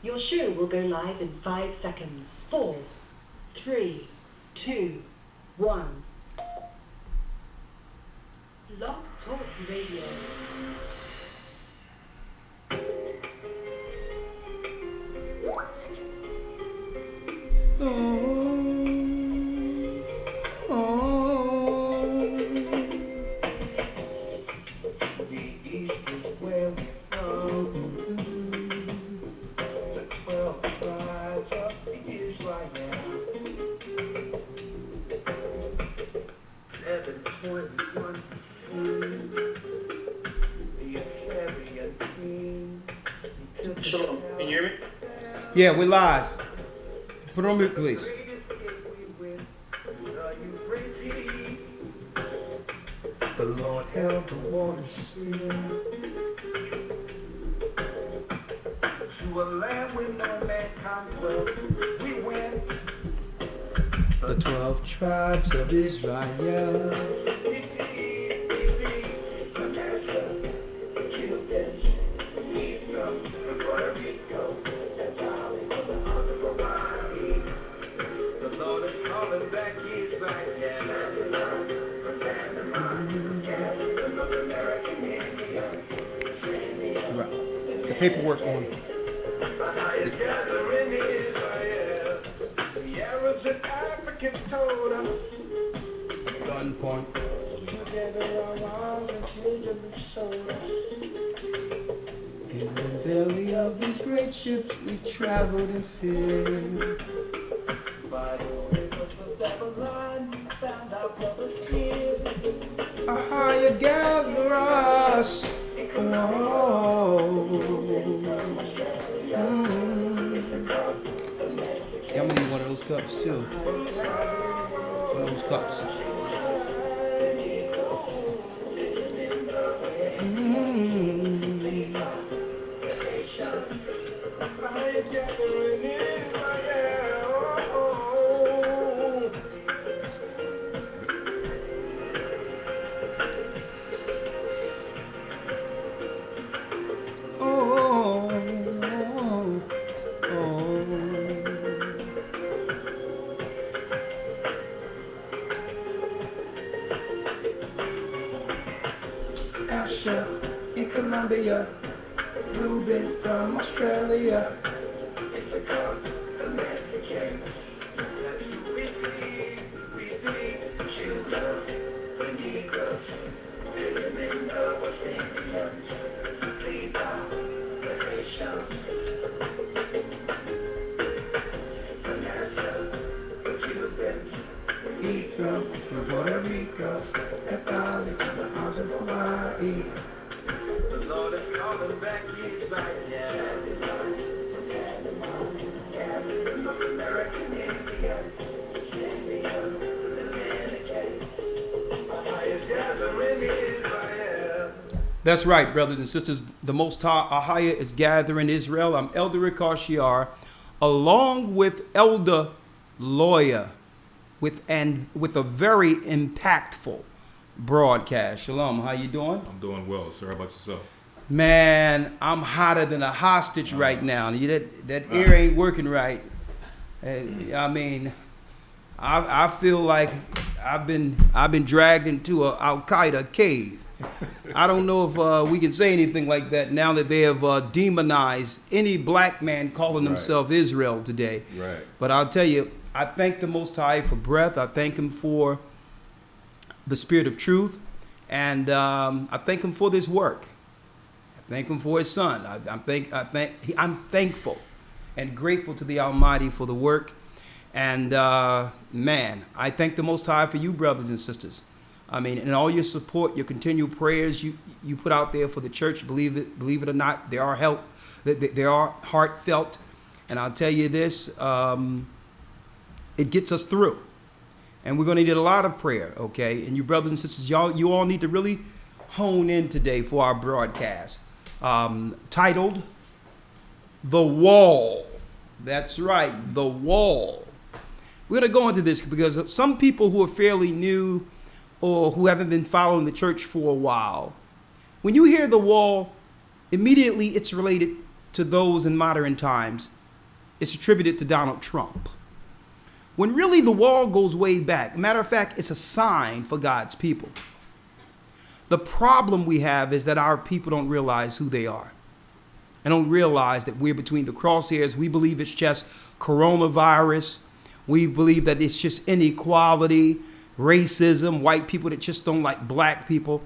Your show will go live in 5 seconds. 4, 3, 2, 1. Love Talk Radio. Shalom. Can you hear me? Yeah, we're live. Put on mute, please. The Lord held the water still. To a land where no man can dwell, we went. The 12 tribes of Israel. Paperwork on gunpoint. In the belly of these great ships we traveled in fear. A higher gather us. I'm gonna need one of those cups too. One of those cups. In Colombia, Ruben from Australia. From Puerto Rico, Nepal, from the arms of Hawaii. The Lord is calling back His back, That's right, brothers and sisters. The Most High is gathering Israel. I'm Elder Rawchaa, along with Elder Lawya, with a very impactful broadcast. Shalom, how you doing? I'm doing well, sir. How about yourself? Man, I'm hotter than a hostage right now. That ear ain't working right. I mean, I feel like I've been dragged into a Al Qaeda cave. I don't know if we can say anything like that now that they have demonized any black man calling himself Israel today. Right. But I'll tell you, I thank the Most High for breath. I thank Him for the Spirit of truth, and I thank Him for this work. I thank Him for His Son. I'm thankful and grateful to the Almighty for the work, and man, I thank the Most High for you, brothers and sisters. I mean, and all your support, your continued prayers you put out there for the church. Believe it or not, they are they are heartfelt, and I'll tell you this. It gets us through, and we're going to need a lot of prayer, okay? And you brothers and sisters, you all need to really hone in today for our broadcast, titled "The Wall." That's right, the wall. We're going to go into this because some people who are fairly new or who haven't been following the church for a while, when you hear the wall, immediately it's related to those in modern times, it's attributed to Donald Trump. When really the wall goes way back. Matter of fact, it's a sign for God's people. The problem we have is that our people don't realize who they are. And don't realize that we're between the crosshairs. We believe it's just coronavirus. We believe that it's just inequality, racism, white people that just don't like black people.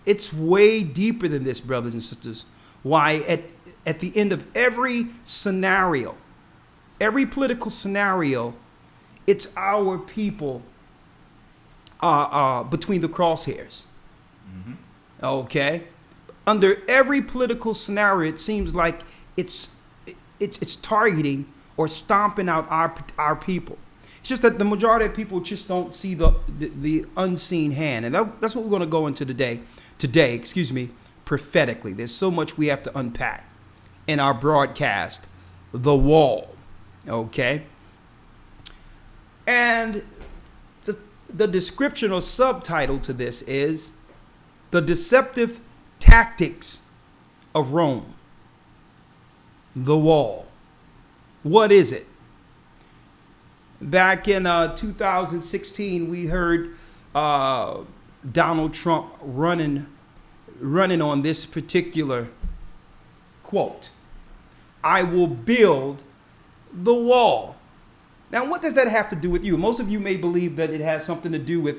It's way deeper than this, brothers and sisters. Why at the end of every scenario, every political scenario, it's our people between the crosshairs. Mm-hmm. Okay? Under every political scenario, it seems like it's targeting or stomping out our people. It's just that the majority of people just don't see the unseen hand. And that's what we're going to go into today, prophetically. There's so much we have to unpack in our broadcast, The Wall. Okay? And the description or subtitle to this is The Deceptive Tactics of Rome. The Wall. What is it? Back in 2016, we heard Donald Trump running on this particular quote. I will build the wall. Now, what does that have to do with you? Most of you may believe that it has something to do with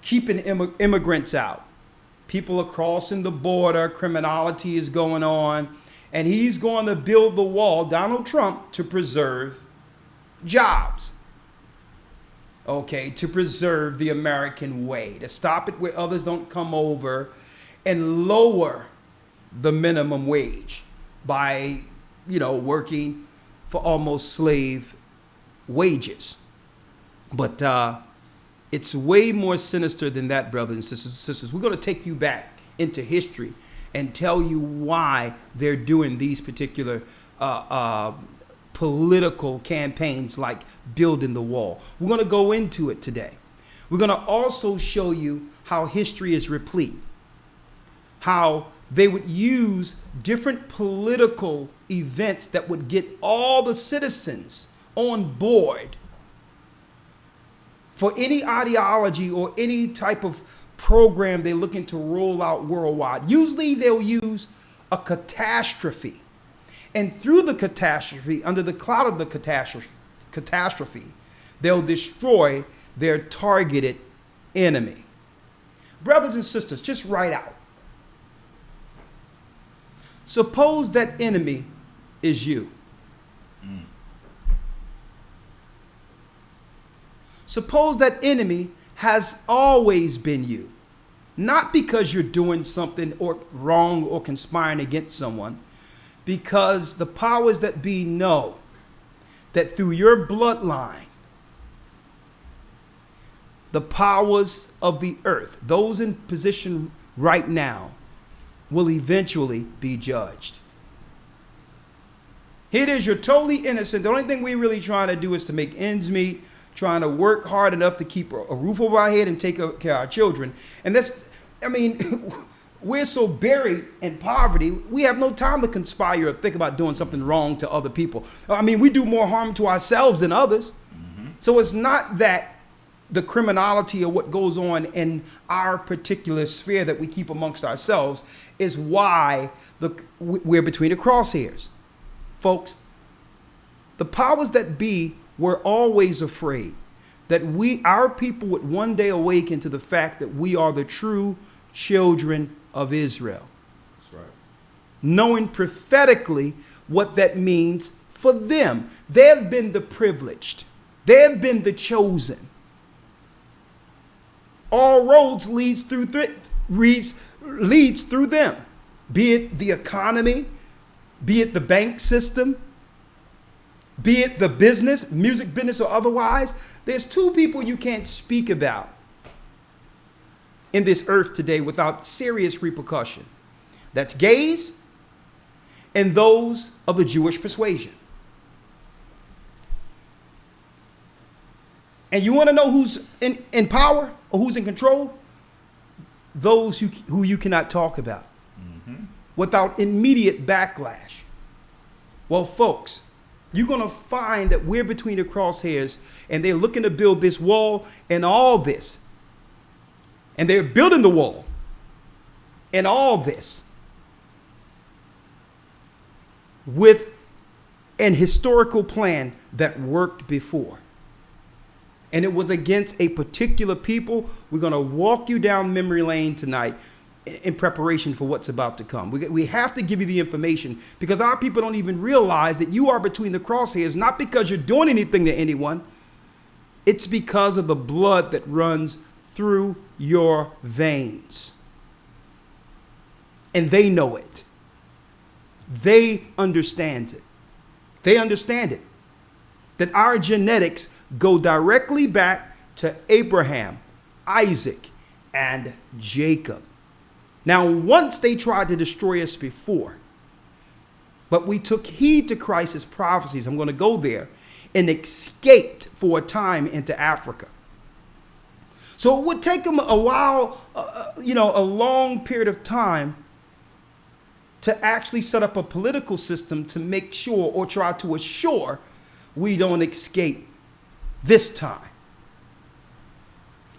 keeping immigrants out. People are crossing the border, criminality is going on, and he's going to build the wall, Donald Trump, to preserve jobs. Okay, to preserve the American way, to stop it where others don't come over, and lower the minimum wage by, working for almost slave wages. But it's way more sinister than that, brothers and sisters. We're going to take you back into history and tell you why they're doing these particular political campaigns like building the wall. We're going to go into it today. We're going to also show you how history is replete, how they would use different political events that would get all the citizens on board for any ideology or any type of program they're looking to roll out worldwide. Usually they'll use a catastrophe. And through the catastrophe, under the cloud of the catastrophe, they'll destroy their targeted enemy. Brothers and sisters, just write out. Suppose that enemy is you. Suppose that enemy has always been you. Not because you're doing something or wrong or conspiring against someone, because the powers that be know that through your bloodline, the powers of the earth, those in position right now, will eventually be judged. Here it is, you're totally innocent. The only thing we're really trying to do is to make ends meet, trying to work hard enough to keep a roof over our head and take care of our children. And we're so buried in poverty, we have no time to conspire or think about doing something wrong to other people. We do more harm to ourselves than others. Mm-hmm. So it's not that the criminality or what goes on in our particular sphere that we keep amongst ourselves is why we're between the crosshairs. Folks, the powers that be were always afraid that our people would one day awaken to the fact that we are the true children of Israel. That's right. Knowing prophetically what that means for them. They have been the privileged. They have been the chosen. All roads leads through them. Be it the economy, be it the bank system, be it the business, music business or otherwise. There's two people you can't speak about in this earth today without serious repercussion. That's gays and those of the Jewish persuasion. And you want to know who's in power or who's in control? Those who you cannot talk about without immediate backlash. Well, folks, you're going to find that we're between the crosshairs, and they're looking to build this wall and all this. And they're building the wall and all this with an historical plan that worked before. And it was against a particular people. We're going to walk you down memory lane tonight in preparation for what's about to come. We have to give you the information because our people don't even realize that you are between the crosshairs, not because you're doing anything to anyone. It's because of the blood that runs through your veins. And they know it. They understand it. They understand it. That our genetics go directly back to Abraham, Isaac, and Jacob. Now, once they tried to destroy us before, but we took heed to Christ's prophecies, I'm going to go there, and escaped for a time into Africa. So it would take them a while, a long period of time to actually set up a political system to make sure or try to assure we don't escape this time.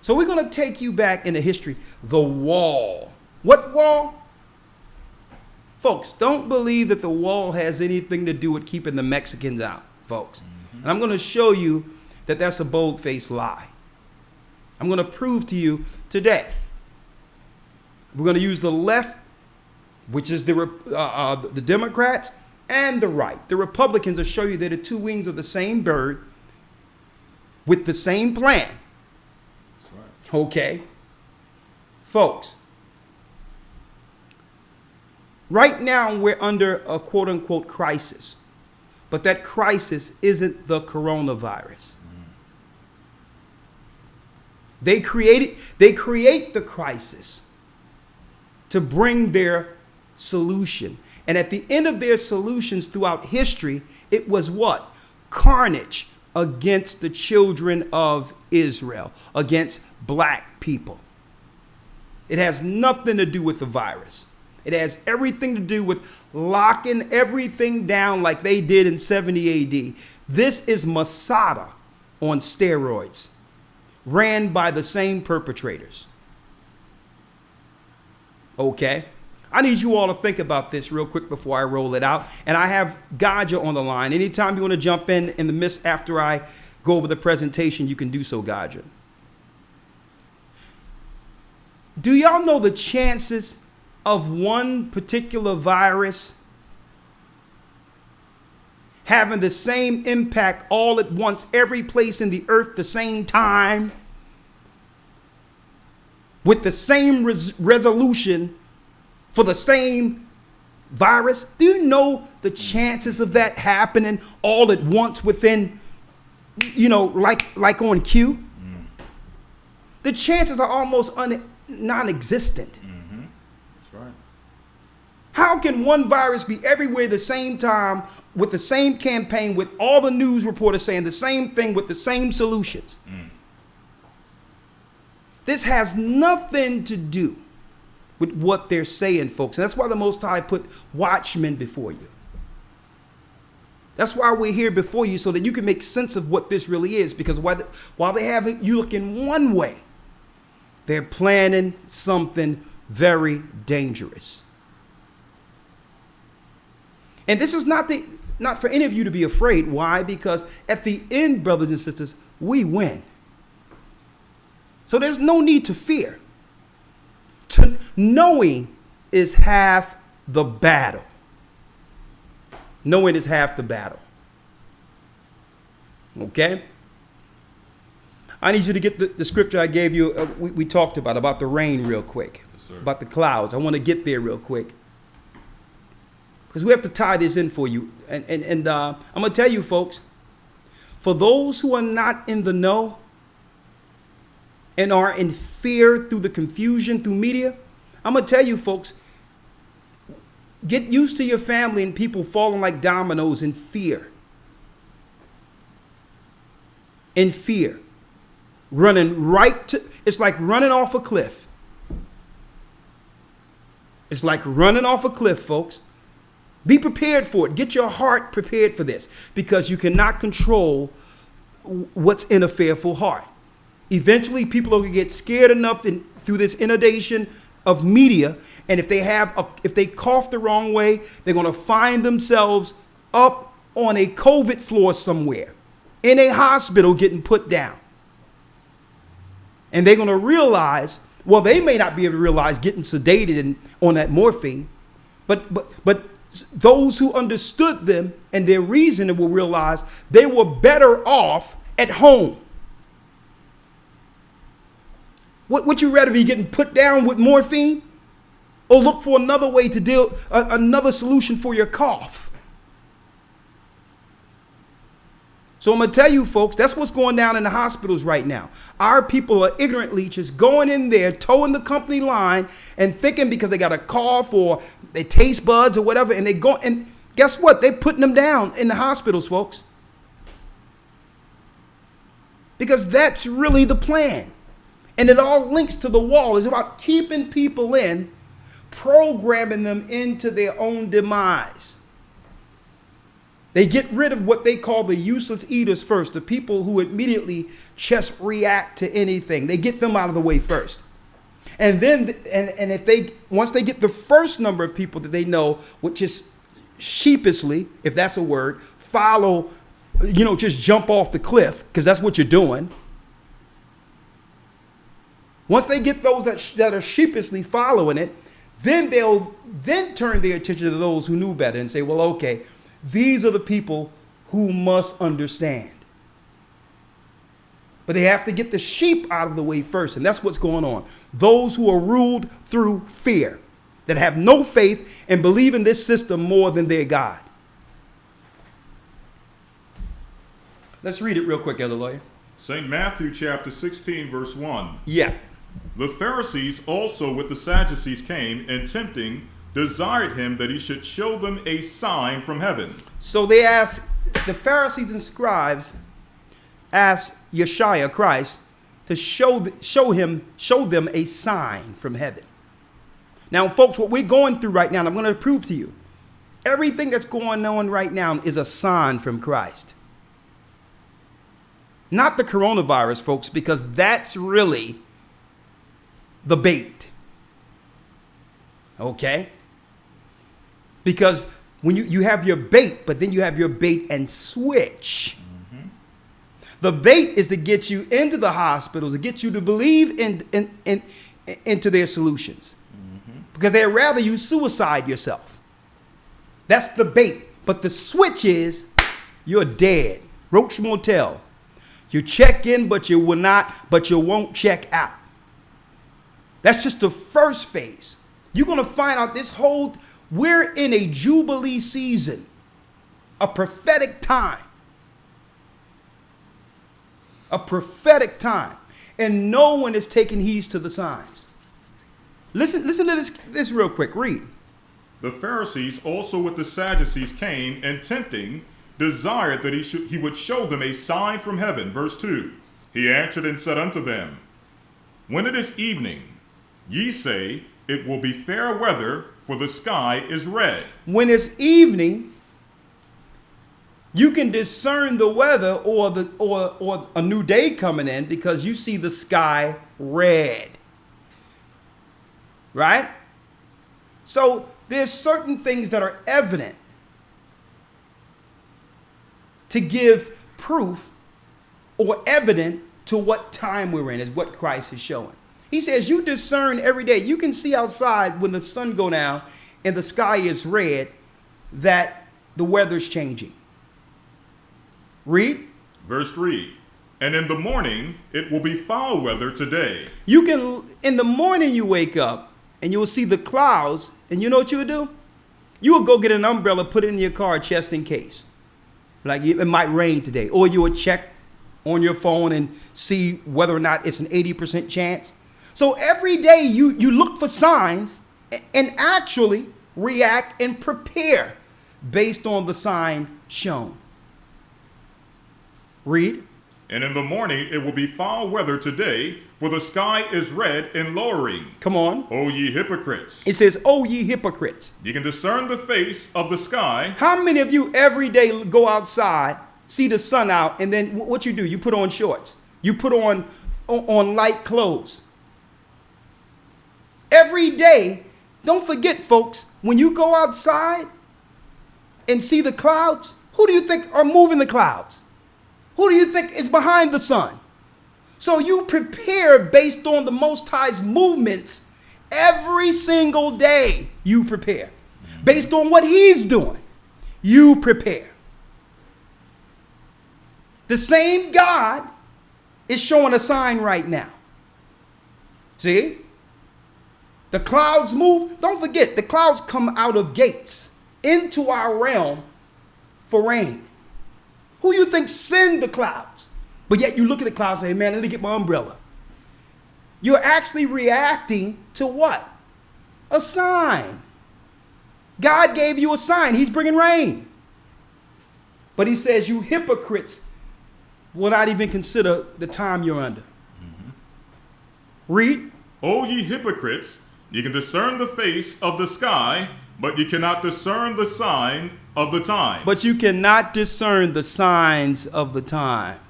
So we're going to take you back into history. The wall. What wall? Folks, don't believe that the wall has anything to do with keeping the Mexicans out, folks. Mm-hmm. And I'm going to show you that that's a bold-faced lie. I'm going to prove to you today. We're going to use the left, which is the Democrats, and the right. The Republicans will show you they're the two wings of the same bird with the same plan. That's right. Okay. Folks, right now we're under a quote-unquote crisis. But that crisis isn't the coronavirus. They create the crisis to bring their solution. And at the end of their solutions throughout history, it was what? Carnage against the children of Israel, against black people. It has nothing to do with the virus. It has everything to do with locking everything down like they did in 70 AD. This is Masada on steroids, ran by the same perpetrators. Okay? I need you all to think about this real quick before I roll it out. And I have Gaja on the line. Anytime you want to jump in the midst after I go over the presentation, you can do so, Gaja. Do y'all know the chances of one particular virus having the same impact all at once, every place in the earth the same time, with the same resolution for the same virus? Do you know the chances of that happening all at once within, like on cue? Mm. The chances are almost non-existent. Mm-hmm. That's right. How can one virus be everywhere at the same time with the same campaign, with all the news reporters saying the same thing with the same solutions? Mm. This has nothing to do with what they're saying, folks. And that's why the Most High put watchmen before you. That's why we're here before you, so that you can make sense of what this really is. Because while they have you looking one way, they're planning something very dangerous. And this is not for any of you to be afraid. Why? Because at the end, brothers and sisters, we win. So there's no need to fear. Knowing is half the battle. Knowing is half the battle. Okay? I need you to get the scripture I gave you. We talked about the rain real quick. Yes, about the clouds. I want to get there real quick, because we have to tie this in for you. And I'm going to tell you, folks, for those who are not in the know and are in fear through the confusion through media, I'm going to tell you, folks, get used to your family and people falling like dominoes in fear. In fear. It's like running off a cliff. It's like running off a cliff, folks. Be prepared for it. Get your heart prepared for this, because you cannot control what's in a fearful heart. Eventually, people are going to get scared enough through this inundation of media, and if they cough the wrong way, they're going to find themselves up on a COVID floor somewhere, in a hospital, getting put down. And they're going to realize, well, they may not be able to realize getting sedated and on that morphine, but those who understood them and their reasoning will realize they were better off at home. Would you rather be getting put down with morphine, or look for another way to another solution for your cough? So I'm going to tell you, folks, that's what's going down in the hospitals right now. Our people are ignorantly just going in there, towing the company line, and thinking because they got a cough or their taste buds or whatever, and they go, and guess what? They're putting them down in the hospitals, folks. Because that's really the plan. And it all links to the wall. It's about keeping people in, programming them into their own demise. They get rid of what they call the useless eaters first, the people who immediately just react to anything. They get them out of the way first. And then, once they get the first number of people that they know, which is sheepishly, if that's a word, follow, just jump off the cliff, because that's what you're doing. Once they get those that are sheepishly following it, then they'll turn their attention to those who knew better and say, well, okay, these are the people who must understand. But they have to get the sheep out of the way first, and that's what's going on. Those who are ruled through fear, that have no faith and believe in this system more than their God. Let's read it real quick, Elder Lawya. St. Matthew chapter 16, verse 1. Yeah. The Pharisees also with the Sadducees came, and tempting, desired him that he should show them a sign from heaven. So they asked, the Pharisees and scribes asked Yeshua, Christ, to show them a sign from heaven. Now, folks, what we're going through right now, and I'm going to prove to you, everything that's going on right now is a sign from Christ. Not the coronavirus, folks, because that's really the bait. Okay? Because when you have your bait, but then you have your bait and switch. Mm-hmm. The bait is to get you into the hospitals, to get you to believe into their solutions. Mm-hmm. Because they'd rather you suicide yourself. That's the bait. But the switch is you're dead. Roach Motel. You check in, but you won't check out. That's just the first phase. You're going to find out we're in a Jubilee season, a prophetic time. A prophetic time. And no one is taking heed to the signs. Listen to this real quick. Read. The Pharisees also with the Sadducees came, and tempting, desired that he would show them a sign from heaven. Verse 2. He answered and said unto them, when it is evening, ye say, it will be fair weather, for the sky is red. When it's evening, you can discern the weather or a new day coming in because you see the sky red. Right? So there's certain things that are evident to give proof or evident to what time we're in, is what Christ is showing. He says you discern every day. You can see outside when the sun go down and the sky is red that the weather's changing. Read. Verse 3. And in the morning it will be foul weather today. In the morning you wake up and you will see the clouds, and you know what you would do? You will go get an umbrella, put it in your car just in case. Like it might rain today. Or you would check on your phone and see whether or not it's an 80% chance. So every day you look for signs and actually react and prepare based on the sign shown. Read. And in the morning it will be foul weather today, for the sky is red and lowering. Come on. O ye hypocrites. It says, "O ye hypocrites." You can discern the face of the sky. How many of you every day go outside, see the sun out, and then what you do? You put on shorts. You put on light clothes. Every day, don't forget, folks, when you go outside and see the clouds, who do you think are moving the clouds? Who do you think is behind the sun? So you prepare based on the Most High's movements every single day. You prepare based on what He's doing. You prepare. The same God is showing a sign right now. See? The clouds move. Don't forget, the clouds come out of gates into our realm for rain. Who you think send the clouds? But yet you look at the clouds and say, man, let me get my umbrella. You're actually reacting to what? A sign. God gave you a sign. He's bringing rain. But He says, you hypocrites will not even consider the time you're under. Mm-hmm. Read. O ye hypocrites, you can discern the face of the sky, but you cannot discern the sign of the time. But you cannot discern the signs of the time.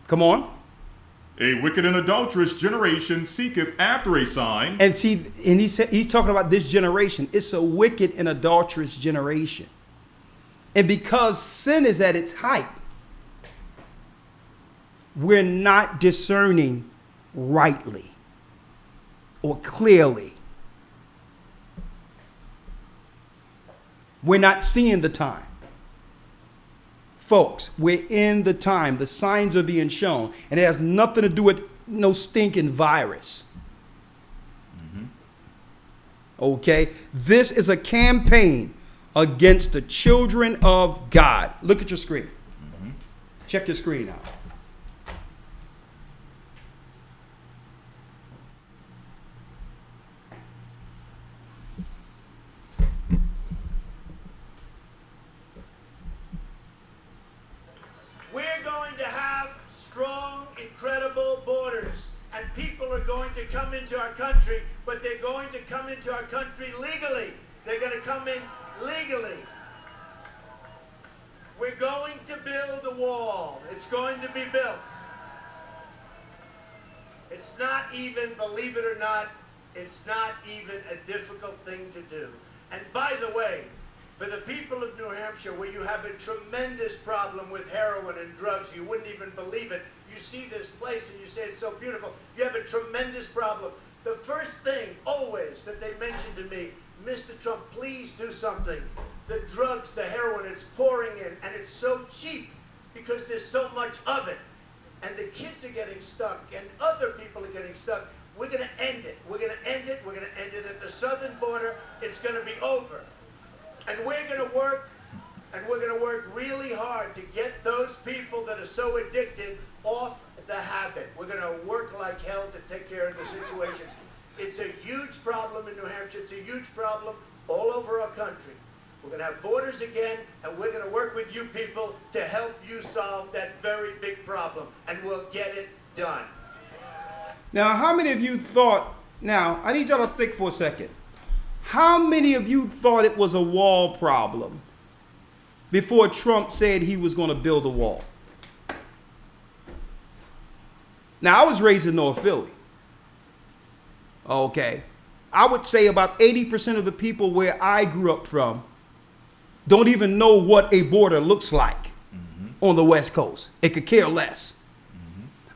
Come on. A wicked and adulterous generation seeketh after a sign. And see, and he's talking about this generation. It's a wicked and adulterous generation. And because sin is at its height, we're not discerning rightly or clearly. We're not seeing the time. Folks, we're in the time. The signs are being shown. And it has nothing to do with no stinking virus. Mm-hmm. Okay? This is a campaign against the children of God. Look at your screen. Mm-hmm. Check your screen out. We're going to have strong, incredible borders, and people are going to come into our country, but they're going to come into our country legally. They're going to come in legally. We're going to build a wall. It's going to be built. It's not even, believe it or not, it's not even a difficult thing to do. And by the way, for the people of New Hampshire, where you have a tremendous problem with heroin and drugs, you wouldn't even believe it. You see this place and you say it's so beautiful. You have a tremendous problem. The first thing always that they mention to me, Mr. Trump, please do something. The drugs, the heroin, it's pouring in, and it's so cheap because there's so much of it. And the kids are getting stuck, and other people are getting stuck. We're going to end it. We're going to end it. We're going to end it at the southern border. It's going to be over. And we're going to work, and we're going to work really hard to get those people that are so addicted off the habit. We're going to work like hell to take care of the situation. It's a huge problem in New Hampshire. It's a huge problem all over our country. We're going to have borders again, and we're going to work with you people to help you solve that very big problem, and we'll get it done. Now, how many of you thought, now, I need y'all to think for a second. How many of you thought it was a wall problem before Trump said he was going to build a wall? Now, I was raised in North Philly. Okay. I would say about 80% of the people where I grew up from don't even know what a border looks like on the West Coast. It could care less.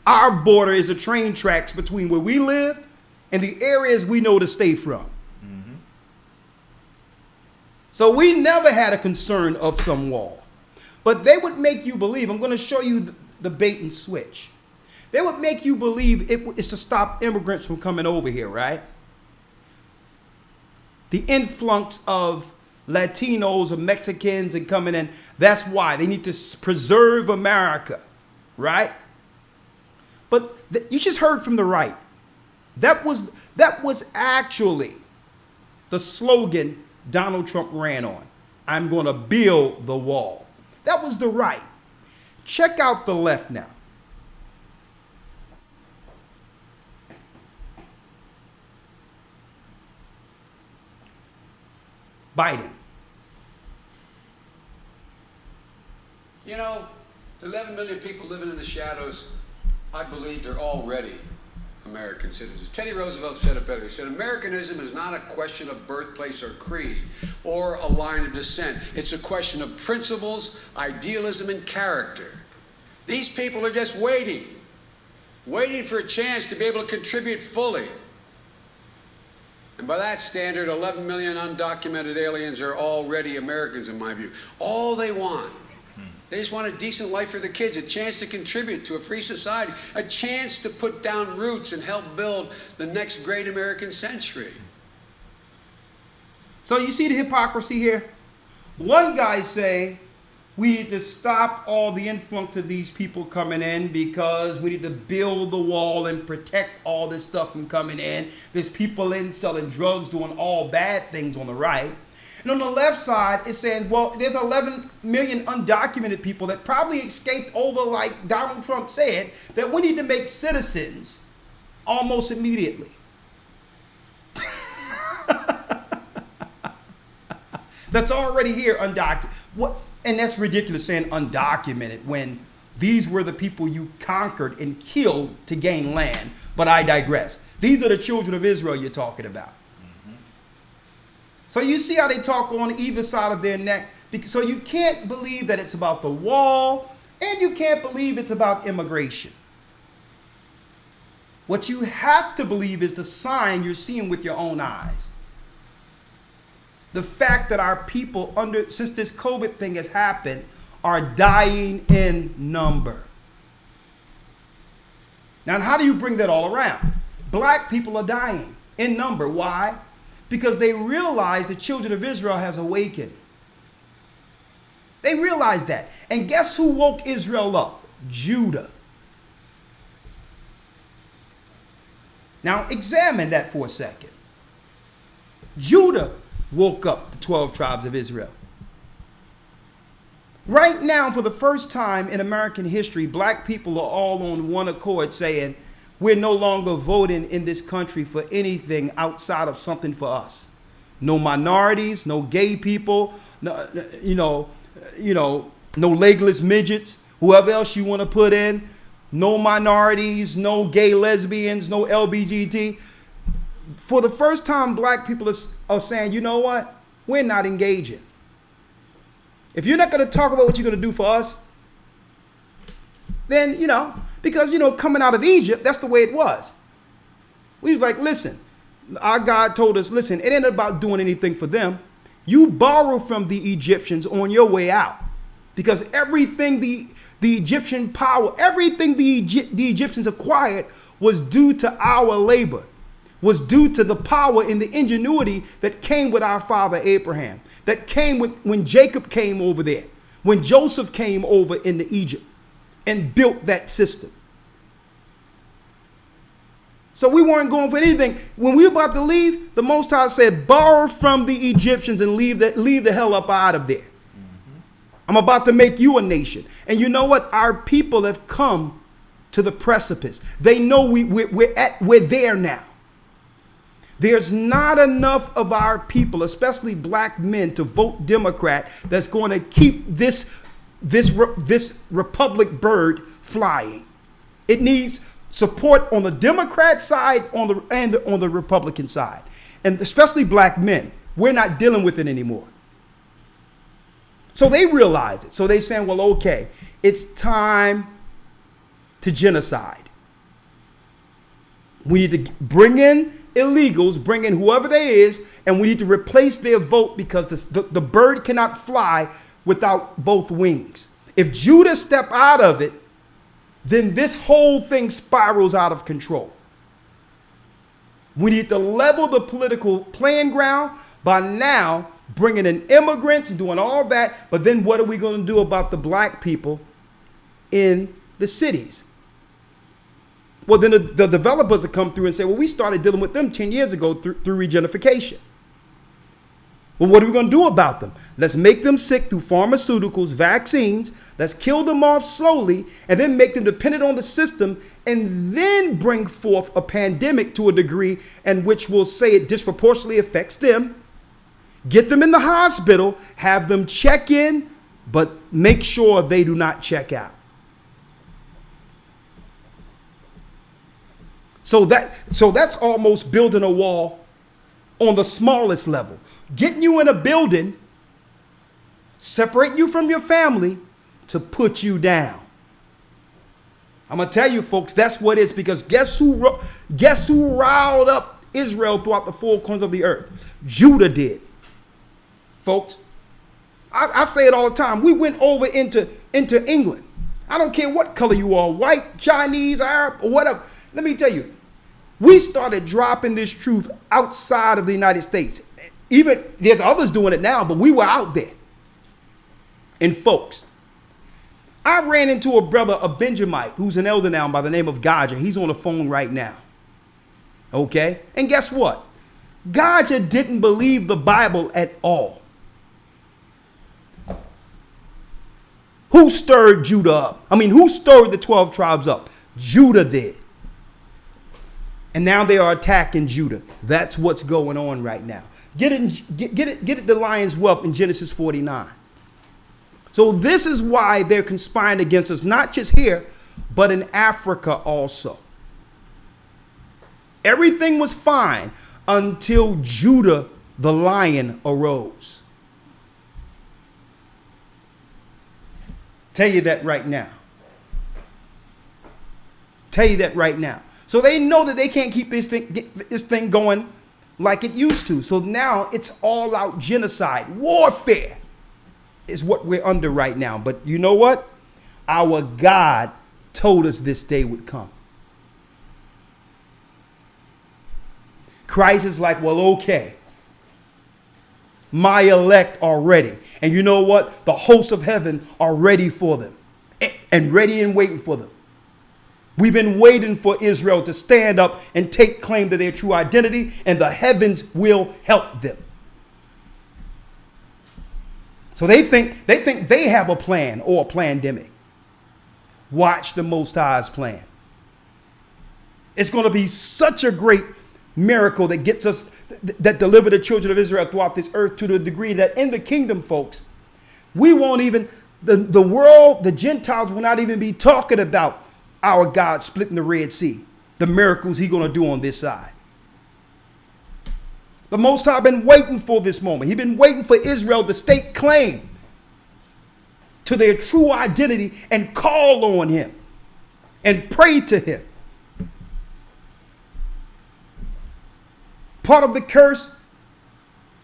Our border is the train tracks between where we live and the areas we know to stay from. So we never had a concern of some wall. But they would make you believe, I'm going to show you the bait and switch. They would make you believe it's to stop immigrants from coming over here, right? The influx of Latinos or Mexicans and coming in, that's why. They need to preserve America, right? But you just heard from the right. That was actually the slogan Donald Trump ran on. I'm going to build the wall. That was the right. Check out the left now. Biden. You know, 11 million people living in the shadows, I believe they're already American citizens. Teddy Roosevelt said it better. He said, Americanism is not a question of birthplace or creed or a line of descent. It's a question of principles, idealism, and character. These people are just waiting for a chance to be able to contribute fully. And by that standard, 11 million undocumented aliens are already Americans, in my view. All they want. They just want a decent life for their kids, a chance to contribute to a free society, a chance to put down roots and help build the next great American century. So you see the hypocrisy here? One guy say we need to stop all the influx of these people coming in because we need to build the wall and protect all this stuff from coming in. There's people in selling drugs, doing all bad things on the right. And on the left side, it's saying, well, there's 11 million undocumented people that probably escaped over, like Donald Trump said, that we need to make citizens almost immediately. That's already here, undocumented. What? And that's ridiculous saying undocumented when these were the people you conquered and killed to gain land. But I digress. These are the children of Israel you're talking about. So you see how they talk on either side of their neck. So you can't believe that it's about the wall, and you can't believe it's about immigration. What you have to believe is the sign you're seeing with your own eyes. The fact that our people, since this COVID thing has happened, are dying in number. Now, how do you bring that all around? Black people are dying in number. Why? Because they realize the children of Israel has awakened. They realize that. And guess who woke Israel up? Judah. Now examine that for a second. Judah woke up the 12 tribes of Israel. Right now, for the first time in American history, black people are all on one accord saying, we're no longer voting in this country for anything outside of something for us. No minorities, no gay people, no legless midgets, whoever else you want to put in, no minorities, no gay lesbians, no LGBT. For the first time, black people are saying, you know what? We're not engaging. If you're not going to talk about what you're going to do for us, then, because, coming out of Egypt, that's the way it was. We was like, listen, our God told us, listen, it ain't about doing anything for them. You borrow from the Egyptians on your way out. Because everything the Egyptian power, everything the Egyptians acquired was due to our labor, was due to the power and the ingenuity that came with our father Abraham, that came when Jacob came over there, when Joseph came over into Egypt and built that system. So we weren't going for anything. When we were about to leave, the Most High said, borrow from the Egyptians and leave the hell up out of there. I'm about to make you a nation. And you know what? Our people have come to the precipice. They know we're there now. There's not enough of our people, especially black men, to vote Democrat that's going to keep this republic bird flying. It needs support on the Democrat side and on the Republican side. And especially black men. We're not dealing with it anymore. So they realize it. So they're saying, well, okay, it's time to genocide. We need to bring in illegals, bring in whoever they is, and we need to replace their vote because the bird cannot fly without both wings. If Judah step out of it, then this whole thing spirals out of control. We need to level the political playing ground by now bringing in immigrants and doing all that. But then what are we going to do about the black people in the cities? Well, then the developers will come through and say, well, we started dealing with them 10 years ago through regentrification. Well, what are we going to do about them? Let's make them sick through pharmaceuticals, vaccines. Let's kill them off slowly and then make them dependent on the system and then bring forth a pandemic to a degree in which we'll say it disproportionately affects them. Get them in the hospital, have them check in, but make sure they do not check out. So that's almost building a wall on the smallest level. Getting you in a building, separating you from your family to put you down. I'm going to tell you, folks, that's what it is, because guess who riled up Israel throughout the four corners of the earth? Judah did. Folks, I say it all the time. We went over into England. I don't care what color you are, white, Chinese, Arab, or whatever. Let me tell you, we started dropping this truth outside of the United States. Even there's others doing it now, but we were out there. And folks, I ran into a brother, a Benjamite, who's an elder now by the name of Rawchaa. He's on the phone right now. Okay? And guess what? Rawchaa didn't believe the Bible at all. Who stirred Judah up? I mean, who stirred the 12 tribes up? Judah did. And now they are attacking Judah. That's what's going on right now. Get it the lion's whelp in Genesis 49. So this is why they're conspiring against us, not just here, but in Africa also. Everything was fine until Judah, the lion, arose. Tell you that right now. Tell you that right now. So they know that they can't keep this thing going like it used to. So now it's all out genocide. Warfare is what we're under right now. But you know what? Our God told us this day would come. Christ is like, well, okay. My elect are ready. And you know what? The hosts of heaven are ready for them. And ready and waiting for them. We've been waiting for Israel to stand up and take claim to their true identity, and the heavens will help them. So they think they have a plan or a plandemic. Watch the Most High's plan. It's going to be such a great miracle that gets us, that deliver the children of Israel throughout this earth to the degree that in the kingdom, folks, we won't even, the world, the Gentiles will not even be talking about our God splitting the Red Sea, the miracles he's going to do on this side. The Most High been waiting for this moment. He's been waiting for Israel to stake claim to their true identity and call on him and pray to him. Part of the curse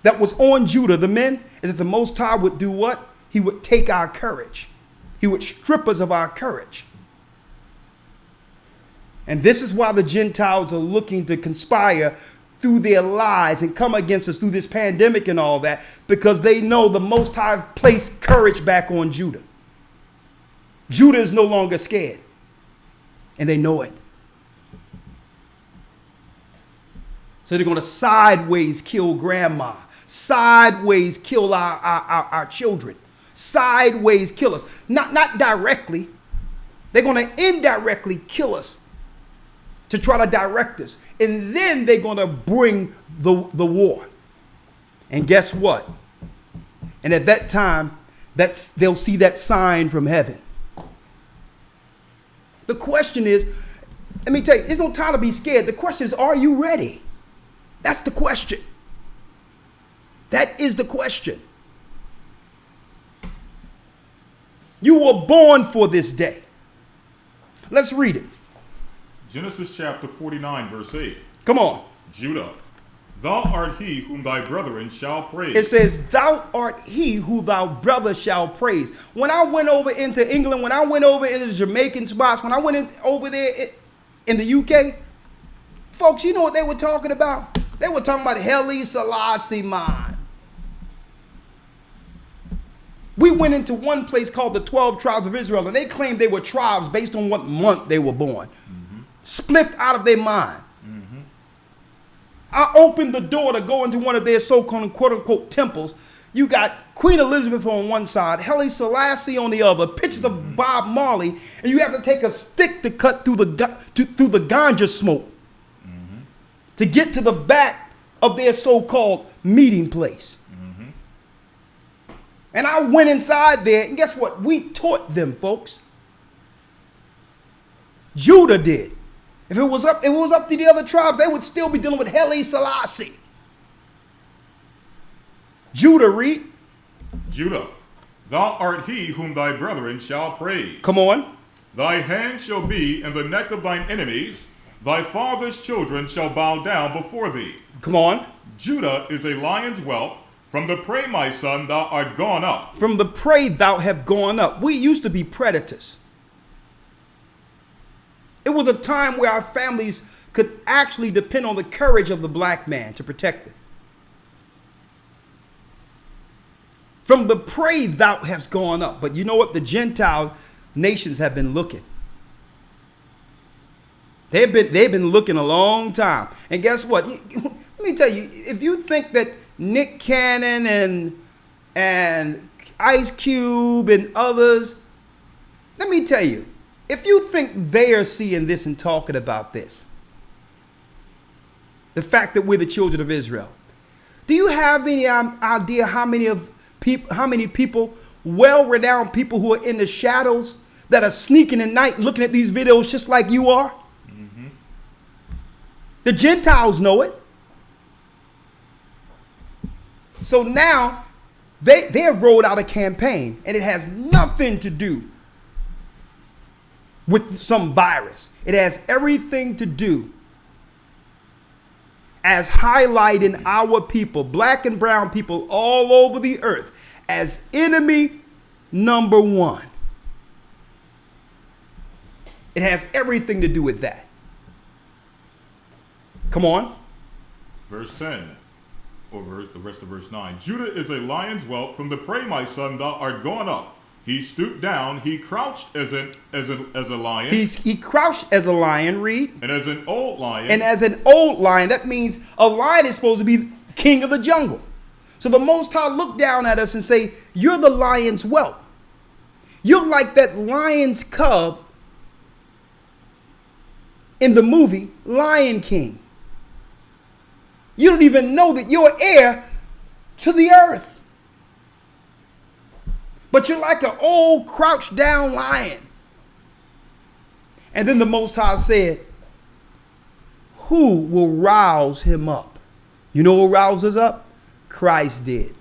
that was on Judah, the men, is that the Most High would do what? He would take our courage. He would strip us of our courage. And this is why the Gentiles are looking to conspire through their lies and come against us through this pandemic and all that, because they know the Most High placed courage back on Judah. Judah is no longer scared, and they know it. So they're going to sideways kill grandma, sideways kill our children, sideways kill us. Not directly. They're going to indirectly kill us to try to direct us. And then they're going to bring the war. And guess what? And at that time, they'll see that sign from heaven. The question is, let me tell you, there's no time to be scared. The question is, are you ready? That's the question. That is the question. You were born for this day. Let's read it. Genesis chapter 49, verse 8. Come on. Judah, thou art he whom thy brethren shall praise. It says, thou art he who thy brother shall praise. When I went over into England, when I went over into the Jamaican spots, when I went over there in the UK, folks, you know what they were talking about? They were talking about Haile Selassie, man. We went into one place called the 12 tribes of Israel, and they claimed they were tribes based on what month they were born. Spliffed out of their mind. I opened the door to go into one of their so-called quote-unquote temples. You got Queen Elizabeth on one side, Haile Selassie on the other, pictures of Bob Marley, and you have to take a stick to cut through the ganja smoke to get to the back of their so-called meeting place. And I went inside there, and guess what? We taught them, folks. Judah did. If it was up to the other tribes, they would still be dealing with Haile Selassie. Judah, read. Judah, thou art he whom thy brethren shall praise. Come on. Thy hand shall be in the neck of thine enemies. Thy father's children shall bow down before thee. Come on. Judah is a lion's whelp. From the prey, my son, thou art gone up. From the prey thou have gone up. We used to be predators. It was a time where our families could actually depend on the courage of the black man to protect them. From the prey thou hast gone up. But you know what? The Gentile nations have been looking. They've been looking a long time. And guess what? Let me tell you, if you think that Nick Cannon and Ice Cube and others, let me tell you, if you think they are seeing this and talking about this, the fact that we're the children of Israel, do you have any idea how many people, well-renowned people who are in the shadows that are sneaking at night looking at these videos just like you are? The Gentiles know it. So now they have rolled out a campaign, and it has nothing to do with some virus. It has everything to do as highlighting our people, black and brown people all over the earth, as enemy number one. It has everything to do with that. Come on. Verse 10, or the rest of verse 9. Judah is a lion's whelp. From the prey, my son, thou art gone up. He stooped down. He crouched as a lion. He crouched as a lion, read. And as an old lion. And as an old lion, that means a lion is supposed to be king of the jungle. So the Most High looked down at us and say, you're the lion's whelp. You're like that lion's cub in the movie Lion King. You don't even know that you're heir to the earth. But you're like an old crouched down lion. And then the Most High said, who will rouse him up? You know who rouses up? Christ did.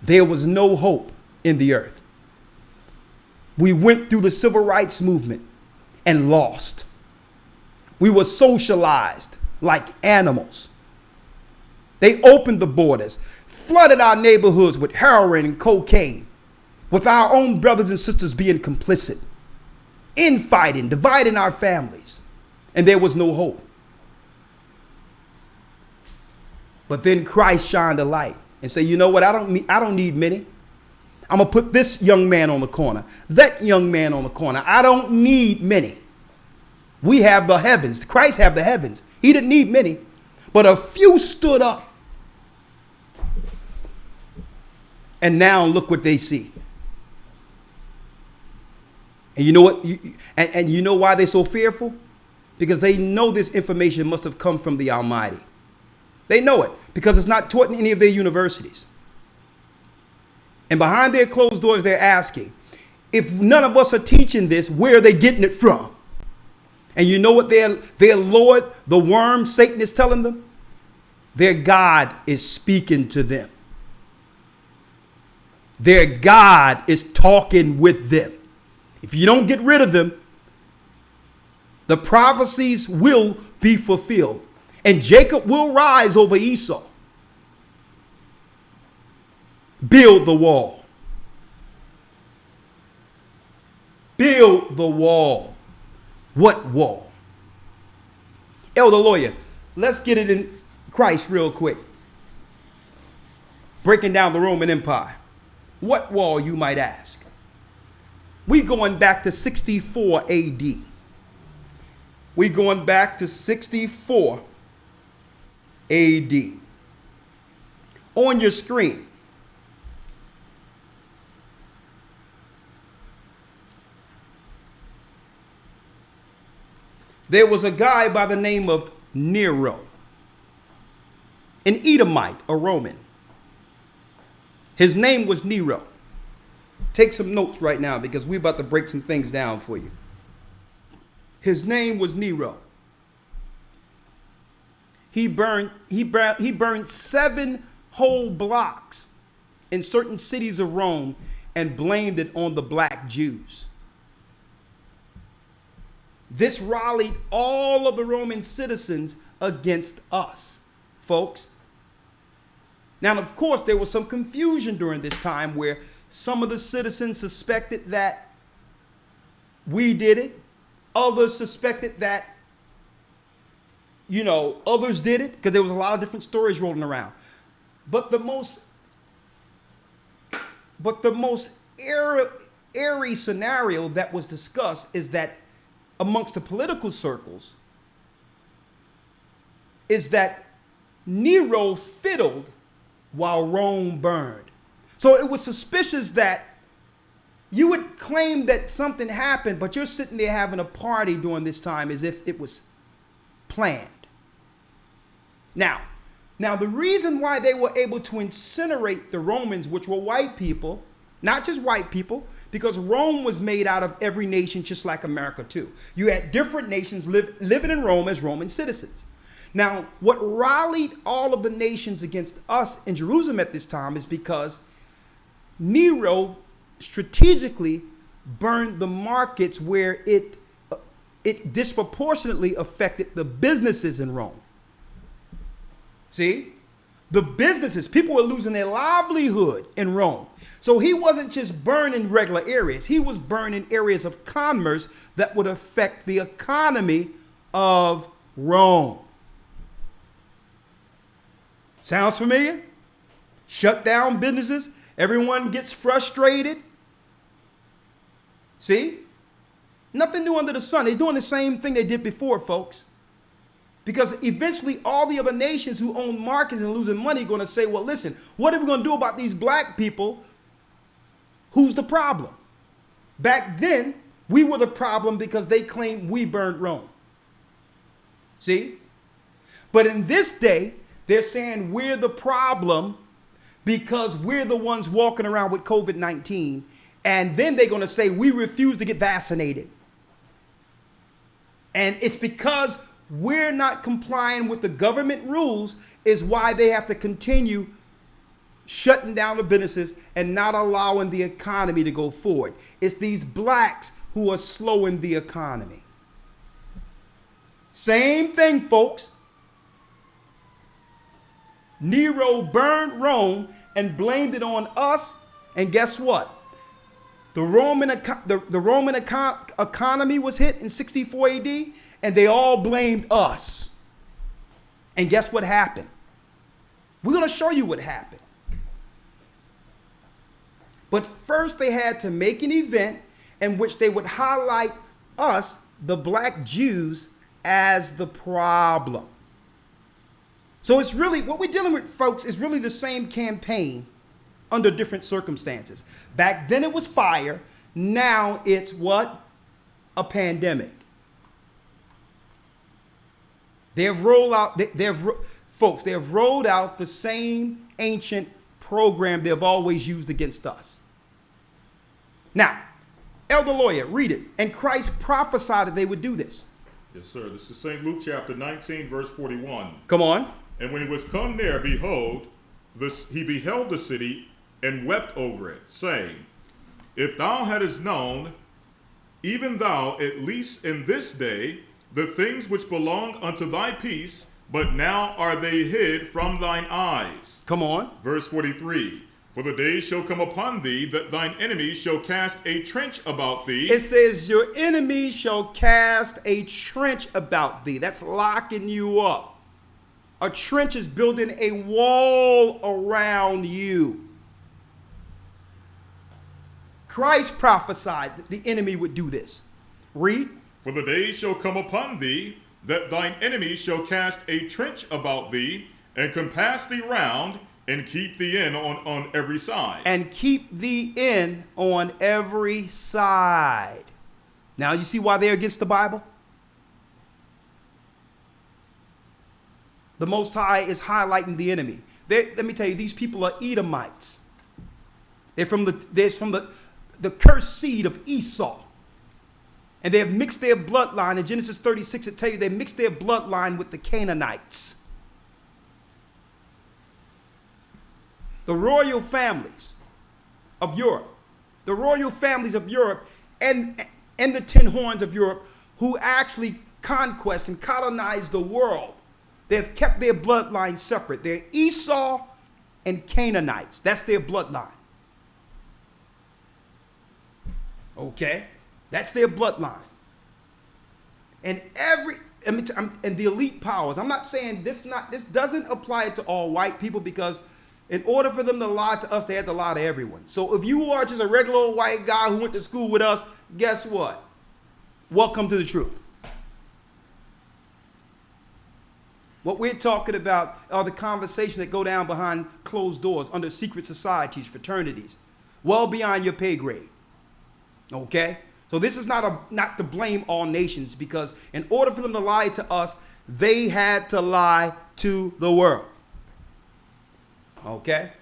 There was no hope in the earth. We went through the civil rights movement and lost. We were socialized like animals. They opened the borders, flooded our neighborhoods with heroin and cocaine, with our own brothers and sisters being complicit, infighting, dividing our families, and there was no hope. But then Christ shined a light and said, you know what, I don't need many. I'm going to put this young man on the corner, that young man on the corner. I don't need many. We have the heavens. Christ have the heavens. He didn't need many, but a few stood up. And now look what they see. And you know what? And you know why they're so fearful? Because they know this information must have come from the Almighty. They know it because it's not taught in any of their universities. And behind their closed doors, they're asking, if none of us are teaching this, where are they getting it from? And you know what their Lord, the worm, Satan, is telling them? Their God is speaking to them. Their God is talking with them. If you don't get rid of them, the prophecies will be fulfilled. And Jacob will rise over Esau. Build the wall. Build the wall. What wall? Elder Lawya, let's get it in Christ real quick. Breaking down the Roman Empire. What wall, you might ask? We going back to 64 AD. We going back to 64 AD. On your screen, there was a guy by the name of Nero, an Edomite, a Roman. His name was Nero. Take some notes right now because we're about to break some things down for you. His name was Nero. He burned 7 whole blocks in certain cities of Rome and blamed it on the black Jews. This rallied all of the Roman citizens against us, folks. Now, of course, there was some confusion during this time where some of the citizens suspected that we did it. Others suspected that, others did it, because there was a lot of different stories rolling around. But the most airy scenario that was discussed is that amongst the political circles is that Nero fiddled while Rome burned. So it was suspicious that you would claim that something happened, but you're sitting there having a party during this time as if it was planned. Now, the reason why they were able to incinerate the Romans, which were white people, not just white people, because Rome was made out of every nation, just like America too. You had different nations living in Rome as Roman citizens. Now, what rallied all of the nations against us in Jerusalem at this time is because Nero strategically burned the markets where it disproportionately affected the businesses in Rome. See? The businesses, people were losing their livelihood in Rome. So he wasn't just burning regular areas. He was burning areas of commerce that would affect the economy of Rome. Sounds familiar? Shut down businesses. Everyone gets frustrated. See? Nothing new under the sun. They're doing the same thing they did before, folks. Because eventually all the other nations who own markets and losing money are going to say, well, listen, what are we going to do about these black people? Who's the problem? Back then, we were the problem because they claimed we burned Rome. See? But in this day, they're saying we're the problem because we're the ones walking around with COVID-19. And then they're going to say we refuse to get vaccinated. And it's because we're not complying with the government rules is why they have to continue shutting down the businesses and not allowing the economy to go forward. It's these blacks who are slowing the economy. Same thing, folks. Nero burned Rome and blamed it on us. And guess what? The Roman economy was hit in 64 AD, and they all blamed us. And guess what happened? We're going to show you what happened. But first, they had to make an event in which they would highlight us, the black Jews, as the problem. So it's really, what we're dealing with, folks, is really the same campaign under different circumstances. Back then it was fire. Now it's what? A pandemic. They have rolled out the same ancient program they've always used against us. Now, Elder Lawya, read it. And Christ prophesied that they would do this. Yes, sir. This is St. Luke chapter 19, verse 41. Come on. And when he was come near, behold, he beheld the city and wept over it, saying, if thou hadst known, even thou, at least in this day, the things which belong unto thy peace, but now are they hid from thine eyes. Come on. Verse 43. For the days shall come upon thee that thine enemies shall cast a trench about thee. It says your enemies shall cast a trench about thee. That's locking you up. A trench is building a wall around you. Christ prophesied that the enemy would do this. Read. For the days shall come upon thee that thine enemies shall cast a trench about thee, And compass thee round, and keep thee in on every side. And keep thee in on every side. Now you see why they're against the Bible? The Most High is highlighting the enemy. Let me tell you, these people are Edomites. They're from the cursed seed of Esau. And they have mixed their bloodline. In Genesis 36, it tells you they mixed their bloodline with the Canaanites. The royal families of Europe. The royal families of Europe and the 10 horns of Europe who actually conquest and colonize the world. They've kept their bloodline separate. They're Esau and Canaanites. That's their bloodline. Okay? That's their bloodline. And and the elite powers. I'm not saying this doesn't apply to all white people, because in order for them to lie to us, they had to lie to everyone. So if you are just a regular old white guy who went to school with us, guess what? Welcome to the truth. What we're talking about are the conversations that go down behind closed doors, under secret societies, fraternities, well beyond your pay grade. Okay? So this is not to blame all nations, because in order for them to lie to us, they had to lie to the world. Okay?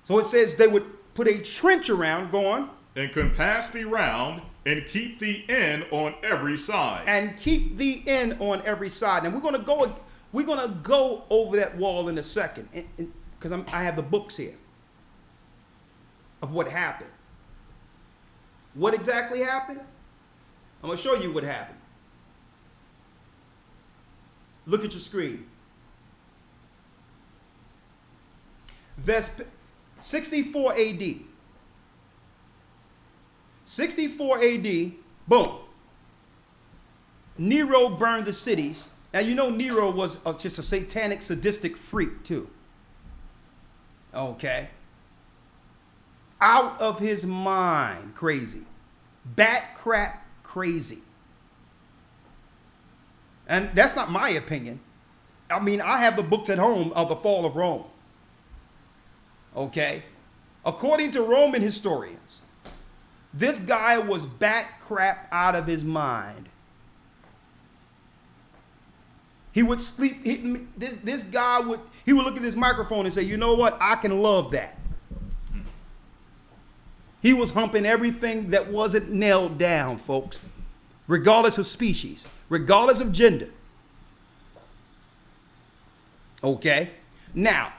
So it says they would put a trench around, go on. And compass thee round, and keep thee in on every side. And keep thee in on every side. And we're going to go over that wall in a second, because I have the books here of what happened. What exactly happened? I'm going to show you what happened. Look at your screen. 64 AD. 64 AD, boom. Nero burned the cities. Now, you know Nero was just a satanic, sadistic freak, too. Okay. Out of his mind, crazy. Bat crap crazy. And that's not my opinion. I mean, I have the books at home of the fall of Rome. Okay. According to Roman historians, this guy was bat crap out of his mind. He would sleep. This guy would look at this microphone and say, you know what? I can love that. He was humping everything that wasn't nailed down, folks, regardless of species, regardless of gender. Okay? Now,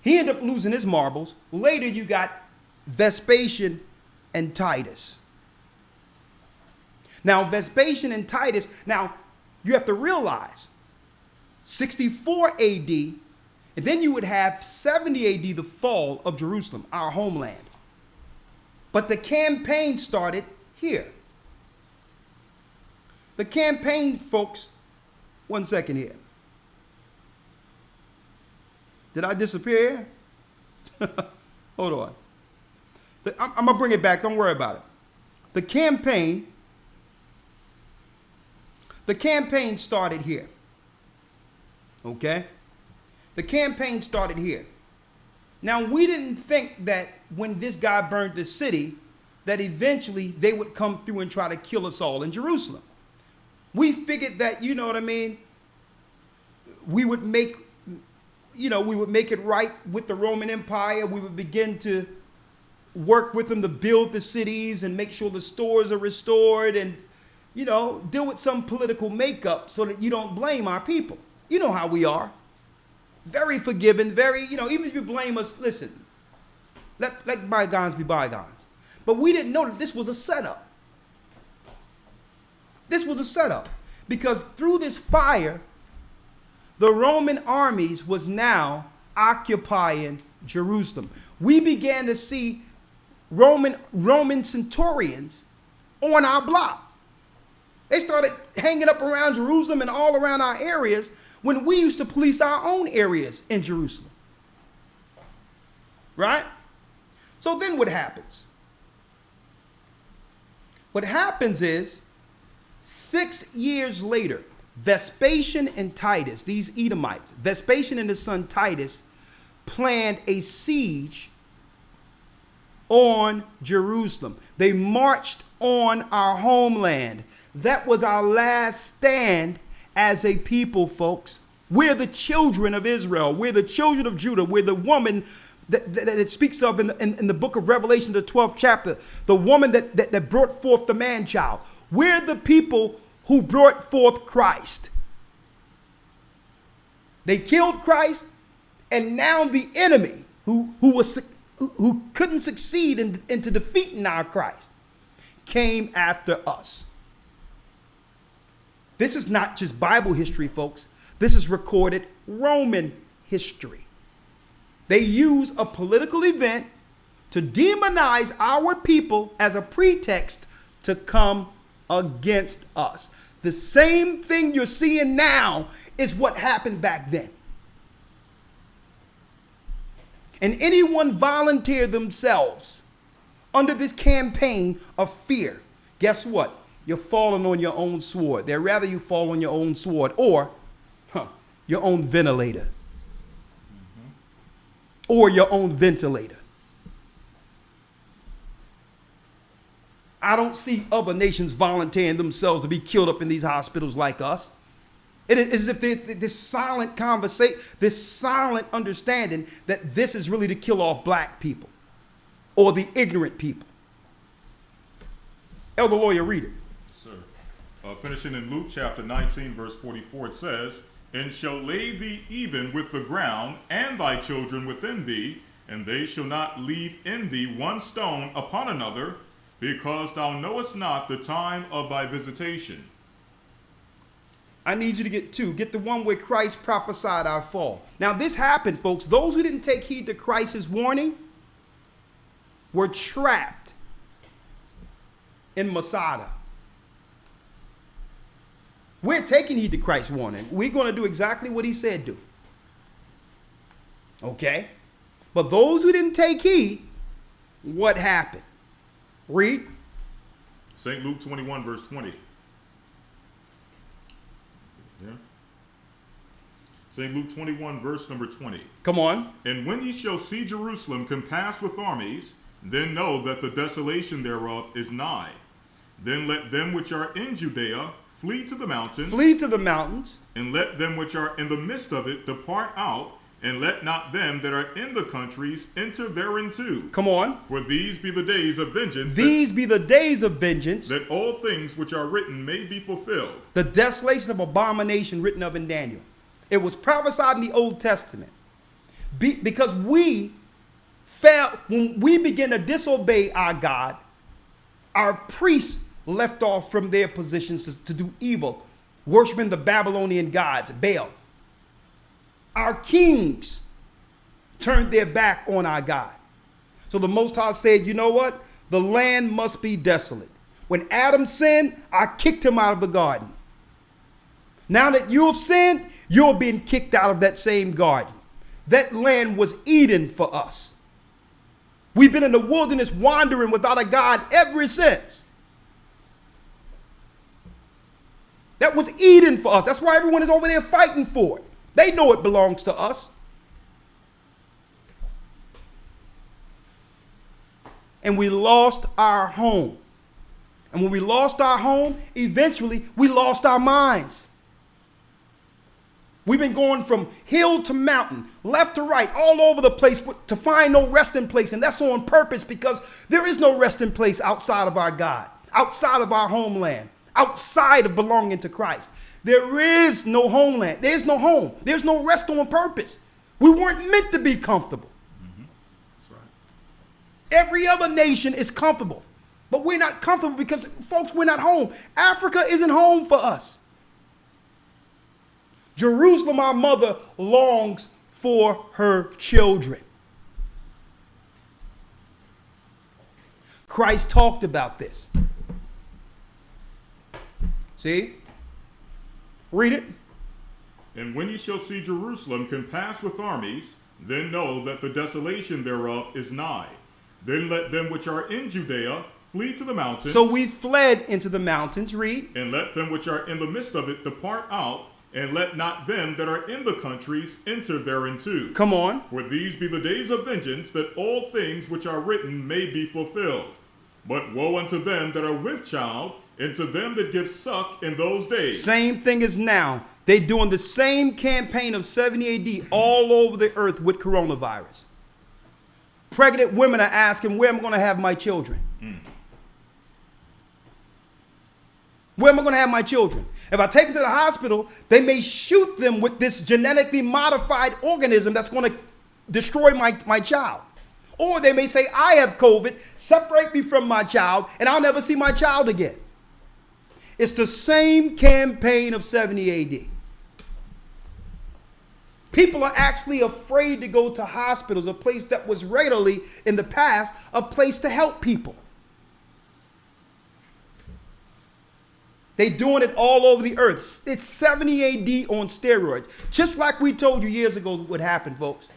he ended up losing his marbles. Later, you got Vespasian and Titus. Now, Vespasian and Titus, now, you have to realize 64 AD, and then you would have 70 AD, the fall of Jerusalem, our homeland. But the campaign started here. The campaign, folks, one second here. Did I disappear here? Hold on. I'm going to bring it back. Don't worry about it. The campaign started here. Okay? The campaign started here. Now, we didn't think that when this guy burned the city, that eventually they would come through and try to kill us all in Jerusalem. We figured that, you know what I mean, we would make it right with the Roman Empire. We would begin to work with them to build the cities and make sure the stores are restored and, you know, deal with some political makeup so that you don't blame our people. You know how we are. Very forgiving, very, you know, even if you blame us, listen, let bygones be bygones. But we didn't know that this was a setup. This was a setup because through this fire, the Roman armies was now occupying Jerusalem. We began to see Roman centurions on our block. They started hanging up around Jerusalem and all around our areas when we used to police our own areas in Jerusalem. Right? So then what happens? What happens is 6 years later, Vespasian and Titus, these Edomites, Vespasian and his son Titus planned a siege on Jerusalem. They marched on our homeland. That was our last stand as a people, folks. We're the children of Israel. We're the children of Judah. We're the woman that it speaks of in the book of Revelation, the 12th chapter, the woman that brought forth the man-child. We're the people who brought forth Christ. They killed Christ, and now the enemy who couldn't succeed into defeating our Christ came after us. This is not just Bible history, folks. This is recorded Roman history. They use a political event to demonize our people as a pretext to come against us. The same thing you're seeing now is what happened back then. And anyone volunteer themselves under this campaign of fear, guess what? You're falling on your own sword. They'd rather you fall on your own sword or your own ventilator. Or your own ventilator. I don't see other nations volunteering themselves to be killed up in these hospitals like us. It is as if there's this silent conversation, this silent understanding that this is really to kill off black people or the ignorant people. Elder Lawya, read it. Sir. Finishing in Luke chapter 19, verse 44, it says, "And shall lay thee even with the ground, and thy children within thee, and they shall not leave in thee one stone upon another, because thou knowest not the time of thy visitation." I need you to get two. Get the one where Christ prophesied our fall. Now this happened, folks. Those who didn't take heed to Christ's warning were trapped in Masada. We're taking heed to Christ's warning. We're going to do exactly what he said do. Okay? But those who didn't take heed, what happened? Read. St. Luke 21, verse 20. Yeah. St. Luke 21, verse number 20. Come on. "And when ye shall see Jerusalem compassed with armies, then know that the desolation thereof is nigh. Then let them which are in Judea flee to the mountains. Flee to the mountains. And let them which are in the midst of it depart out, and let not them that are in the countries enter thereinto. Come on. For these be the days of vengeance. These be the days of vengeance. That all things which are written may be fulfilled." The desolation of abomination written of in Daniel. It was prophesied in the Old Testament. Because we fell, when we begin to disobey our God, our priests left off from their positions to do evil, worshiping the Babylonian gods, Baal. Our kings turned their back on our God. So the Most High said, you know what? The land must be desolate. When Adam sinned, I kicked him out of the garden. Now that you have sinned, you're being kicked out of that same garden. That land was Eden for us. We've been in the wilderness wandering without a God ever since. That was Eden for us. That's why everyone is over there fighting for it. They know it belongs to us. And we lost our home. And when we lost our home, eventually we lost our minds. We've been going from hill to mountain, left to right, all over the place to find no resting place. And that's on purpose, because there is no resting place outside of our God, outside of our homeland, outside of belonging to Christ. There is no homeland. There's no home. There's no rest on purpose. We weren't meant to be comfortable. Mm-hmm. That's right. Every other nation is comfortable, but we're not comfortable because, folks, we're not home. Africa isn't home for us. Jerusalem, our mother, longs for her children. Christ talked about this. See? Read it. "And when ye shall see Jerusalem compassed with armies, then know that the desolation thereof is nigh. Then let them which are in Judea flee to the mountains. So we fled into the mountains, read. And let them which are in the midst of it depart out, and let not them that are in the countries enter thereinto. Come on. For these be the days of vengeance, that all things which are written may be fulfilled. But woe unto them that are with child, and to them that give suck in those days. Same thing as now. They're doing the same campaign of 70 AD all over the earth with coronavirus. Pregnant women are asking, where am I going to have my children? Where am I going to have my children? If I take them to the hospital, they may shoot them with this genetically modified organism that's going to destroy my child. Or they may say, I have COVID, separate me from my child, and I'll never see my child again. It's the same campaign of 70 AD. People are actually afraid to go to hospitals, a place that was regularly, in the past, a place to help people. They're doing it all over the earth. It's 70 AD on steroids. Just like we told you years ago would happen, folks.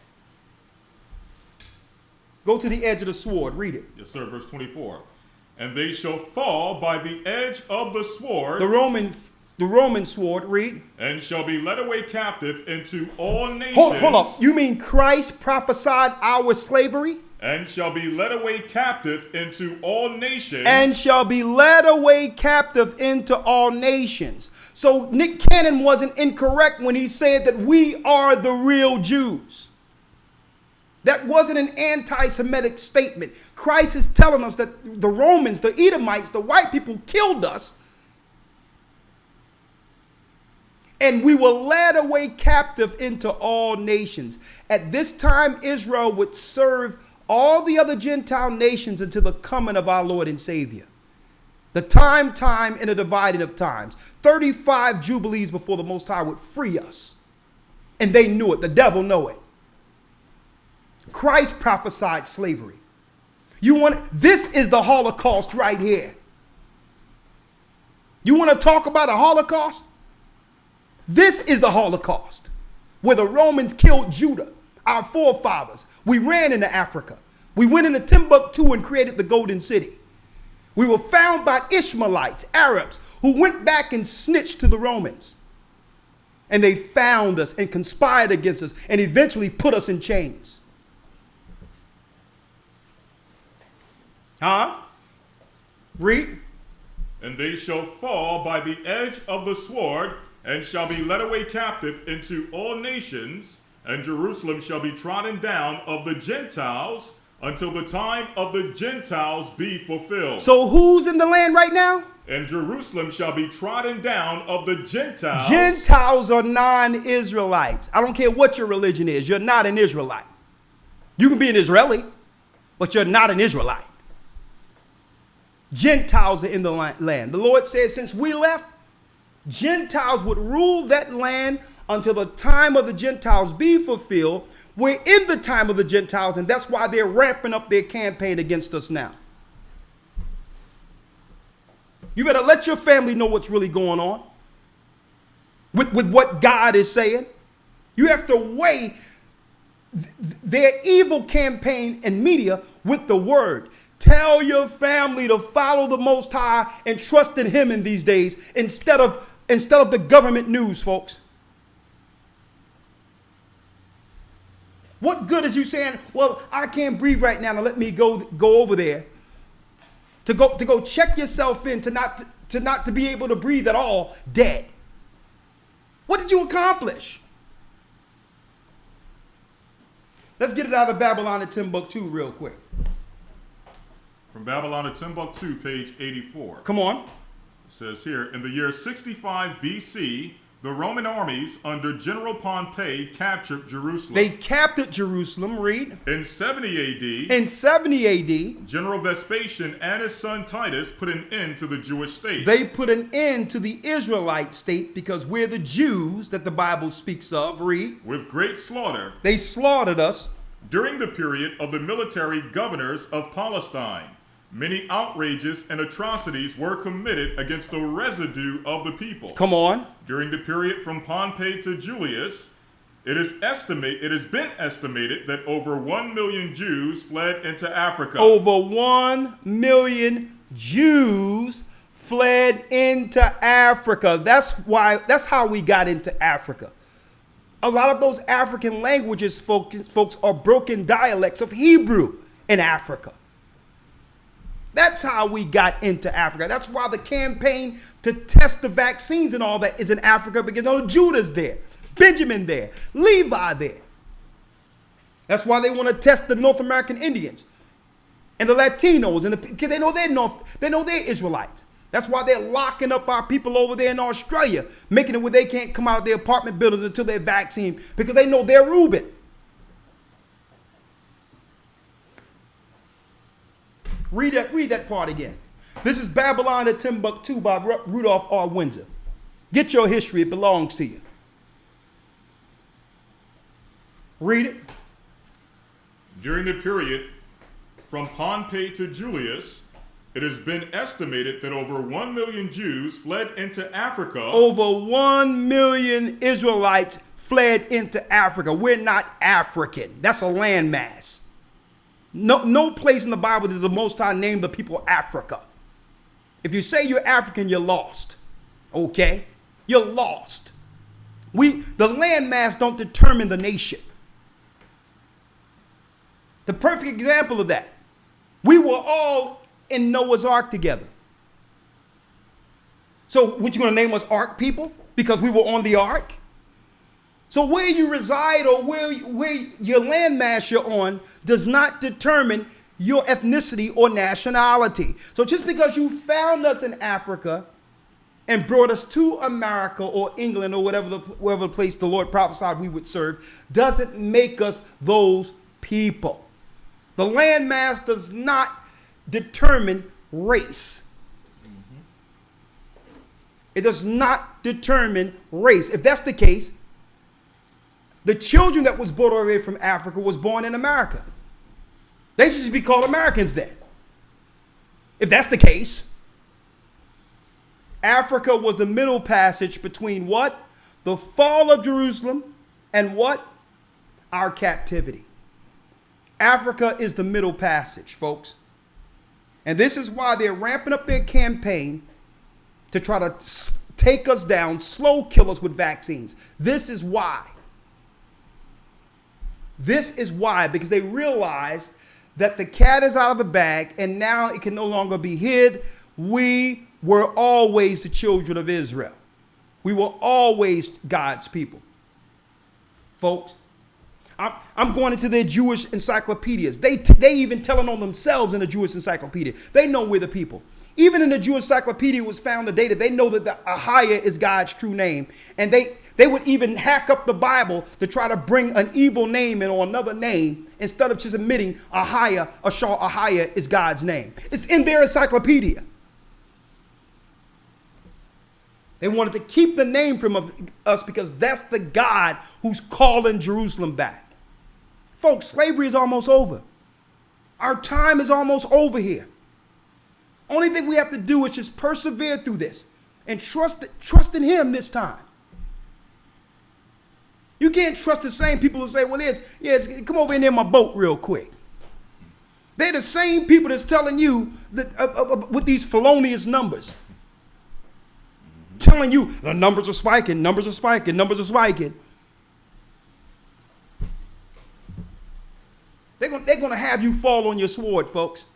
Go to the edge of the sword. Read it. Yes, sir. Verse 24. And they shall fall by the edge of the sword. The Roman sword. Read. And shall be led away captive into all nations. Hold up. You mean Christ prophesied our slavery? And shall be led away captive into all nations. And shall be led away captive into all nations. So Nick Cannon wasn't incorrect when he said that we are the real Jews. That wasn't an anti-Semitic statement. Christ is telling us that the Romans, the Edomites, the white people killed us. And we were led away captive into all nations. At this time, Israel would serve all the other Gentile nations until the coming of our Lord and Savior. The time, and the dividing of times. 35 jubilees before the Most High would free us. And they knew it. The devil knew it. Christ prophesied slavery. This is the Holocaust right here. You want to talk about a Holocaust? This is the Holocaust, where the Romans killed Judah, our forefathers. We ran into Africa. We went into Timbuktu and created the Golden City. We were found by Ishmaelites, Arabs, who went back and snitched to the Romans. And they found us and conspired against us and eventually put us in chains. Read. And they shall fall by the edge of the sword, and shall be led away captive into all nations, and Jerusalem shall be trodden down of the Gentiles until the time of the Gentiles be fulfilled. So who's in the land right now? And Jerusalem shall be trodden down of the Gentiles. Gentiles are non-Israelites. I don't care what your religion is. You're not an Israelite. You can be an Israeli, but you're not an Israelite. Gentiles are in the land. The Lord said, since we left, Gentiles would rule that land until the time of the Gentiles be fulfilled. We're in the time of the Gentiles, and that's why they're ramping up their campaign against us now. You better let your family know what's really going on with what God is saying. You have to weigh their evil campaign and media with the word. Tell your family to follow the Most High and trust in Him in these days instead of the government news, folks. What good is you saying, well, I can't breathe right now, now let me go over there. To go check yourself in, to not be able to breathe at all, dead. What did you accomplish? Let's get it out of Babylon and Timbuktu real quick. From Babylon to Timbuktu, page 84. Come on. It says here, in the year 65 BC, the Roman armies under General Pompey captured Jerusalem. They captured Jerusalem, read. In 70 AD, General Vespasian and his son Titus put an end to the Jewish state. They put an end to the Israelite state because we're the Jews that the Bible speaks of, read. With great slaughter. They slaughtered us. During the period of the military governors of Palestine, many outrages and atrocities were committed against the residue of the people. Come on. During the period from Pompey to Julius, it has been estimated that over 1 million Jews fled into Africa. Over 1 million Jews fled into Africa. That's how we got into Africa. A lot of those African languages, folks, are broken dialects of Hebrew in Africa. That's how we got into Africa. That's why the campaign to test the vaccines and all that is in Africa, because Judah's there, Benjamin there, Levi there. That's why they want to test the North American Indians and the Latinos, and because they know they're Israelites. That's why they're locking up our people over there in Australia, making it where they can't come out of their apartment buildings until they're vaccinated, because they know they're Reuben. Read that part again. This is Babylon at Timbuktu by Rudolph R. Windsor. Get your history, it belongs to you. Read it. During the period from Pompey to Julius, it has been estimated that over 1 million Jews fled into Africa. Over 1 million Israelites fled into Africa. We're not African. That's a landmass. No place in the Bible does the Most High name the people Africa. If you say you're African, you're lost. Okay? You're lost. The landmass don't determine the nation. The perfect example of that. We were all in Noah's Ark together. So what, you going to name us Ark people because we were on the Ark? So where you reside or where your landmass you're on does not determine your ethnicity or nationality. So just because you found us in Africa and brought us to America or England or whatever place the Lord prophesied we would serve doesn't make us those people. The landmass does not determine race. It does not determine race. If that's the case, the children that was brought away from Africa was born in America. They should just be called Americans then. If that's the case, Africa was the middle passage between what? The fall of Jerusalem and what? Our captivity. Africa is the middle passage, folks. And this is why they're ramping up their campaign to try to take us down, slow kill us with vaccines. This is why. This is why, because they realize that the cat is out of the bag and now it can no longer be hid. We were always the children of Israel. We were always God's people. Folks, I'm going into their Jewish encyclopedias. They even telling on themselves in the Jewish encyclopedia. They know we're the people. Even in the Jewish encyclopedia was found the data. They know that the Ahia is God's true name. And they would even hack up the Bible to try to bring an evil name in or another name instead of just admitting Ahia is God's name. It's in their encyclopedia. They wanted to keep the name from us because that's the God who's calling Jerusalem back. Folks, slavery is almost over. Our time is almost over here. Only thing we have to do is just persevere through this and trust in him this time. You can't trust the same people who say, well, come over in there in my boat real quick. They're the same people that's telling you that with these felonious numbers. Telling you the numbers are spiking, numbers are spiking, numbers are spiking. They're going to have you fall on your sword, folks.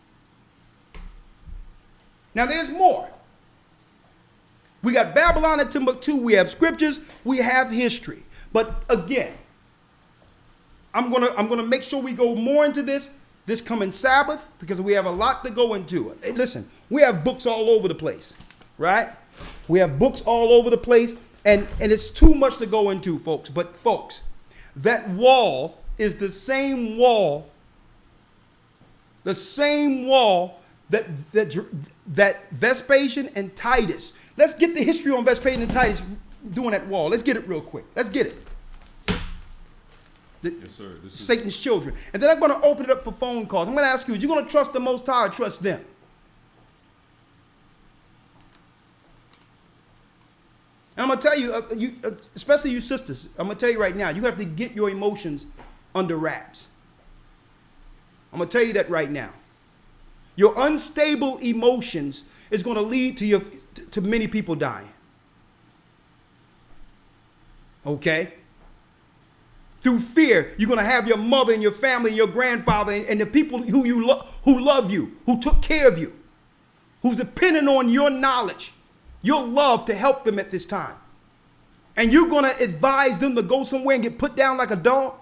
Now there's more. We got Babylon at Timbuktu. We have scriptures. We have history. But again, I'm gonna make sure we go more into this coming Sabbath because we have a lot to go into. Hey, listen, we have books all over the place, right? We have books all over the place, and it's too much to go into, folks. But folks, that wall is the same wall that Vespasian and Titus. Let's get the history on Vespasian and Titus doing that wall. Let's get it real quick. Let's get it. Yes, sir. This is Satan's children. And then I'm going to open it up for phone calls. I'm going to ask you, are you going to trust the Most High or trust them? And I'm going to tell you, especially you sisters, I'm going to tell you right now, you have to get your emotions under wraps. I'm going to tell you that right now. Your unstable emotions is going to lead to many people dying. Okay? Through fear, you're going to have your mother and your family and your grandfather and the people who love you, who took care of you, who's dependent on your knowledge, your love to help them at this time. And you're going to advise them to go somewhere and get put down like a dog?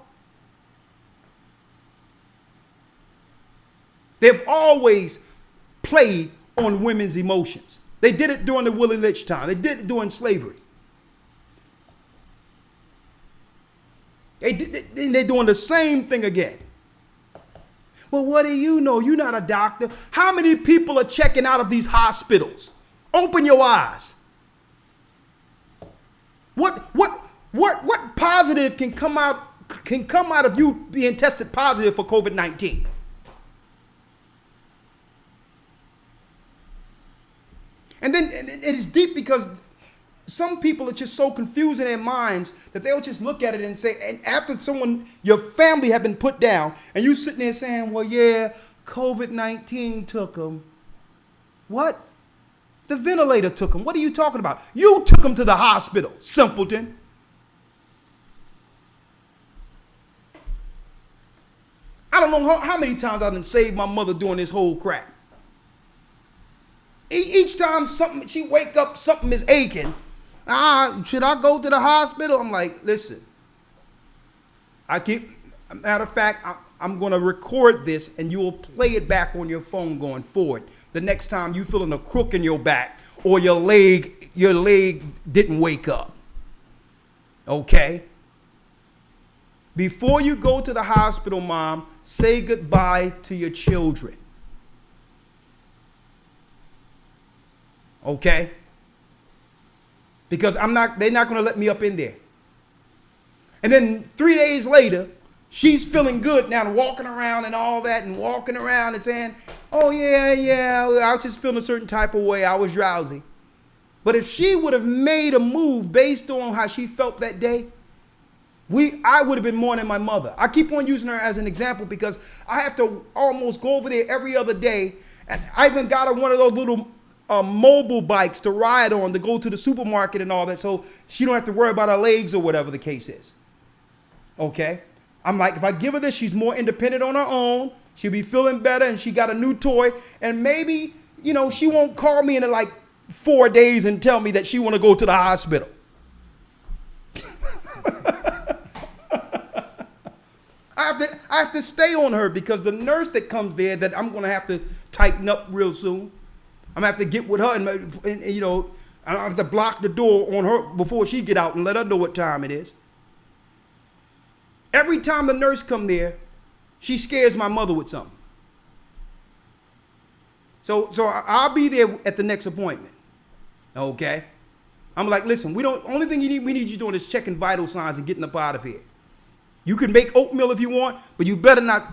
They've always played on women's emotions. They did it during the Willie Lynch time. They did it during slavery. They're doing the same thing again. Well, what do you know? You're not a doctor. How many people are checking out of these hospitals? Open your eyes. What positive can come out of you being tested positive for COVID-19? And then it is deep because some people are just so confused in their minds that they'll just look at it and say, and after your family have been put down, and you sitting there saying, well, yeah, COVID-19 took them. What? The ventilator took them. What are you talking about? You took them to the hospital, simpleton. I don't know how many times I done saved my mother doing this whole crap. Each time she wake up, something is aching. Should I go to the hospital? I'm like, listen, matter of fact, I'm going to record this and you will play it back on your phone going forward. The next time you feeling a crook in your back or your leg didn't wake up. Okay? Before you go to the hospital, Mom, say goodbye to your children. Okay? Because they're not going to let me up in there. And then 3 days later, she's feeling good now and walking around and all that and walking around and saying, oh, yeah, I was just feeling a certain type of way. I was drowsy. But if she would have made a move based on how she felt that day, I would have been mourning my mother. I keep on using her as an example because I have to almost go over there every other day. And I even got her one of those little mobile bikes to ride on to go to the supermarket and all that, so she don't have to worry about her legs or whatever the case is. Okay? I'm like, if I give her this, she's more independent on her own. She'll be feeling better, and she got a new toy. And maybe, she won't call me in like 4 days and tell me that she want to go to the hospital. I have to stay on her because the nurse that comes there that I'm going to have to tighten up real soon. I'm going to have to get with her and I have to block the door on her before she get out and let her know what time it is. Every time the nurse come there, she scares my mother with something. So I'll be there at the next appointment. Okay? I'm like, listen, only thing we need you doing is checking vital signs and getting up out of here. You can make oatmeal if you want, but you better not,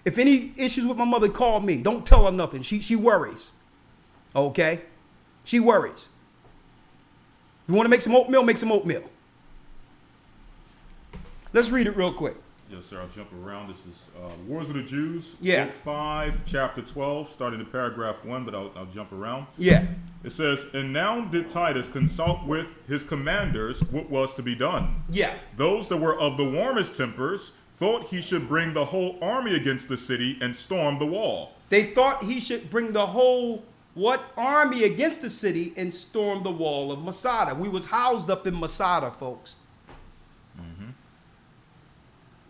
if any issues with my mother, call me. Don't tell her nothing. She worries. Okay? She worries. You want to make some oatmeal? Make some oatmeal. Let's read it real quick. Yes, sir. I'll jump around. This is Wars of the Jews, yeah. Book 5, chapter 12, starting in paragraph 1, but I'll jump around. Yeah. It says, and now did Titus consult with his commanders what was to be done. Yeah. Those that were of the warmest tempers thought he should bring the whole army against the city and storm the wall. They thought he should bring the whole army against the city and storm the wall of Masada. We was housed up in Masada, folks. Mm-hmm.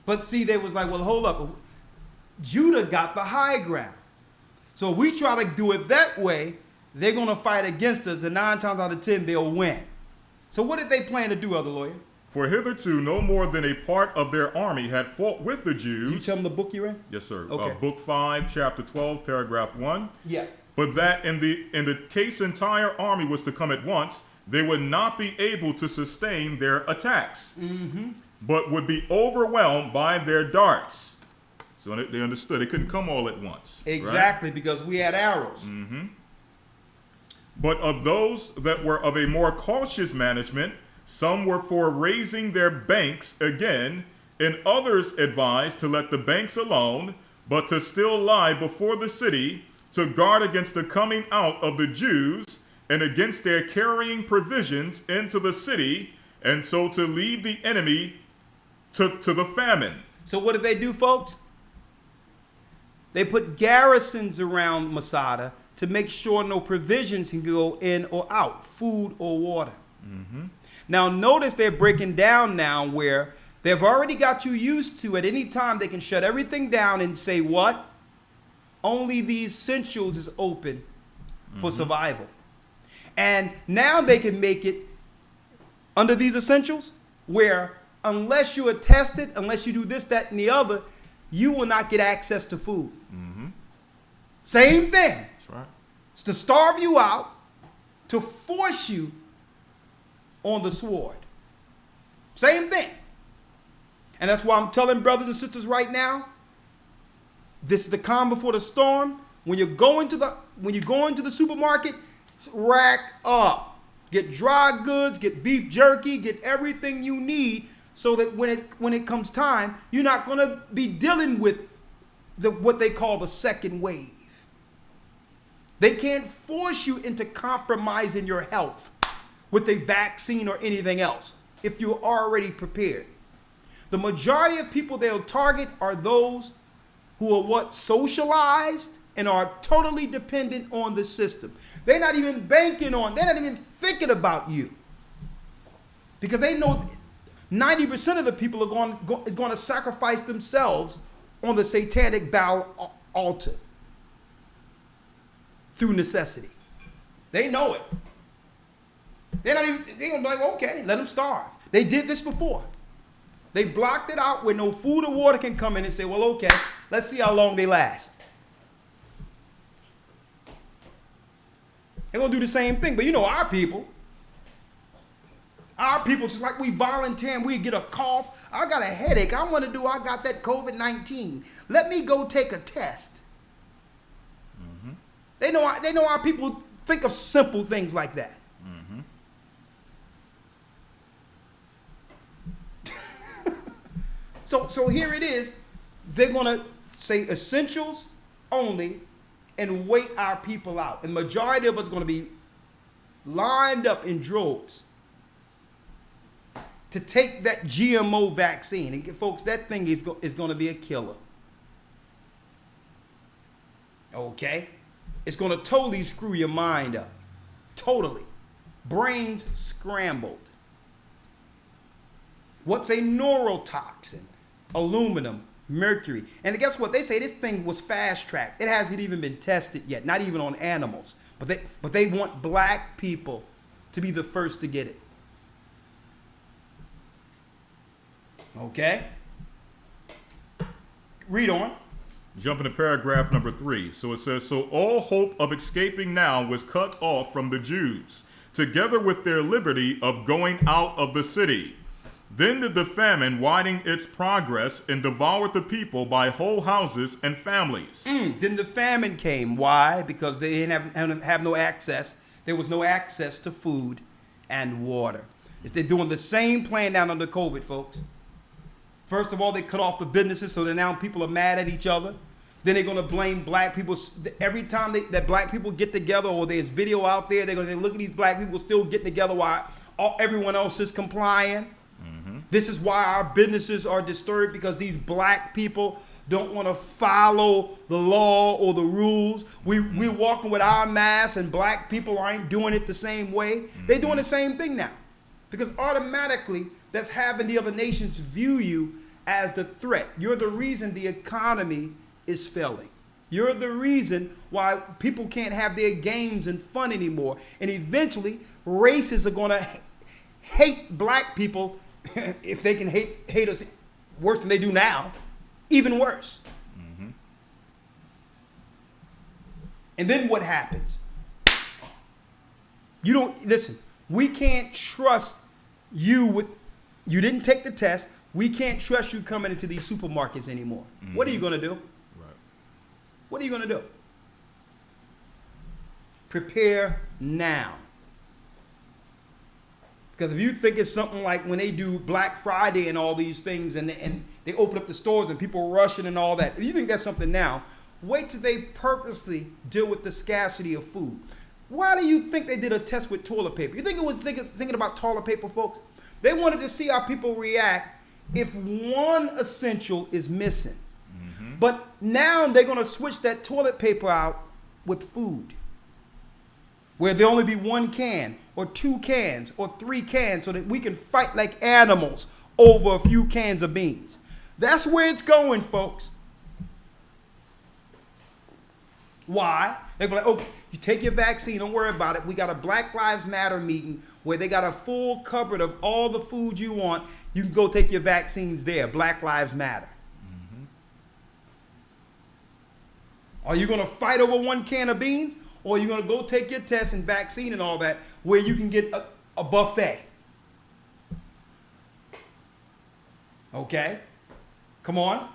But see, they was like, well, hold up. Judah got the high ground. So if we try to do it that way, they're going to fight against us, and 9 times out of 10, they'll win. So what did they plan to do, Elder Lawyer? For hitherto no more than a part of their army had fought with the Jews. Did you tell them the book you're in? Yes, sir. Okay. Book 5, chapter 12, paragraph 1. Yeah. But that in the case entire army was to come at once, they would not be able to sustain their attacks, but would be overwhelmed by their darts. So they understood they couldn't come all at once. Exactly, right? Because we had arrows. Mm-hmm. But of those that were of a more cautious management, some were for raising their banks again, and others advised to let the banks alone, but to still lie before the city, to guard against the coming out of the Jews, and against their carrying provisions into the city, and so to lead the enemy to the famine. So what did they do, folks? They put garrisons around Masada to make sure no provisions can go in or out, food or water. Now notice they're breaking down now where they've already got you used to at any time they can shut everything down and say what? Only the essentials is open for survival. And now they can make it under these essentials where unless you are tested, unless you do this, that, and the other, you will not get access to food. Same thing. That's right. It's to starve you out, to force you on the sword. Same thing. And that's why I'm telling brothers and sisters right now, this is the calm before the storm. When you go into the supermarket, rack up. Get dry goods, get beef jerky, get everything you need so that when it comes time, you're not going to be dealing with what they call the second wave. They can't force you into compromising your health with a vaccine or anything else if you're already prepared. The majority of people they'll target are those who are socialized and are totally dependent on the system. They're not even they're not even thinking about you. Because they know 90% of the people are going to sacrifice themselves on the satanic Baal altar through necessity. They know it. They're going to be like, okay, let them starve. They did this before. They blocked it out where no food or water can come in and say, well, okay, let's see how long they last. They're going to do the same thing. But our people, just like we volunteer and we get a cough, I got a headache, I got that COVID-19. Let me go take a test. They know our people think of simple things like that. So here it is. They're going to say essentials only and wait our people out. And majority of us are going to be lined up in droves to take that GMO vaccine. And folks, that thing is going to be a killer. Okay? It's going to totally screw your mind up. Totally. Brains scrambled. What's a neurotoxin? Aluminum, mercury. And guess what? They say this thing was fast-tracked. It hasn't even been tested yet, not even on animals. But they want black people to be the first to get it. Okay? Read on. Jumping to paragraph number 3. So it says, so all hope of escaping now was cut off from the Jews, together with their liberty of going out of the city. Then did the famine widen its progress and devoured the people by whole houses and families. Then the famine came. Why? Because they didn't have no access. There was no access to food and water. They're doing the same plan down under COVID, folks. First of all, they cut off the businesses, so that now people are mad at each other. Then they're going to blame black people. Every time that black people get together or there's video out there, they're going to say, look at these black people still getting together while everyone else is complying. This is why our businesses are disturbed, because these black people don't want to follow the law or the rules. We're walking with our masks and black people aren't doing it the same way. They're doing the same thing now, because automatically that's having the other nations view you as the threat. You're the reason the economy is failing. You're the reason why people can't have their games and fun anymore. And eventually races are going to hate black people. If they can hate us worse than they do now, even worse. And then what happens? Listen, we can't trust you you didn't take the test. We can't trust you coming into these supermarkets anymore. What are you going to do? Right. What are you going to do? Prepare now. Because if you think it's something like when they do Black Friday and all these things and they open up the stores and people rushing and all that, if you think that's something now, wait till they purposely deal with the scarcity of food. Why do you think they did a test with toilet paper? You think it was thinking about toilet paper, folks? They wanted to see how people react if one essential is missing. Mm-hmm. But now they're going to switch that toilet paper out with food, where there only be 1 can or 2 cans or 3 cans so that we can fight like animals over a few cans of beans. That's where it's going, folks. Why? They'll be like, okay, you take your vaccine, don't worry about it. We got a Black Lives Matter meeting where they got a full cupboard of all the food you want. You can go take your vaccines there. Black Lives Matter. Mm-hmm. Are you going to fight over 1 can of beans? Or are you going to go take your test and vaccine and all that where you can get a buffet? Okay? Come on.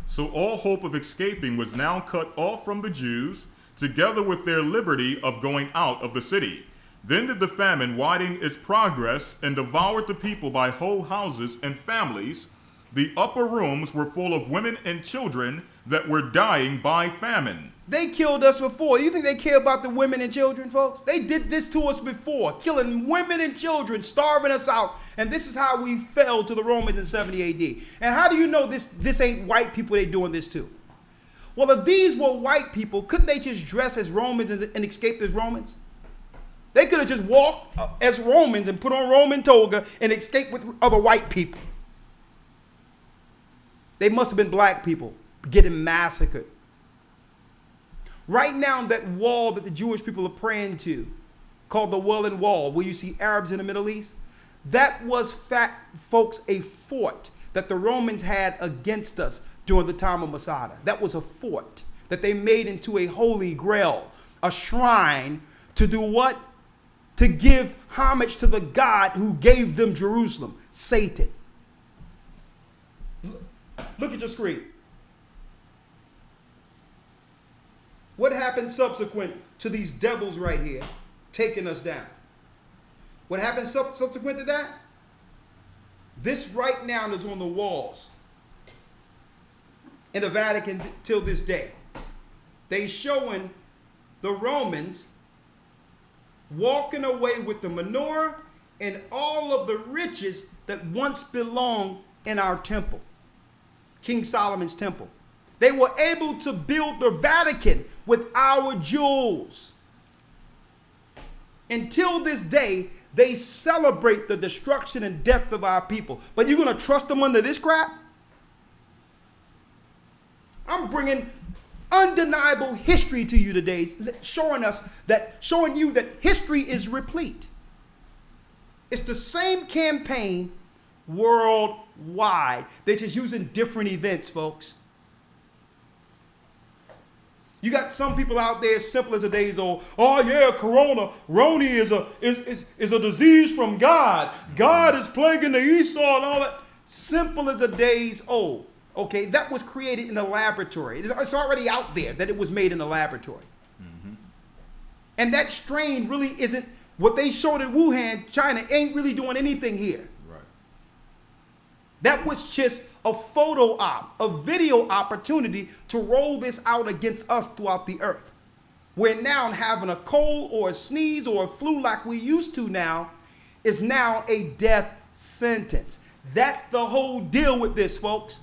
So all hope of escaping was now cut off from the Jews, together with their liberty of going out of the city. Then did the famine widen its progress and devoured the people by whole houses and families. The upper rooms were full of women and children that were dying by famine. They killed us before. You think they care about the women and children, folks? They did this to us before, killing women and children, starving us out. And this is how we fell to the Romans in 70 AD. And how do you know this ain't white people they doing this to? Well, if these were white people, couldn't they just dress as Romans and escape as Romans? They could have just walked as Romans and put on Roman toga and escaped with other white people. They must have been black people getting massacred. Right now, that wall that the Jewish people are praying to, called the Wailing Wall, where you see Arabs in the Middle East, that was, folks, a fort that the Romans had against us during the time of Masada. That was a fort that they made into a holy grail, a shrine to do what? To give homage to the God who gave them Jerusalem, Satan. Look at your screen. What happened subsequent to these devils right here taking us down? What happened subsequent to that? This right now is on the walls in the Vatican till this day. They showing the Romans walking away with the menorah and all of the riches that once belonged in our temple, King Solomon's temple. They were able to build the Vatican with our jewels. Until this day, they celebrate the destruction and death of our people. But you're going to trust them under this crap? I'm bringing undeniable history to you today, showing you that history is replete. It's the same campaign worldwide. They're just using different events, folks. You got some people out there as simple as a day's old. Oh yeah, Roni is a disease from God. God is plaguing the Esau and all that. Simple as a day's old. Okay, that was created in a laboratory. It's already out there that it was made in a laboratory. Mm-hmm. And that strain really isn't what they showed in Wuhan, China, ain't really doing anything here. Right. That was just a photo op, a video opportunity to roll this out against us throughout the earth. We're now having a cold or a sneeze or a flu like we used to now is now a death sentence. That's the whole deal with this, folks.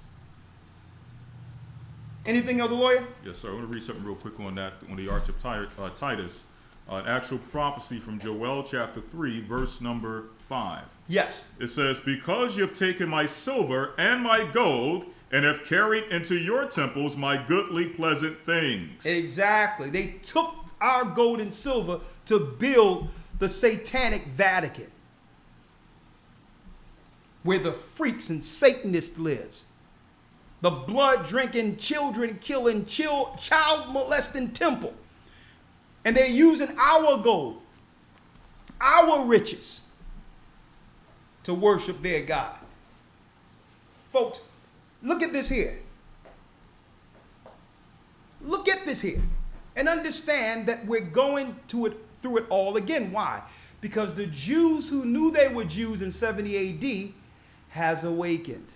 Anything, Elder Lawyer? Yes, sir. I want to read something real quick on that, on the Arch of Titus, an actual prophecy from Joel chapter 3, verse number 5. Yes. It says, because you have taken my silver and my gold and have carried into your temples my goodly pleasant things. Exactly. They took our gold and silver to build the satanic Vatican, where the freaks and Satanists lives. The blood-drinking, children-killing, child-molesting temple. And they're using our gold, our riches, to worship their God. Folks, look at this here. Look at this here. And understand that we're going through it all again. Why? because the Jews who knew they were Jews in 70 AD has awakened.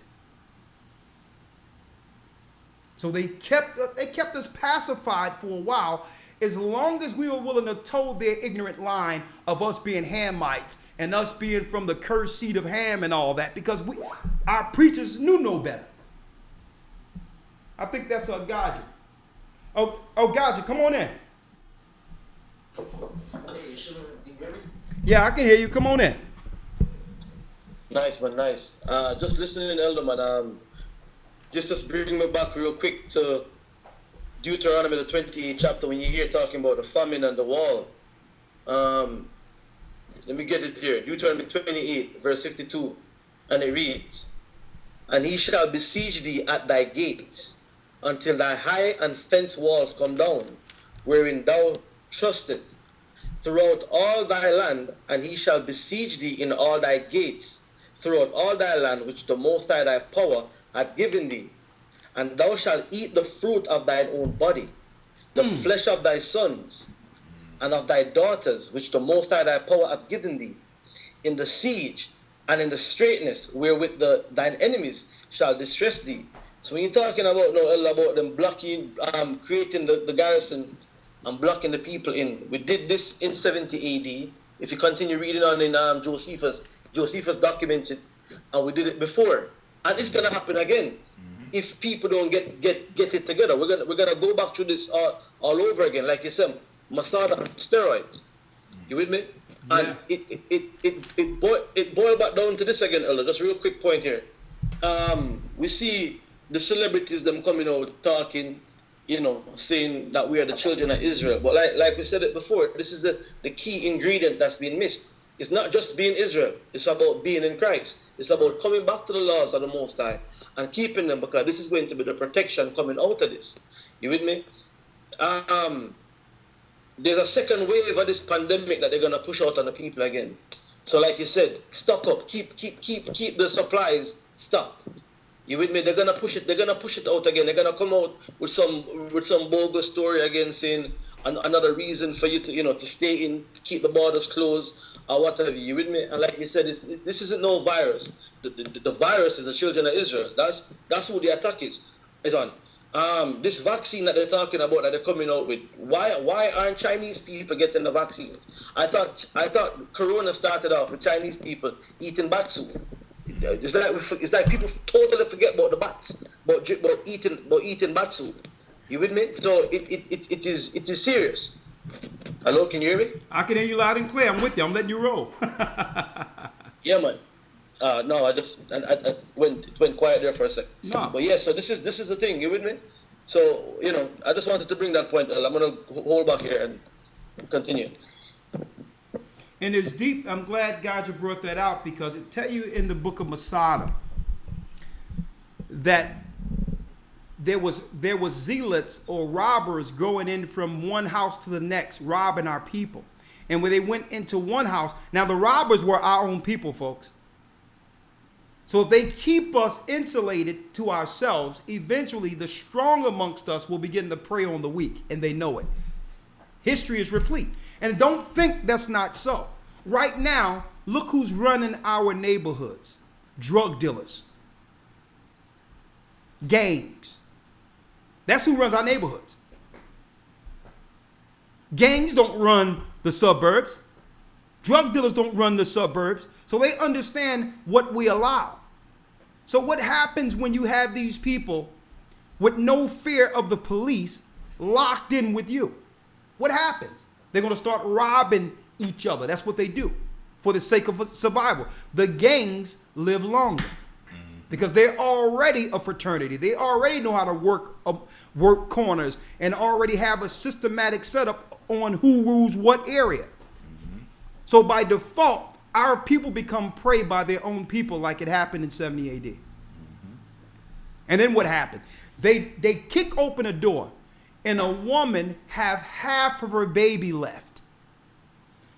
So they kept us pacified for a while, as long as we were willing to toe their ignorant line of us being Hamites and us being from the cursed seed of Ham and all that, because our preachers knew no better. I think that's a Gaja. Oh, Gaja, come on in. Yeah, I can hear you. Come on in. Nice, man, nice. Just listening, Elder, man. Just bring me back real quick to Deuteronomy, the 28th chapter, when you hear talking about the famine and the wall. Let me get it here. Deuteronomy 28, verse 52. And it reads, "And he shall besiege thee at thy gates, until thy high and fenced walls come down, wherein thou trusted, throughout all thy land, and he shall besiege thee in all thy gates, throughout all thy land, which the Most High thy power hath given thee. And thou shalt eat the fruit of thine own body, the flesh of thy sons, and of thy daughters, which the Most High thy power hath given thee, in the siege and in the straitness wherewith thine enemies shall distress thee." So when you're talking about about them blocking, creating the garrison and blocking the people in, we did this in 70 AD. If you continue reading on in Josephus documents it, and we did it before, and it's gonna happen again if people don't get it together. We're gonna go back through this all over again, like you said, Masada and steroids. You with me? Yeah. And it boiled back down to this again, Elder. Just a real quick point here. We see the celebrities them coming out talking, saying that we are the children of Israel. But like we said it before, this is the key ingredient that's been missed. It's not just being Israel. It's about being in Christ. It's about coming back to the laws of the Most High and keeping them, because this is going to be the protection coming out of this. You with me? There's a second wave of this pandemic that they're going to push out on the people again. So like you said, stock up. Keep the supplies stocked. You with me? They're gonna push it. They're gonna push it out again. They're gonna come out with some bogus story again, saying another reason for you to stay in, keep the borders closed, or whatever. You with me? And like you said, this isn't no virus. The virus is the children of Israel. That's who the attack is on. This vaccine that they're talking about, that they're coming out with. Why aren't Chinese people getting the vaccines? I thought Corona started off with Chinese people eating bat soup. It's like people totally forget about the bats, about eating bat soup. You with me? So it is serious. Hello, can you hear me? I can hear you loud and clear. I'm with you. I'm letting you roll. Yeah, man. No, I went quiet there for a sec. No. But yeah, so this is the thing. You with me? So I just wanted to bring that point. I'm gonna hold back here and continue. And it's deep. I'm glad Gaja brought that out, because it tell you in the book of Masada that there was zealots or robbers going in from one house to the next, robbing our people. And when they went into one house, now the robbers were our own people, folks. So if they keep us insulated to ourselves, eventually the strong amongst us will begin to prey on the weak, and they know it. History is replete. And don't think that's not so. Right now, look who's running our neighborhoods. Drug dealers. Gangs. That's who runs our neighborhoods. Gangs don't run the suburbs. Drug dealers don't run the suburbs. So they understand what we allow. So what happens when you have these people with no fear of the police locked in with you? What happens? They're going to start robbing each other. That's what they do for the sake of survival. The gangs live longer because they're already a fraternity. They already know how to work corners and already have a systematic setup on who rules what area. So by default, our people become prey by their own people, like it happened in 70 AD. And then what happened? They kick open a door, and a woman have half of her baby left.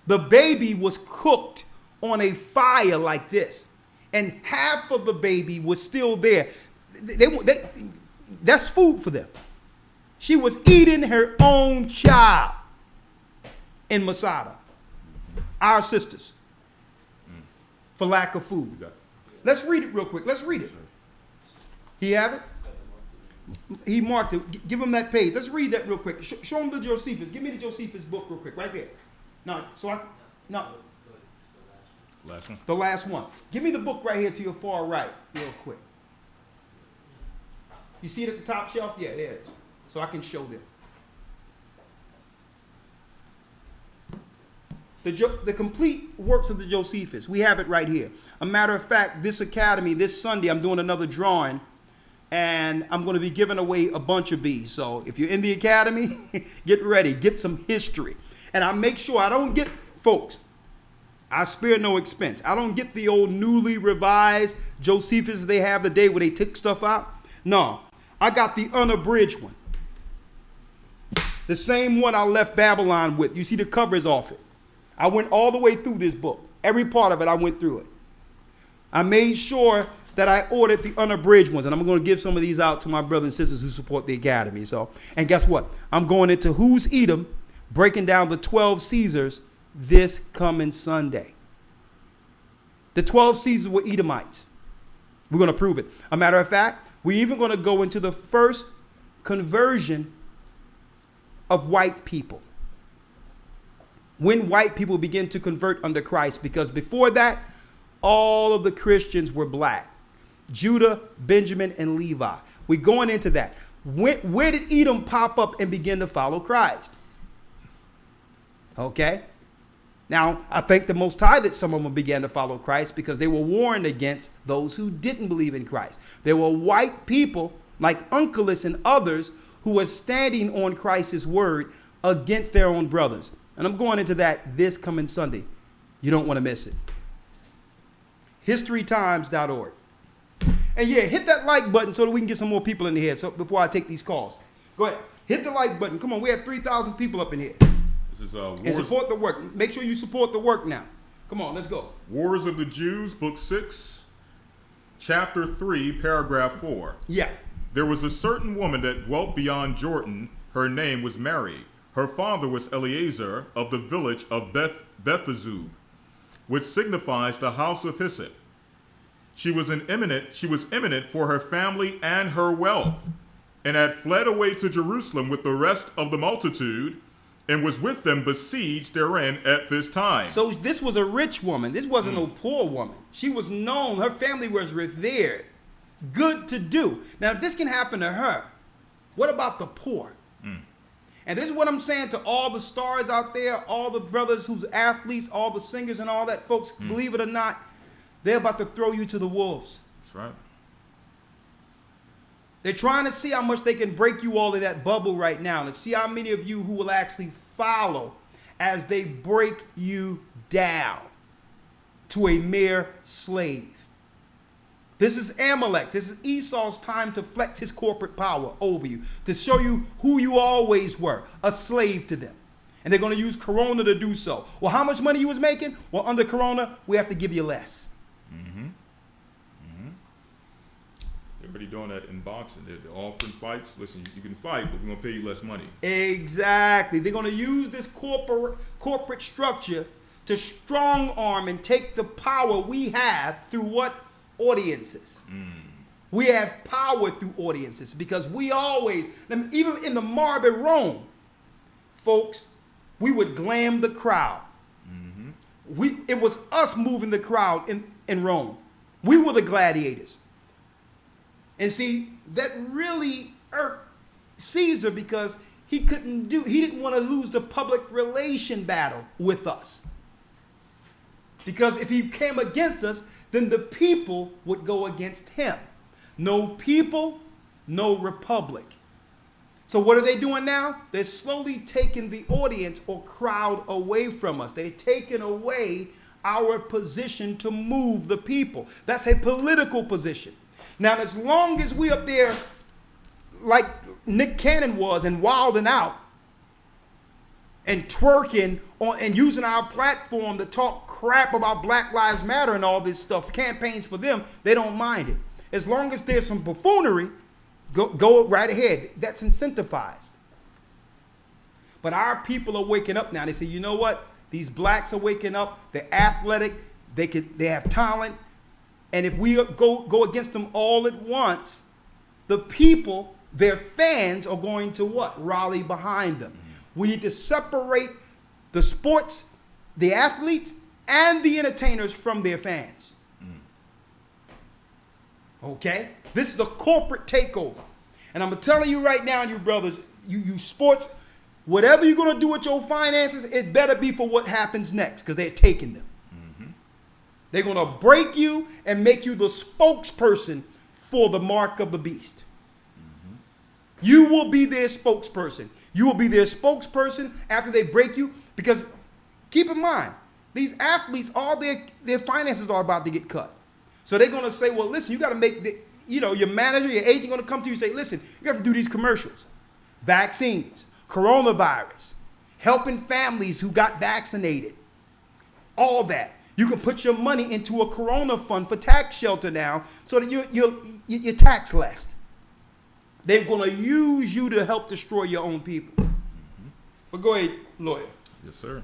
The baby was cooked on a fire like this, and half of the baby was still there. That's food for them. She was eating her own child in Masada. our sisters for lack of food. You got it. Let's read it real quick. Let's read it. He have it? He marked it. Give him that page. Let's read that real quick. Show him the Josephus. Give me the Josephus book real quick. Right there. No, Last one. the last one. Give me the book right here to your far right real quick. You see it at the top shelf? Yeah, there it is. So I can show them. The complete works of the Josephus. We have it right here. A matter of fact, this academy, this Sunday, I'm doing another drawing, and I'm going to be giving away a bunch of these. So if you're in the academy, get ready. Get some history. And I make sure I don't get, folks, I spare no expense. I don't get the old newly revised Josephus they have the day where they took stuff out. No, I got the unabridged one. The same one I left Babylon with. You see the covers off it. I went all the way through this book. Every part of it, I went through it. I made sure that I ordered the unabridged ones, and I'm going to give some of these out to my brothers and sisters who support the academy. So, and guess what? I'm going into Who's Edom, breaking down the 12 Caesars this coming Sunday. The 12 Caesars were Edomites. We're going to prove it. A matter of fact, we're even going to go into the first conversion of white people. When white people begin to convert under Christ, because before that, all of the Christians were black. Judah, Benjamin, and Levi. We're going into that. Where did Edom pop up and begin to follow Christ? Okay. Now, I thank the Most High that some of them began to follow Christ because they were warned against those who didn't believe in Christ. There were white people like Uncleus and others who were standing on Christ's word against their own brothers. And I'm going into that this coming Sunday. You don't want to miss it. historytimes.org. And yeah, hit that like button so that we can get some more people in here. So before I take these calls, go ahead, hit the like button. Come on, we have 3,000 people up in here. This is and support the work. Make sure you support the work now. Come on, let's go. Wars of the Jews, Book 6, Chapter 3, Paragraph 4. Yeah. There was a certain woman that dwelt beyond Jordan. Her name was Mary. Her father was Eleazar of the village of Bethazub, which signifies the house of hyssop. She was eminent for her family and her wealth, and had fled away to Jerusalem with the rest of the multitude, and was with them besieged therein at this time. So this was a rich woman. This wasn't no poor woman. She was known. Her family was revered. Good to do. Now, if this can happen to her, what about the poor? And this is what I'm saying to all the stars out there, all the brothers who's athletes, all the singers and all that, folks, believe it or not, they're about to throw you to the wolves. That's right. They're trying to see how much they can break you all in that bubble right now, and to see how many of you who will actually follow as they break you down to a mere slave. This is Amalek's. This is Esau's time to flex his corporate power over you, to show you who you always were, a slave to them. And they're going to use Corona to do so. Well, how much money you was making? Well, under Corona, we have to give you less. They're already doing that in boxing. They're offering fights. Listen, you can fight, but we're going to pay you less money. Exactly. They're going to use this corporate structure to strong arm and take the power we have through what? Audiences. We have power through audiences because we always, even in the mob in Rome, folks, we would glam the crowd. It was us moving the crowd in Rome. We were the gladiators. And see, that really irked Caesar because he didn't want to lose the public relation battle with us. Because if he came against us, then the people would go against him. No people, no republic. So what are they doing now? They're slowly taking the audience or crowd away from us. They're taking away our position to move the people. That's a political position. Now, as long as we up there like Nick Cannon was and wilding out and twerking on and using our platform to talk crap about Black Lives Matter and all this stuff, campaigns for them, they don't mind it. As long as there's some buffoonery, go right ahead. That's incentivized. But our people are waking up now. They say, you know what? These blacks are waking up. They're athletic. They have talent. And if we go against them all at once, the people, their fans, are going to what? Rally behind them. We need to separate the sports, the athletes, and the entertainers from their fans. Okay? This is a corporate takeover. And I'm telling you right now, you brothers, you sports, whatever you're going to do with your finances, it better be for what happens next, because they're taking them. They're going to break you and make you the spokesperson for the mark of the beast. You will be their spokesperson. You will be their spokesperson after they break you, because keep in mind, these athletes, all their finances are about to get cut. So they're going to say, well, listen, you got to make your manager, your agent going to come to you and say, listen, you have to do these commercials, vaccines, coronavirus, helping families who got vaccinated, all that. You can put your money into a corona fund for tax shelter now so that you're tax less. They're going to use you to help destroy your own people. But go ahead, Lawyer. Yes, sir.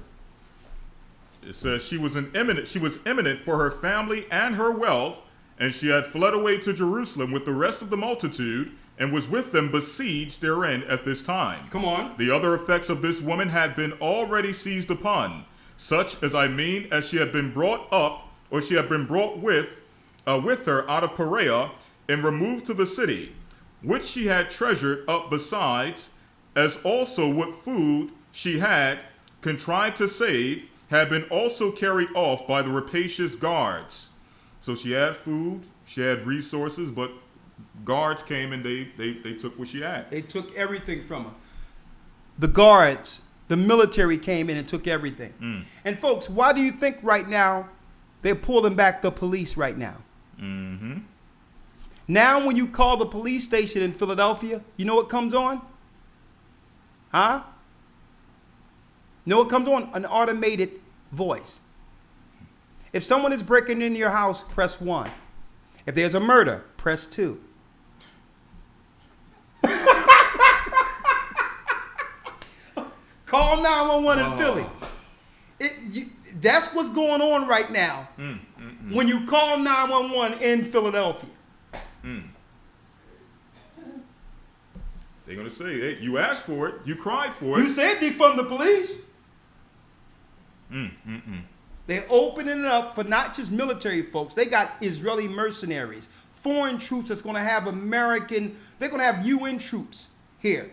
It says she was imminent for her family and her wealth, and she had fled away to Jerusalem with the rest of the multitude, and was with them besieged therein at this time. Come on. The other effects of this woman had been already seized upon, such as as she had been brought up, or she had been brought with her out of Perea, and removed to the city, which she had treasured up besides, as also what food she had contrived to save, had been also carried off by the rapacious guards. So she had food, she had resources, but guards came and they took what she had. They took everything from her. The guards, the military came in and took everything. And folks, why do you think right now they're pulling back the police right now? Now when you call the police station in Philadelphia, you know what comes on? Huh? You know what comes on? An automated voice. If someone is breaking into your house, press 1. If there's a murder, press 2. Call 911 in Philly. That's what's going on right now when you call 911 in Philadelphia. They're going to say, hey, you asked for it, you cried for it. You said defund the police. They're opening it up for not just military folks. They got Israeli mercenaries, foreign troops that's going to have they're going to have UN troops here.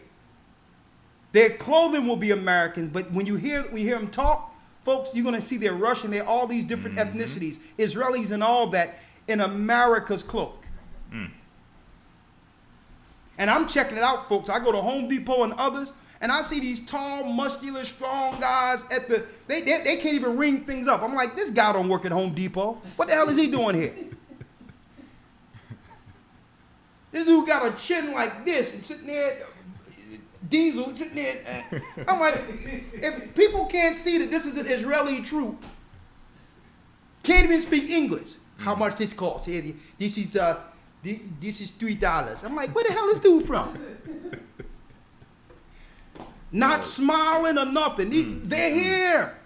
Their clothing will be American, but when you hear them talk, folks, you're going to see they're Russian. They're all these different ethnicities, Israelis and all that, in America's cloak. And I'm checking it out, folks. I go to Home Depot and others, and I see these tall, muscular, strong guys they can't even ring things up. I'm like, this guy don't work at Home Depot. What the hell is he doing here? This dude got a chin like this and sitting there, Diesel sitting there. I'm like, if people can't see that this is an Israeli troop, can't even speak English. How much this costs? This is $3. I'm like, where the hell is this dude from? Not smiling or nothing. They're here.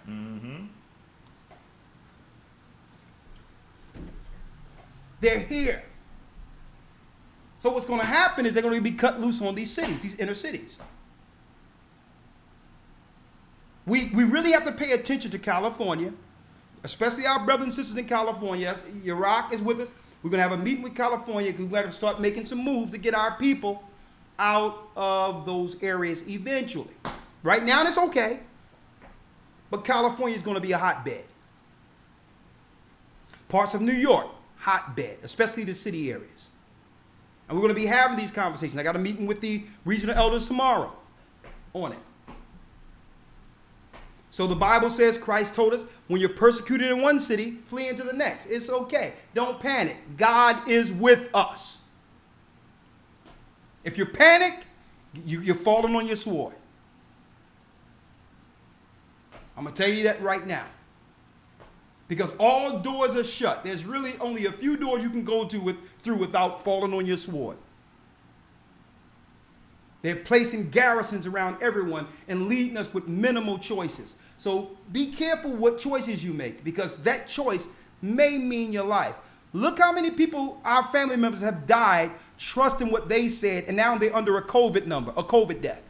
They're here. So what's going to happen is they're going to be cut loose on these cities, these inner cities. We really have to pay attention to California, especially our brothers and sisters in California. Iraq is with us. We're going to have a meeting with California because we've got to start making some moves to get our people out of those areas eventually. Right now, it's okay. But California is going to be a hotbed. Parts of New York, hotbed, especially the city areas. And we're going to be having these conversations. I got a meeting with the regional elders tomorrow on it. So the Bible says, Christ told us, when you're persecuted in one city, flee into the next. It's okay. Don't panic. God is with us. If you panic, you're falling on your sword. I'm going to tell you that right now. Because all doors are shut. There's really only a few doors you can go through without falling on your sword. They're placing garrisons around everyone and leading us with minimal choices. So be careful what choices you make, because that choice may mean your life. Look how many people, our family members, have died trusting what they said, and now they're under a COVID number, a COVID death.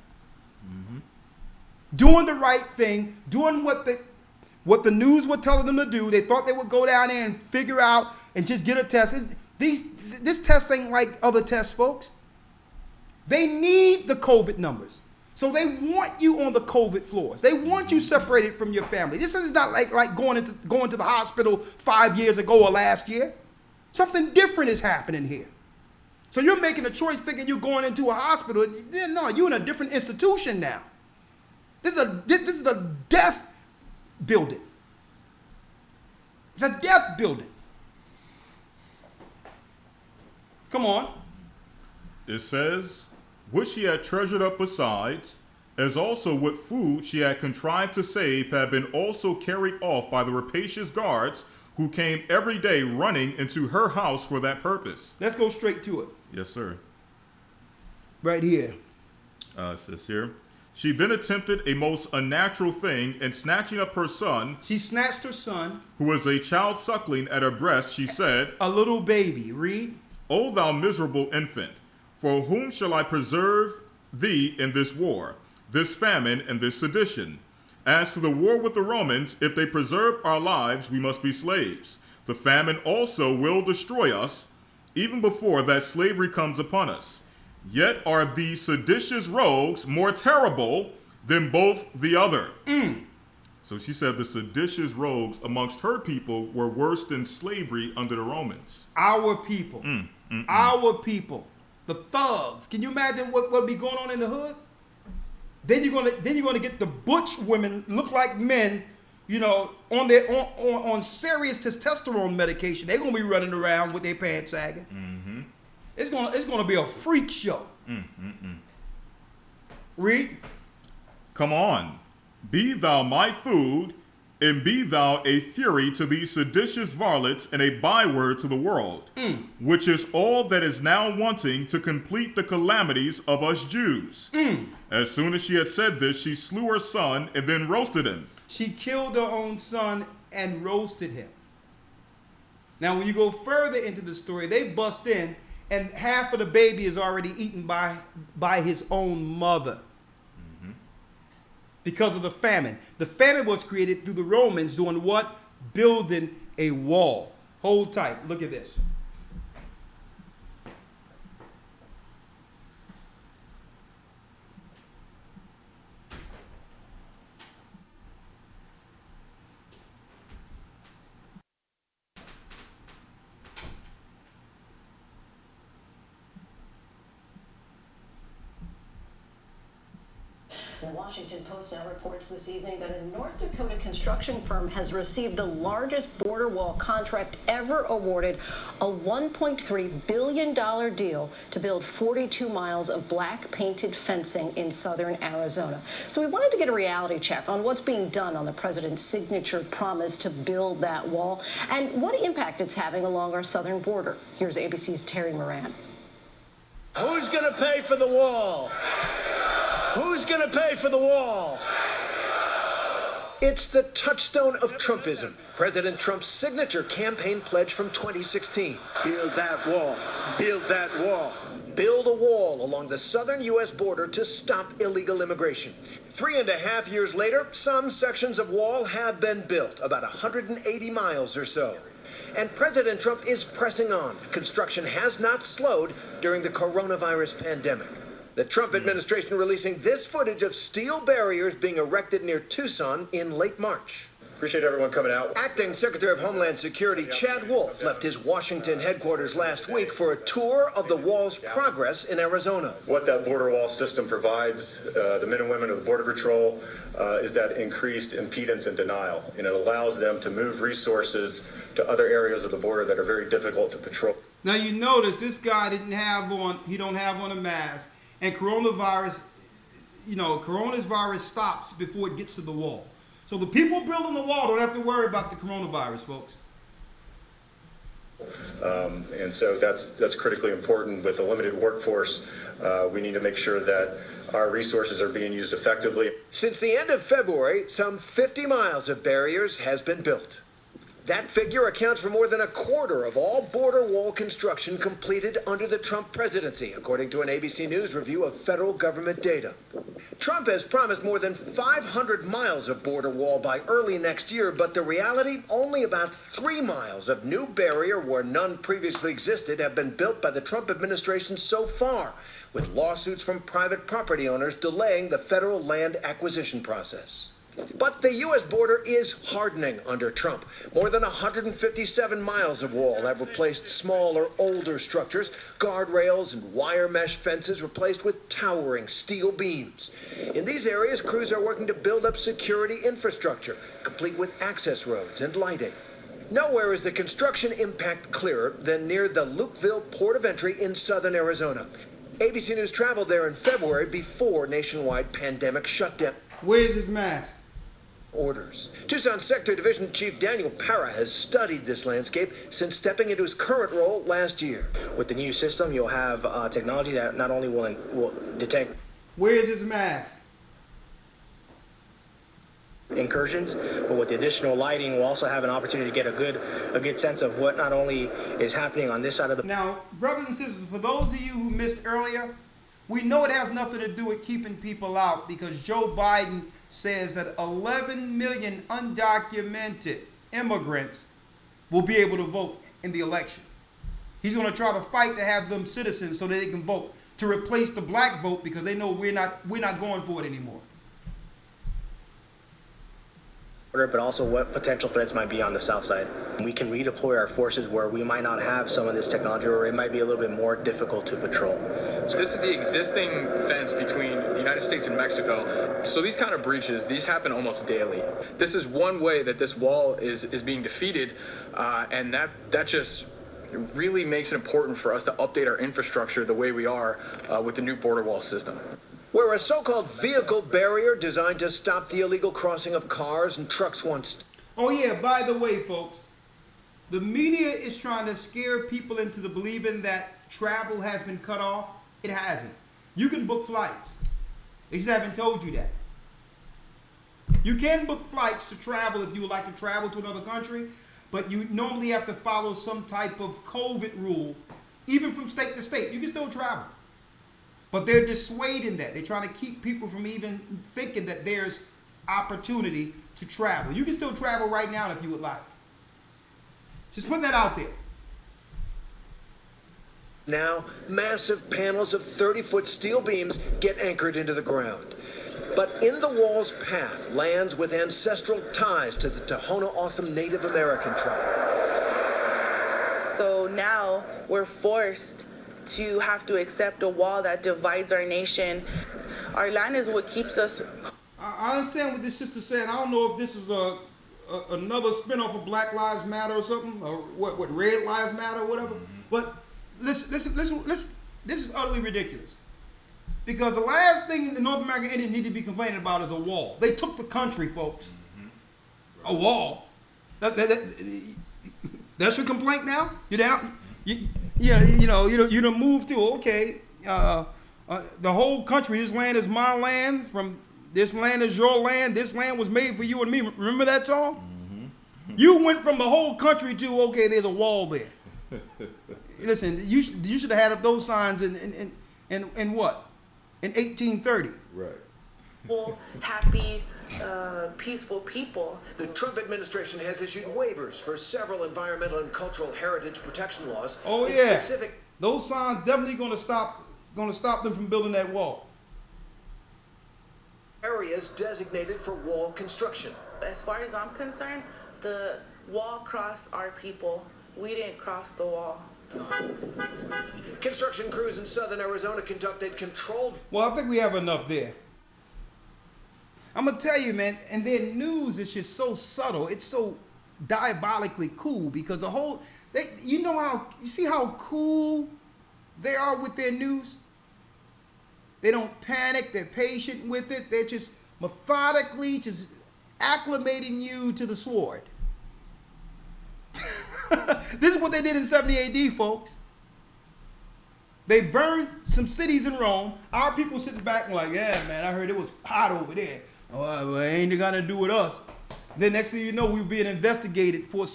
Mm-hmm. Doing the right thing, doing what the news were telling them to do. They thought they would go down there and figure out and just get a test. This test ain't like other tests, folks. They need the COVID numbers. So they want you on the COVID floors. They want you separated from your family. This is not like going to the hospital 5 years ago or last year. Something different is happening here. So you're making a choice thinking you're going into a hospital. No, you're in a different institution now. This is a death building. It's a death building. Come on. It says, which she had treasured up besides, as also what food she had contrived to save had been also carried off by the rapacious guards, who came every day running into her house for that purpose. Let's go straight to it. Yes, sir. Right here. It says here, she then attempted a most unnatural thing, and snatching up her son, she snatched her son, who was a child suckling at her breast, she said, a little baby. Read. O thou miserable infant, for whom shall I preserve thee in this war, this famine, and this sedition? As to the war with the Romans, if they preserve our lives, we must be slaves. The famine also will destroy us, even before that slavery comes upon us. Yet are these seditious rogues more terrible than both the other. So she said the seditious rogues amongst her people were worse than slavery under the Romans. Our people. Our people. The thugs. Can you imagine what would be going on in the hood? Then you're gonna get the butch women look like men, you know, on serious testosterone medication. They're gonna be running around with their pants sagging. Mm-hmm. It's gonna be a freak show. Read. Come on, be thou my food, and be thou a fury to these seditious varlets and a byword to the world, which is all that is now wanting to complete the calamities of us Jews. As soon as she had said this, she slew her son and then roasted him. She killed her own son and roasted him. Now, when you go further into the story, they bust in, and half of the baby is already eaten by his own mother. Because of the famine. The famine was created through the Romans doing what? Building a wall. Hold tight. Look at this. The Washington Post now reports this evening that a North Dakota construction firm has received the largest border wall contract ever awarded, a $1.3 billion deal to build 42 miles of black painted fencing in southern Arizona. So we wanted to get a reality check on what's being done on the president's signature promise to build that wall and what impact it's having along our southern border. Here's ABC's Terry Moran. Who's going to pay for the wall? Who's going to pay for the wall? It's the touchstone of Trumpism, President Trump's signature campaign pledge from 2016. Build that wall. Build that wall. Build a wall along the southern U.S. border to stop illegal immigration. 3.5 years later, some sections of wall have been built, about 180 miles or so. And President Trump is pressing on. Construction has not slowed during the coronavirus pandemic. The Trump administration releasing this footage of steel barriers being erected near Tucson in late March. Appreciate everyone coming out. Acting Secretary of Homeland Security Chad Wolf left his Washington headquarters last week for a tour of the wall's progress in Arizona. What that border wall system provides the men and women of the Border Patrol is that increased impedance and denial, and it allows them to move resources to other areas of the border that are very difficult to patrol. Now you notice this guy don't have on a mask, and coronavirus stops before it gets to the wall. So the people building the wall don't have to worry about the coronavirus, folks. And so that's critically important. With a limited workforce, we need to make sure that our resources are being used effectively. Since the end of February, some 50 miles of barriers has been built. That figure accounts for more than a quarter of all border wall construction completed under the Trump presidency, according to an ABC News review of federal government data. Trump has promised more than 500 miles of border wall by early next year, but the reality, only about 3 miles of new barrier where none previously existed have been built by the Trump administration so far, with lawsuits from private property owners delaying the federal land acquisition process. But the U.S. border is hardening under Trump. More than 157 miles of wall have replaced smaller, older structures, guardrails and wire mesh fences replaced with towering steel beams. In these areas, crews are working to build up security infrastructure, complete with access roads and lighting. Nowhere is the construction impact clearer than near the Lukeville port of entry in southern Arizona. ABC News traveled there in February before nationwide pandemic shutdown. Where's his mask? Orders. Tucson Sector Division Chief Daniel Parra has studied this landscape since stepping into his current role last year. With the new system, you'll have technology that not only will detect Where's his mask? incursions, but with the additional lighting, we'll also have an opportunity to get a good sense of what not only is happening on this side of the. Now, brothers and sisters, for those of you who missed earlier, we know it has nothing to do with keeping people out because Joe Biden says that 11 million undocumented immigrants will be able to vote in the election. He's going to try to fight to have them citizens so that they can vote, to replace the black vote because they know we're not going for it anymore. But also what potential threats might be on the south side. We can redeploy our forces where we might not have some of this technology, or it might be a little bit more difficult to patrol. So this is the existing fence between the United States and Mexico. So these kind of breaches, these happen almost daily. This is one way that this wall is being defeated, and that just really makes it important for us to update our infrastructure the way we are with the new border wall system. Where a so-called vehicle barrier designed to stop the illegal crossing of cars and trucks once. Oh yeah, by the way, folks, the media is trying to scare people into the believing that travel has been cut off. It hasn't. You can book flights. They just haven't told you that. You can book flights to travel if you would like to travel to another country, but you normally have to follow some type of COVID rule, even from state to state. You can still travel. But they're dissuading that. They're trying to keep people from even thinking that there's opportunity to travel. You can still travel right now if you would like. Just putting that out there. Now, massive panels of 30-foot steel beams get anchored into the ground. But in the wall's path, lands with ancestral ties to the Tohono O'odham Native American tribe. So now we're forced to have to accept a wall that divides our nation. Our land is what keeps us. I understand what this sister said. I don't know if this is another spinoff of Black Lives Matter or something, or what Red Lives Matter or whatever. But listen, this is utterly ridiculous. Because the last thing the North American Indians need to be complaining about is a wall. They took the country, folks. A wall. That's your complaint now? You're down? You done moved to, okay, the whole country, this land is my land, from this land is your land, this land was made for you and me. Remember that song? Mm-hmm. You went from the whole country to, okay, there's a wall there. Listen, you should have had up those signs in what? In 1830. Right. Happy, peaceful people. The Trump administration has issued waivers for several environmental and cultural heritage protection laws. Oh yeah, those signs definitely going to stop them from building that wall. Areas designated for wall construction. As far as I'm concerned, the wall crossed our people. We didn't cross the wall. Construction crews in southern Arizona conducted controlled. Well, I think we have enough there. I'm gonna tell you, man, and their news is just so subtle. It's so diabolically cool because you see how cool they are with their news? They don't panic, they're patient with it, they're just methodically just acclimating you to the sword. This is what they did in 70 AD, folks. They burned some cities in Rome. Our people sitting back and like, yeah, man, I heard it was hot over there. Oh, well, it ain't gonna do with us. Then next thing you know, we were being investigated for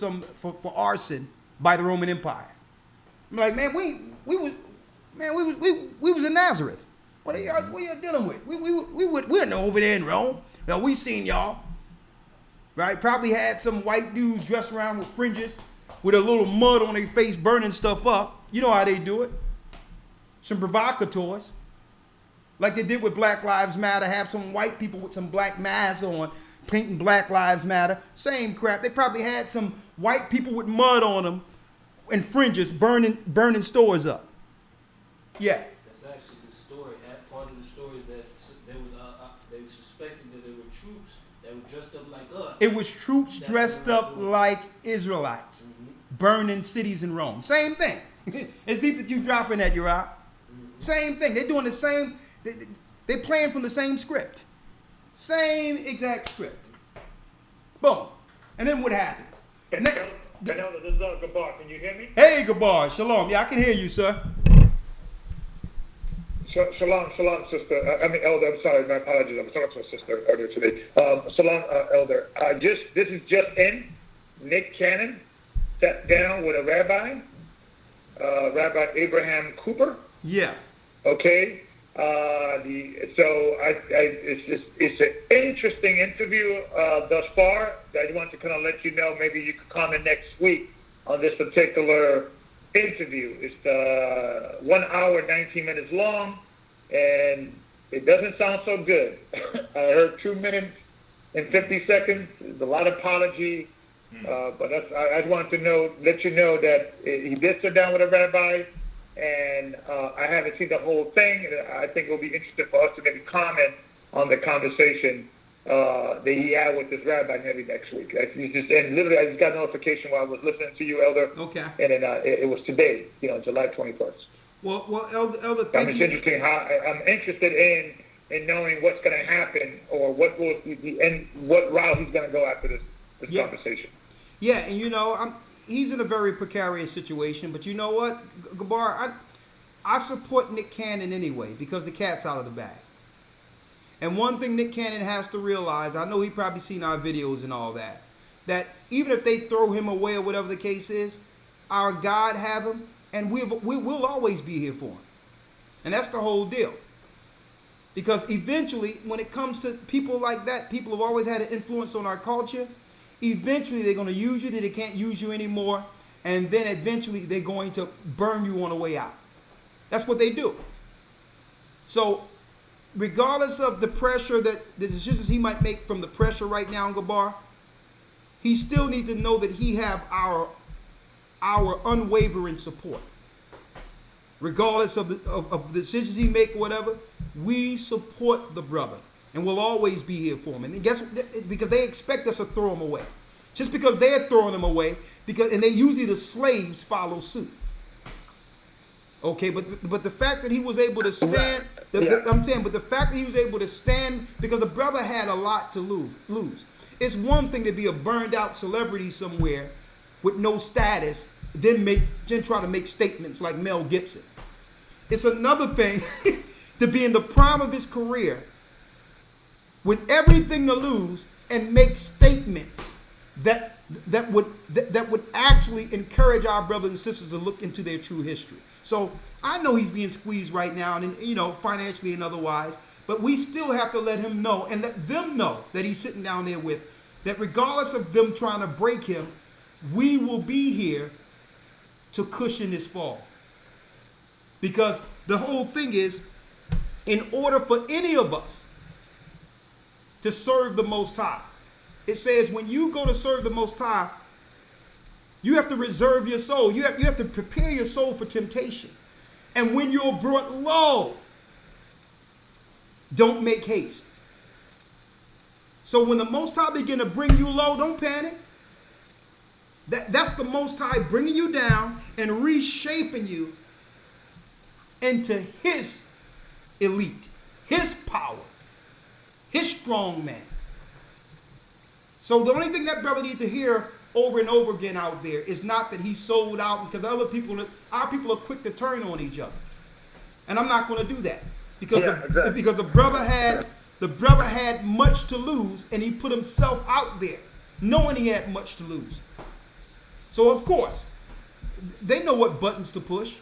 arson by the Roman Empire. I'm like, man, we was in Nazareth. What are y'all dealing with? We're no over there in Rome. Now we seen y'all, right? Probably had some white dudes dressed around with fringes, with a little mud on their face, burning stuff up. You know how they do it. Some provocateurs, like they did with Black Lives Matter. Have some white people with some black masks on, painting Black Lives Matter. Same crap. They probably had some white people with mud on them and fringes burning stores up. Yeah. That's actually the story. Part of the story is that they suspected that there were troops that were dressed up like us. It was troops dressed up like Israelites, burning cities in Rome. Same thing. It's deep that you dropping that, Uriah. Same thing. They're doing the same. They're playing from the same script. Same exact script. Boom. And then what happens? Elder, this is Gabar. Can you hear me? Hey, Gabar. Shalom. Yeah, I can hear you, sir. Shalom, sister. Elder. I'm sorry. My apologies. I was talking to a sister earlier today. Shalom, Elder. This is just in. Nick Cannon sat down with a rabbi, Rabbi Abraham Cooper. Yeah. Okay. It's an interesting interview thus far. I want to kind of let you know. Maybe you could comment next week on this particular interview. It's 1 hour, 19 minutes long, and it doesn't sound so good. I heard 2 minutes and 50 seconds. There's a lot of apology, but I just wanted to let you know that he did sit down with a rabbi. And I haven't seen the whole thing. I think it will be interesting for us to maybe comment on the conversation that he had with this rabbi maybe next week. And literally, I just got a notification while I was listening to you, Elder. Okay. And then it was today, July 21st. Well, Elder, thank you. Interesting. I'm interested in knowing what's going to happen or what will and what route he's going to go after this conversation. Yeah, and he's in a very precarious situation, but you know what, Gabar, I support Nick Cannon anyway because the cat's out of the bag. And one thing Nick Cannon has to realize, I know he probably seen our videos and all that even if they throw him away or whatever the case is, our God have him, and we will always be here for him. And that's the whole deal. Because eventually, when it comes to people like that, people have always had an influence on our culture. Eventually, they're going to use you till they can't use you anymore. And then eventually, they're going to burn you on the way out. That's what they do. So, regardless of the pressure the decisions he might make from the pressure right now in Gabar, he still needs to know that he have our unwavering support. Regardless of the decisions he make or whatever, we support the brother. And we'll always be here for him. And guess what? Because they expect us to throw him away. Just because they're throwing him away, and they usually the slaves follow suit. Okay, but the fact that he was able to stand, but the fact that he was able to stand, because the brother had a lot to lose. It's one thing to be a burned out celebrity somewhere with no status, then try to make statements like Mel Gibson. It's another thing to be in the prime of his career with everything to lose and make statements that would actually encourage our brothers and sisters to look into their true history. So I know he's being squeezed right now, and financially and otherwise, but we still have to let him know and let them know that he's sitting down there with, that regardless of them trying to break him, we will be here to cushion his fall. Because the whole thing is, in order for any of us to serve the Most High, it says when you go to serve the Most High, you have to reserve your soul. You have to prepare your soul for temptation. And when you're brought low, don't make haste. So when the Most High begin to bring you low, don't panic. That's the Most High bringing you down and reshaping you into his elite, his power, his strong man. So the only thing that brother needs to hear over and over again out there is not that he sold out, because our people are quick to turn on each other. And I'm not going to do that because because the brother had much to lose, and he put himself out there knowing he had much to lose. So of course, they know what buttons to push.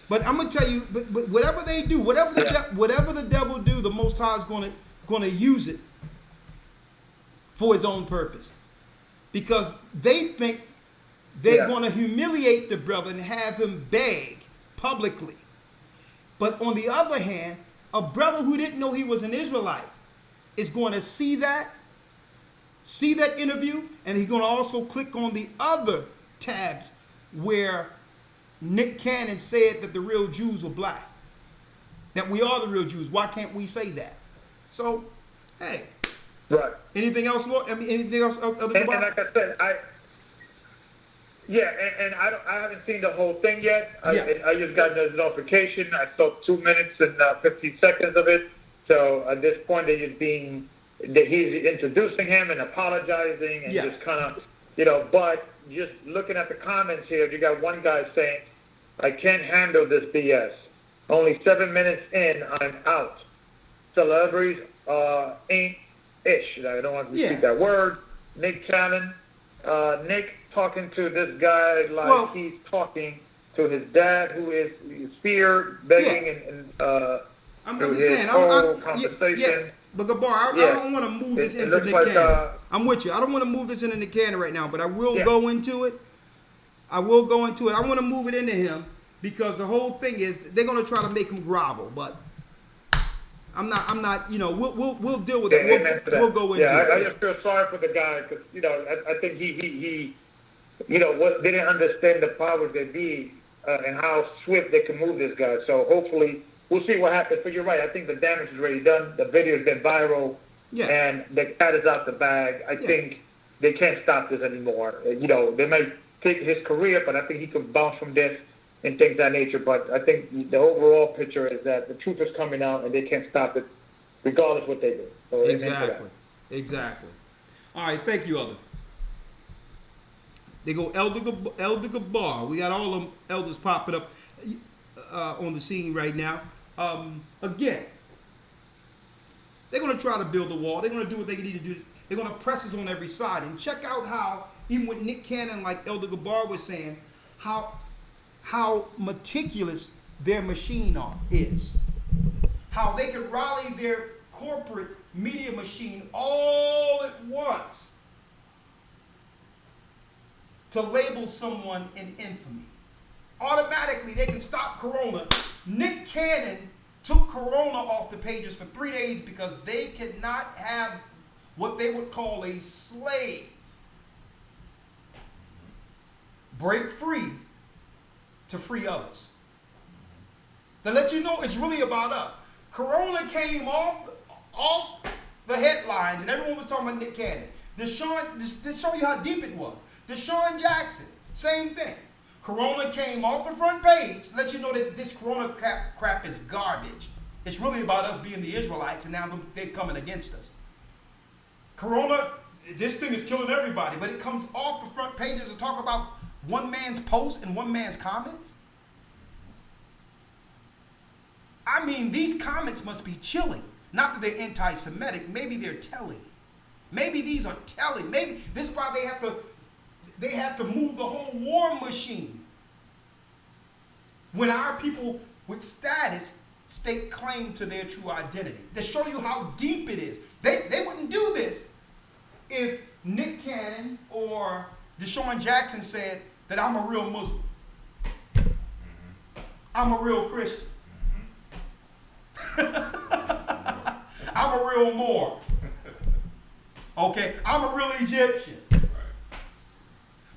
But I'm gonna tell you, but whatever they do, whatever the devil do, the Most High is gonna use it for his own purpose, because they think they're gonna humiliate the brother and have him beg publicly. But on the other hand, a brother who didn't know he was an Israelite is going to see that interview, and he's going to also click on the other tabs where Nick Cannon said that the real Jews were black, that we are the real Jews. Why can't we say that? So, hey, right. Anything else? Anything else? Other and like I said, I haven't seen the whole thing yet. I just got the notification. I saw 2 minutes and 15 seconds of it. So at this point, they're just he's introducing him and apologizing and just kind of, but just looking at the comments here, you got one guy saying, "I can't handle this BS. Only 7 minutes in, I'm out. Celebrities ain't ish." I don't want to repeat that word. Nick Cannon. Nick talking to this guy like he's talking to his dad, who is fear begging and I'm just saying, conversation. But Gabar, I don't want to move this into Nick Cannon. I'm with you. I don't want to move this into Nick Cannon right now, but I will go into it. I will go into it. I want to move it into him because the whole thing is they're going to try to make him grovel, but I'm not. We'll deal with it. We'll go into it. I just feel sorry for the guy because I think he they didn't understand the powers that be and how swift they can move this guy. So hopefully we'll see what happens. But you're right. I think the damage is already done. The video's been viral, and the cat is out the bag. I think they can't stop this anymore. They might take his career, but I think he could bounce from this and things of that nature. But I think the overall picture is that the truth is coming out, and they can't stop it, regardless what they do. So Exactly. All right. Thank you, Elder. They go Elder Gabar. We got all them elders popping up on the scene right now. Again, they're going to try to build a wall. They're going to do what they need to do. They're going to press us on every side. And check out how, even with Nick Cannon, like Elder Gabar was saying, how meticulous their machine is. How they can rally their corporate media machine all at once to label someone in infamy. Automatically, they can stop Corona. Nick Cannon took Corona off the pages for 3 days because they cannot have what they would call a slave break free to free others. To let you know it's really about us. Corona came off the headlines and everyone was talking about Nick Cannon. To show you how deep it was. Deshaun Jackson, same thing. Corona came off the front page, let you know that this Corona crap is garbage. It's really about us being the Israelites, and now they're coming against us. Corona, this thing is killing everybody, but it comes off the front pages to talk about one man's post and one man's comments. I mean, these comments must be chilling. Not that they're anti-Semitic, maybe they're telling. Maybe these are telling. Maybe this is why they have to move the whole war machine. When our people with status stake claim to their true identity. To show you how deep it is. They wouldn't do this if Nick Cannon or Deshaun Jackson said that I'm a real Muslim. I'm a real Christian. I'm a real Moor. Okay, I'm a real Egyptian.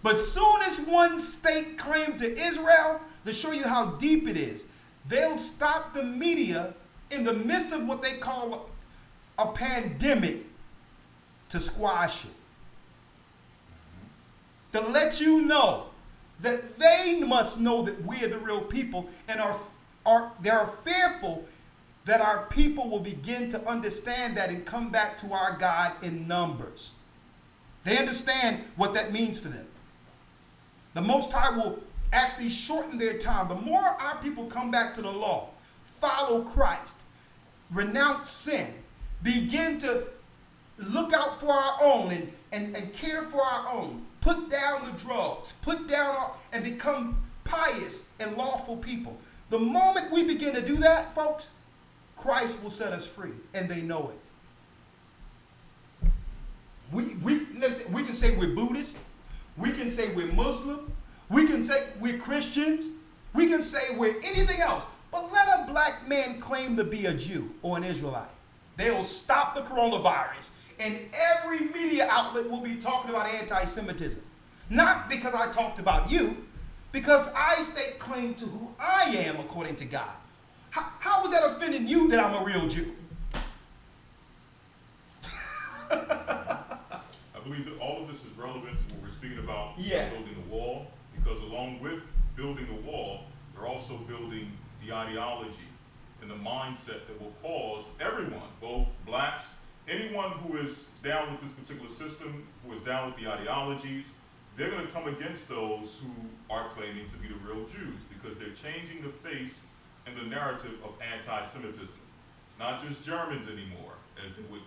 But soon as one state claimed to Israel, to show you how deep it is, they'll stop the media in the midst of what they call a pandemic to squash it. To let you know that they must know that we're the real people and they are fearful that our people will begin to understand that and come back to our God in numbers. They understand what that means for them. The Most High will actually shorten their time. The more our people come back to the law, follow Christ, renounce sin, begin to look out for our own and care for our own, put down the drugs, and become pious and lawful people. The moment we begin to do that, folks, Christ will set us free, and they know it. We can say we're Buddhist. We can say we're Muslim. We can say we're Christians. We can say we're anything else. But let a black man claim to be a Jew or an Israelite. They'll stop the coronavirus, and every media outlet will be talking about anti-Semitism. Not because I talked about you, because I stake claim to who I am according to God. How is that offending you that I'm a real Jew? I believe that all of this is relevant to what we're speaking about building the wall, because along with building the wall, they're also building the ideology and the mindset that will cause everyone, both blacks, anyone who is down with this particular system, who is down with the ideologies, they're going to come against those who are claiming to be the real Jews, because they're changing the face and the narrative of anti-Semitism. It's not just Germans anymore, as they would,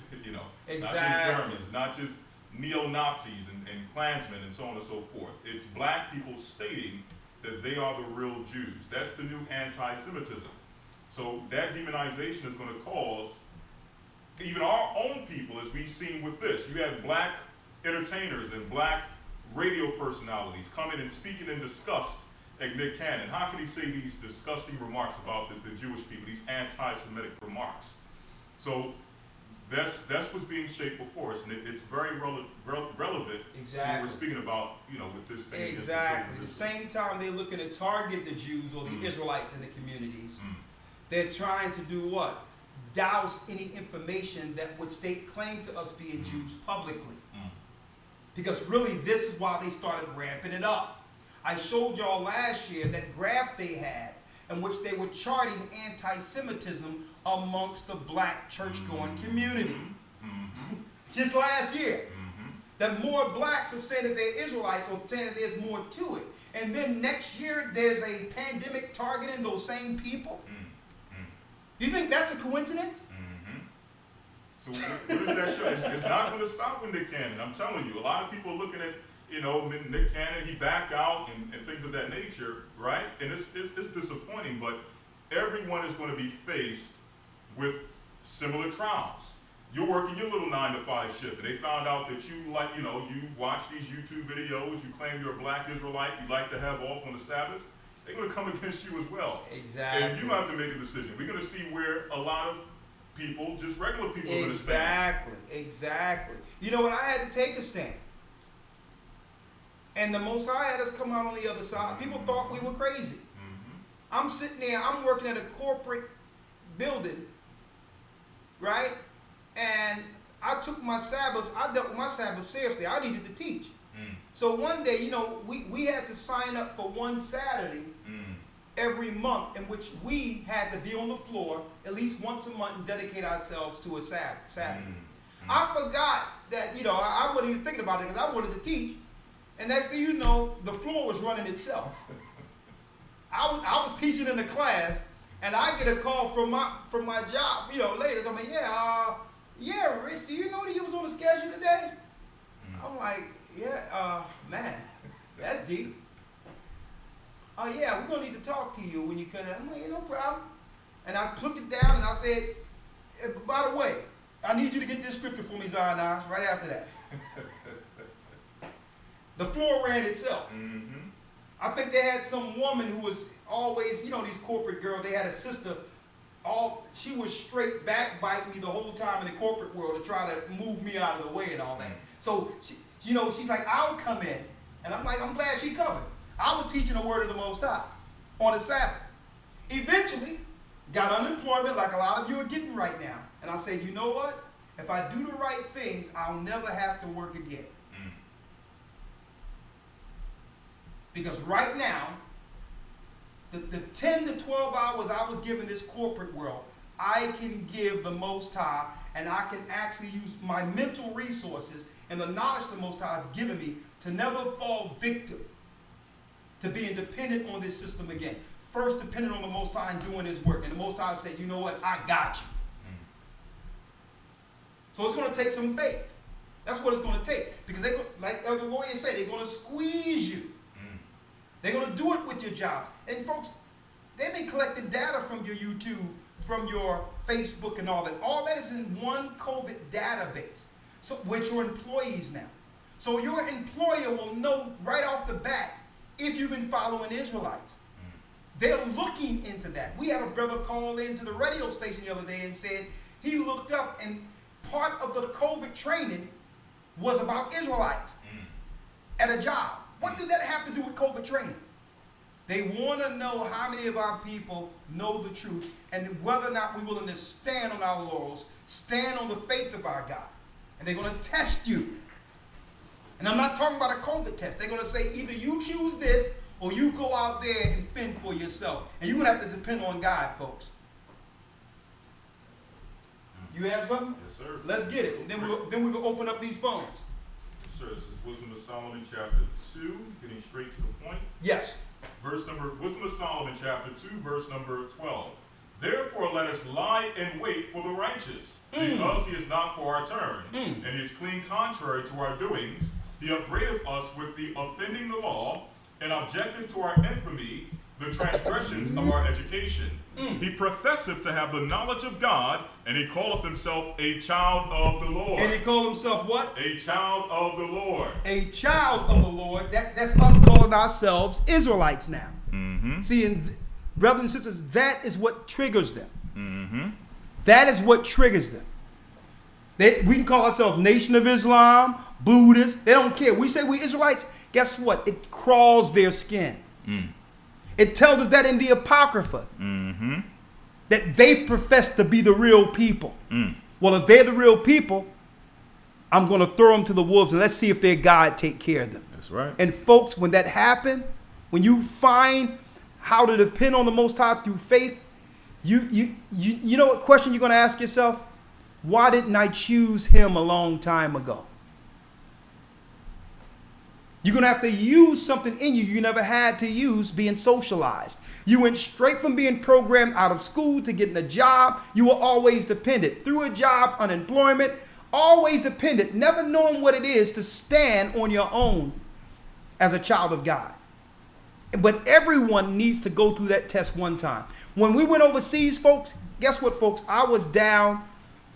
Exactly. not just Germans, not just neo-Nazis and Klansmen and so on and so forth. It's black people stating that they are the real Jews. That's the new anti-Semitism. So that demonization is going to cause even our own people, as we've seen with this. You have black entertainers and black radio personalities coming and speaking in disgust at Nick Cannon. How can he say these disgusting remarks about the Jewish people, these anti-Semitic remarks? So that's what's being shaped before us, and it's very relevant to what we're speaking about, with this thing. Exactly. At the same time, they're looking to target the Jews or the Israelites in the communities. They're trying to do what? Douse any information that would stake claim to us being Jews publicly. Because really, this is why they started ramping it up. I showed y'all last year that graph they had in which they were charting anti-Semitism amongst the black church-going community. Just last year. That more blacks are saying that they're Israelites or saying that there's more to it. And then next year, there's a pandemic targeting those same people. Do you think that's a coincidence? So what does that show? It's not going to stop with Nick Cannon. I'm telling you, a lot of people are looking at, Nick Cannon, he backed out and things of that nature, right? And it's disappointing, but everyone is going to be faced with similar trials. You're working your little 9-to-5 shift, and they found out that you watch these YouTube videos, you claim you're a black Israelite, you like to have off on the Sabbath. They're going to come against you as well. Exactly. And you have to make a decision. We're going to see where a lot of people, just regular people, are going to stand. Exactly. You know what? I had to take a stand. And the Most High had us come out on the other side. People thought we were crazy. I'm sitting there, I'm working at a corporate building, right? And I took my Sabbath, I dealt with my Sabbath seriously. I needed to teach. So one day, we had to sign up for one Saturday every month in which we had to be on the floor at least once a month and dedicate ourselves to a Saturday. I forgot that, I wasn't even thinking about it because I wanted to teach. And next thing you know, the floor was running itself. I was teaching in the class, and I get a call from my job, later. I'm like, yeah, Rich, do you know that you was on the schedule today? I'm like, yeah, man, that's deep. Oh yeah, we're gonna need to talk to you when you come in. I'm like, no problem. And I took it down and I said, by the way, I need you to get this scripture for me, Zionist, right after that. The floor ran itself. I think they had some woman who was always, these corporate girls, they had a sister, she was straight backbiting me the whole time in the corporate world to try to move me out of the way and all that. So, she's like, I'll come in. And I'm like, I'm glad she covered. I was teaching the word of the Most High on a Sabbath. Eventually, got unemployment like a lot of you are getting right now. And I'm saying, you know what? If I do the right things, I'll never have to work again. Because right now, the 10 to 12 hours I was given this corporate world, I can give the Most High, and I can actually use my mental resources and the knowledge the Most High have given me to never fall victim to being dependent on this system again. First, dependent on the Most High and doing his work. And the Most High said, you know what? I got you. So it's going to take some faith. That's what it's going to take. Because they, like Elder Rawchaa said, they're going to squeeze you. They're going to do it with your jobs. And folks, they've been collecting data from your YouTube, from your Facebook and all that. All that is in one COVID database. So with your employees now. So your employer will know right off the bat if you've been following Israelites. They're looking into that. We had a brother call into the radio station the other day and said he looked up and part of the COVID training was about Israelites at a job. What did that have to do with COVID training? They want to know how many of our people know the truth and whether or not we're willing to stand on our laurels, stand on the faith of our God. And they're going to test you. And I'm not talking about a COVID test. They're going to say either you choose this or you go out there and fend for yourself. And you're going to have to depend on God, folks. You have something? Yes, sir. Let's get it. And then we're going to open up these phones. Yes, sir. This is Wisdom of Solomon, chapter 2, getting straight to the point. Yes. Wisdom of Solomon, chapter 2, verse number 12. Therefore let us lie in wait for the righteous, because he is not for our turn, and he is clean contrary to our doings. He upbraideth us with the offending the law, and objective to our infamy, the transgressions of our education. He professeth to have the knowledge of God, and he calleth himself a child of the Lord. And he called himself what? A child of the Lord. A child of the Lord. That's us calling ourselves Israelites now. See, and brothers and sisters, that is what triggers them. That is what triggers them. We can call ourselves Nation of Islam, Buddhists. They don't care. We say we Israelites. Guess what? It crawls their skin. It tells us that in the Apocrypha, that they profess to be the real people. Well, if they're the real people, I'm going to throw them to the wolves and let's see if their God take care of them. That's right. And folks, when that happens, when you find how to depend on the Most High through faith, you know what question you're going to ask yourself? Why didn't I choose him a long time ago? You're going to have to use something in you never had to use being socialized. You went straight from being programmed out of school to getting a job. You were always dependent. Through a job, unemployment, always dependent, never knowing what it is to stand on your own as a child of God. But everyone needs to go through that test one time. When we went overseas, folks, guess what, folks? I was down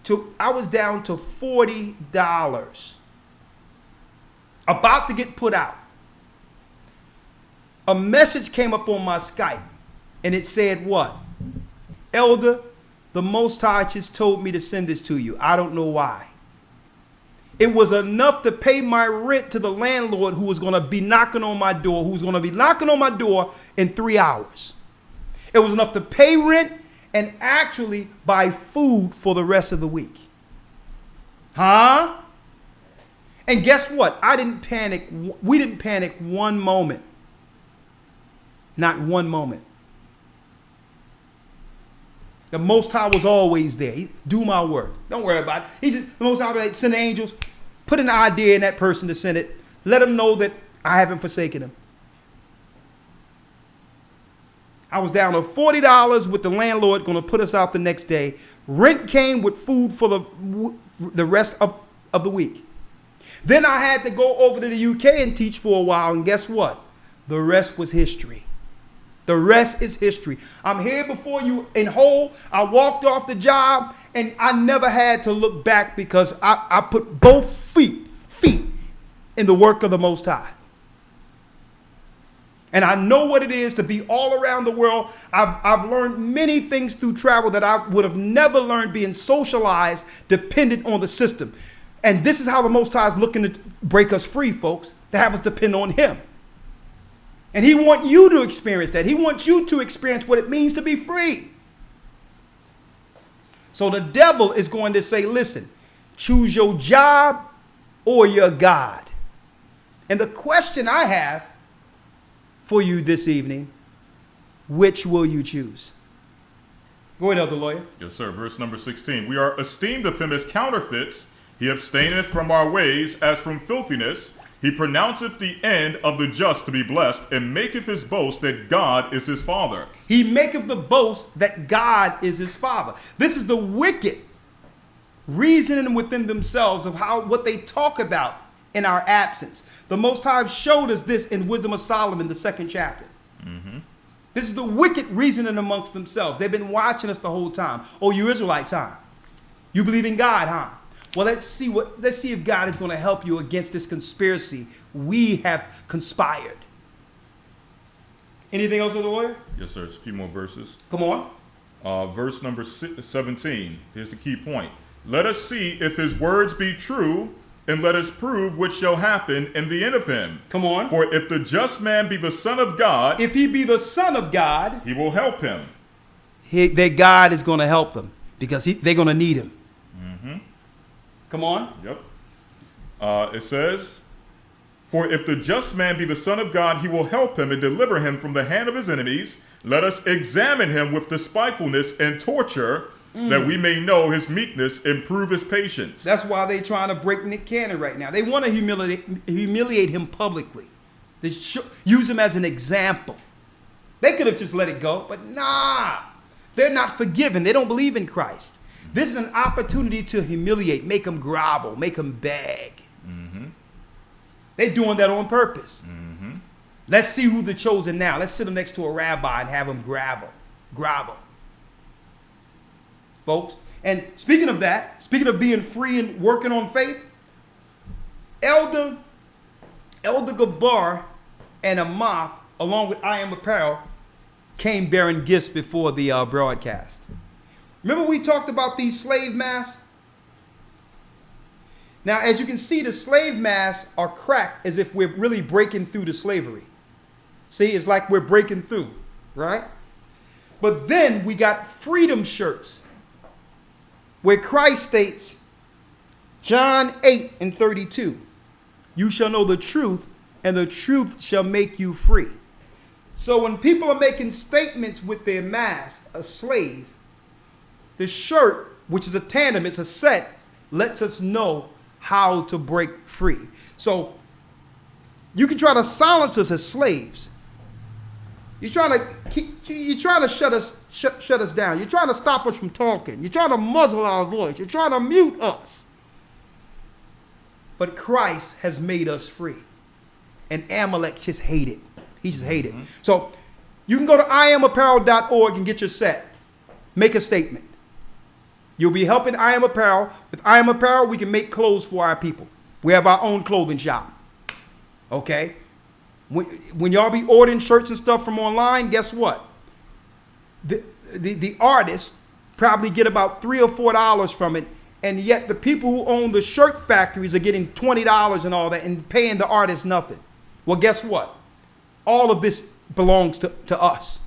to $40. About to get put out. A message came up on my Skype and it said what? Elder, the Most High just told me to send this to you. I don't know why. It was enough to pay my rent to the landlord who was going to be knocking on my door, in 3 hours. It was enough to pay rent and actually buy food for the rest of the week. Huh? And guess what? I didn't panic. We didn't panic one moment. Not one moment. The Most High was always there. Do my work. Don't worry about it. The Most High would send angels, put an idea in that person to send it. Let them know that I haven't forsaken them. I was down to $40 with the landlord going to put us out the next day. Rent came with food for the rest of the week. Then I had to go over to the UK and teach for a while. And guess what? The rest was history. The rest is history. I'm here before you in whole. I walked off the job and I never had to look back because I put both feet in the work of the Most High. And I know what it is to be all around the world. I've learned many things through travel that I would have never learned being socialized, dependent on the system. And this is how the Most High is looking to break us free, folks, to have us depend on him. And he wants you to experience that. He wants you to experience what it means to be free. So the devil is going to say, listen, choose your job or your God. And the question I have for you this evening, which will you choose? Go ahead, Elder Lawyer. Yes, sir. Verse number 16. We are esteemed of him as counterfeits, He abstaineth from our ways as from filthiness. He pronounceth the end of the just to be blessed, and maketh his boast that God is his Father. He maketh the boast that God is his Father. This is the wicked reasoning within themselves of what they talk about in our absence. The Most High showed us this in Wisdom of Solomon, the 2nd chapter. This is the wicked reasoning amongst themselves. They've been watching us the whole time. Oh, you Israelites, huh? You believe in God, huh? Well, let's see if God is going to help you against this conspiracy we have conspired. Anything else with the lawyer? Yes, sir. It's a few more verses. Come on. Verse number 17. Here's the key point. Let us see if his words be true, and let us prove what shall happen in the end of him. Come on. For if the just man be the son of God, if he be the son of God, he will help him. Their God is going to help them because they're going to need him. Come on. Yep. It says, for if the just man be the son of God, he will help him and deliver him from the hand of his enemies. Let us examine him with despitefulness and torture, that we may know his meekness and prove his patience. That's why they're trying to break Nick Cannon right now. They want to humiliate him publicly. They use him as an example. They could have just let it go, but nah. They're not forgiven. They don't believe in Christ. This is an opportunity to humiliate, make them grovel, make them beg. They're doing that on purpose. Let's see who the chosen now. Let's sit them next to a rabbi and have them grovel. Folks, and speaking of that, speaking of being free and working on faith, Elder Gabar and Amath, along with I Am Apparel, came bearing gifts before the broadcast. Remember we talked about these slave masks? Now, as you can see, the slave masks are cracked as if we're really breaking through the slavery. See, it's like we're breaking through, right? But then we got freedom shirts where Christ states, John 8:32, you shall know the truth, and the truth shall make you free. So when people are making statements with their mask, a slave, the shirt, which is a tandem, it's a set, lets us know how to break free. So you can try to silence us as slaves. You're trying to shut us down. You're trying to stop us from talking. You're trying to muzzle our voice. You're trying to mute us. But Christ has made us free. And Amalek just hated. He just hated. So you can go to iamapparel.org and get your set. Make a statement. You'll be helping I Am Apparel. With I Am Apparel, we can make clothes for our people. We have our own clothing shop. Okay? When y'all be ordering shirts and stuff from online, guess what? The artists probably get about $3 or $4 from it, and yet the people who own the shirt factories are getting $20 and all that and paying the artists nothing. Well, guess what? All of this belongs to us.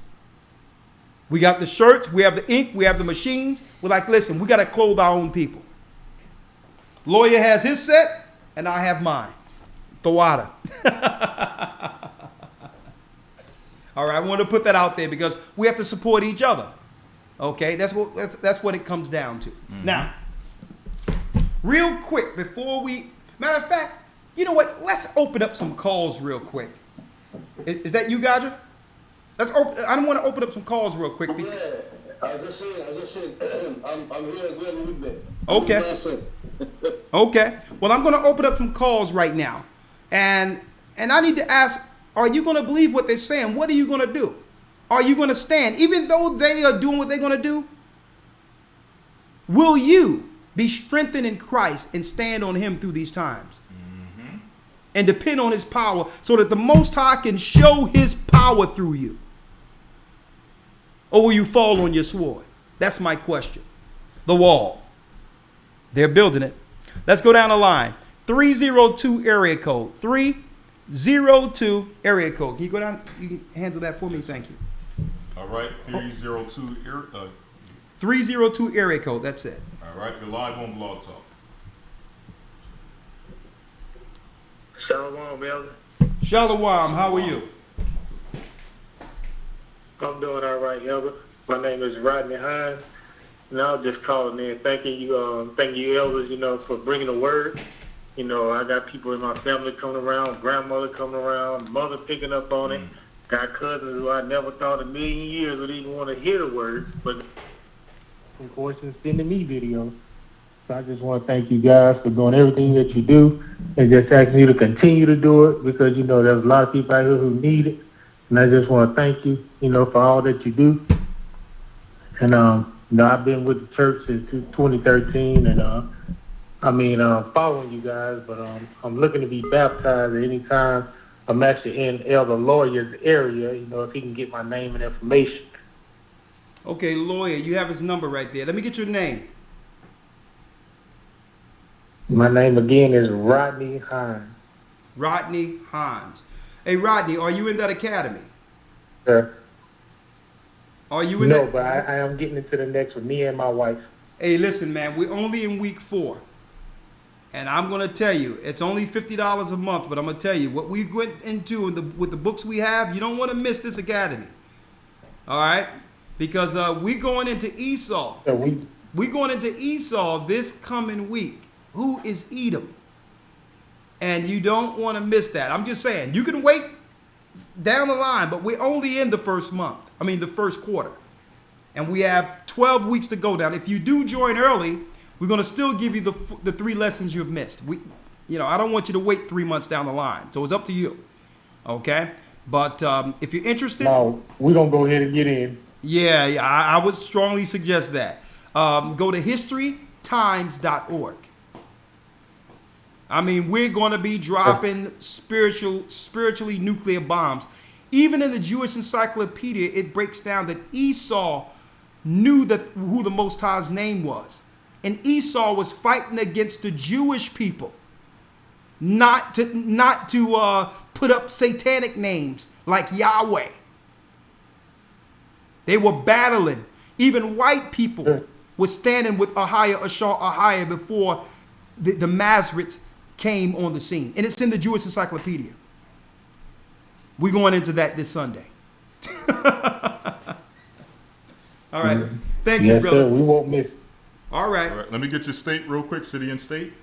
We got the shirts, we have the ink, we have the machines. We're like, listen, we got to clothe our own people. Lawya has his set, and I have mine. Thawada. All right, I want to put that out there because we have to support each other. Okay, that's what it comes down to. Now, real quick before we, matter of fact, you know what? Let's open up some calls real quick. Is that you, Gadra? I don't want to open up some calls real quick. Yeah, I was just saying, I'm here as well with me. Okay. Okay. Well, I'm going to open up some calls right now. And I need to ask, are you going to believe what they're saying? What are you going to do? Are you going to stand? Even though they are doing what they're going to do, will you be strengthened in Christ and stand on him through these times? And depend on his power so that the Most High can show his power through you? Or will you fall on your sword? That's my question. The wall. They're building it. Let's go down the line. 302 area code. 302 area code. Can you go down? You can handle that for me? Thank you. All right. 302 302 area code. That's it. All right. You're live on Blog Talk. Shalom, Elder. Shalom. How are you? I'm doing all right, Elder. My name is Rodney Hines. And I was just calling in, thanking you, elders, for bringing the word. I got people in my family coming around, grandmother coming around, mother picking up on it. Got cousins who I never thought a million years would even want to hear the word, but of course, sending me videos. So I just want to thank you guys for doing everything that you do, and just asking you to continue to do it, because there's a lot of people out here who need it, and I just want to thank you, for all that you do. And I've been with the church since 2013, and following you guys, but I'm looking to be baptized at any time. I'm actually in Elder Lawya's area, if he can get my name and information. Okay, Lawya, you have his number right there. Let me get your name. My name again is Rodney Hines. Rodney Hines. Hey, Rodney, are you in that academy? Sir. Are you in No, that? but I am getting into the next with me and my wife. Hey, listen, man, we're only in week 4. And I'm going to tell you, it's only $50 a month, but I'm going to tell you, what we went into with the books we have, you don't want to miss this academy. All right? Because we're going into Esau. So we're going into Esau this coming week. Who is Edom? And you don't want to miss that. I'm just saying, you can wait down the line, but we're only in the first quarter. And we have 12 weeks to go down. If you do join early, we're going to still give you the 3 lessons you've missed. I don't want you to wait 3 months down the line. So it's up to you. Okay? But if you're interested. No, we're going to go ahead and get in. Yeah, I would strongly suggest that. Go to historytimes.org. We're going to be dropping spiritually nuclear bombs. Even in the Jewish encyclopedia, it breaks down that Esau knew who the Most High's name was. And Esau was fighting against the Jewish people, not to put up satanic names like Yahweh. They were battling. Even white people were standing with Ahia before the Masoretes came on the scene. And it's in the Jewish encyclopedia. We're going into that this Sunday. All right. Thank you, brother. Sir, we won't miss. All right. Let me get your state real quick, city and state.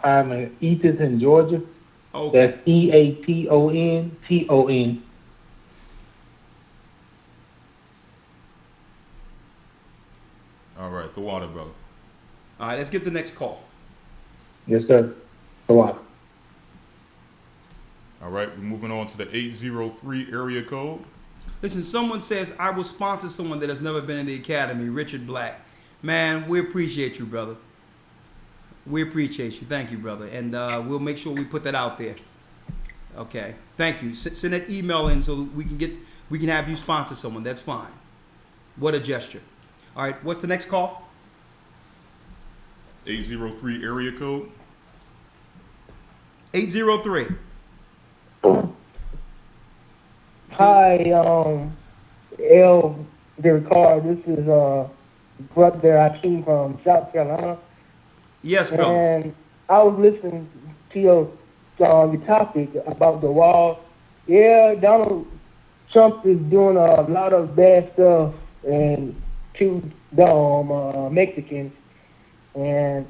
I'm in Eatonton, Georgia. Okay. That's Eatonton. All right, the water, brother. All right, let's get the next call. Yes, sir. The water. All right, we're moving on to the 803 area code. Listen, someone says, I will sponsor someone that has never been in the academy, Richard Black. Man, we appreciate you, brother. We appreciate you. Thank you, brother. And we'll make sure we put that out there. Okay. Thank you. Send that email in so we can have you sponsor someone. That's fine. What a gesture. All right. What's the next call? 803 area code. 803. Hi, Elder Rawchaa. This is brother Akeem from South Carolina. Yes, bro. And I was listening to your topic about the wall. Yeah, Donald Trump is doing a lot of bad stuff and to Mexicans, and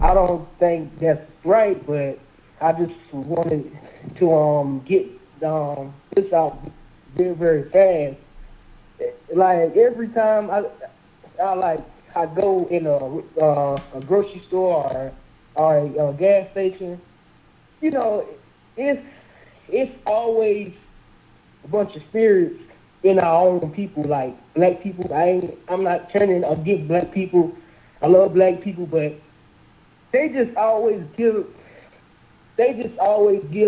I don't think that's right. But I just wanted to get this out very, very fast. Like every time I go in a grocery store or a gas station, it's always a bunch of spirits in our own people, like black people. I'm not turning against black people. I love black people, but they just always give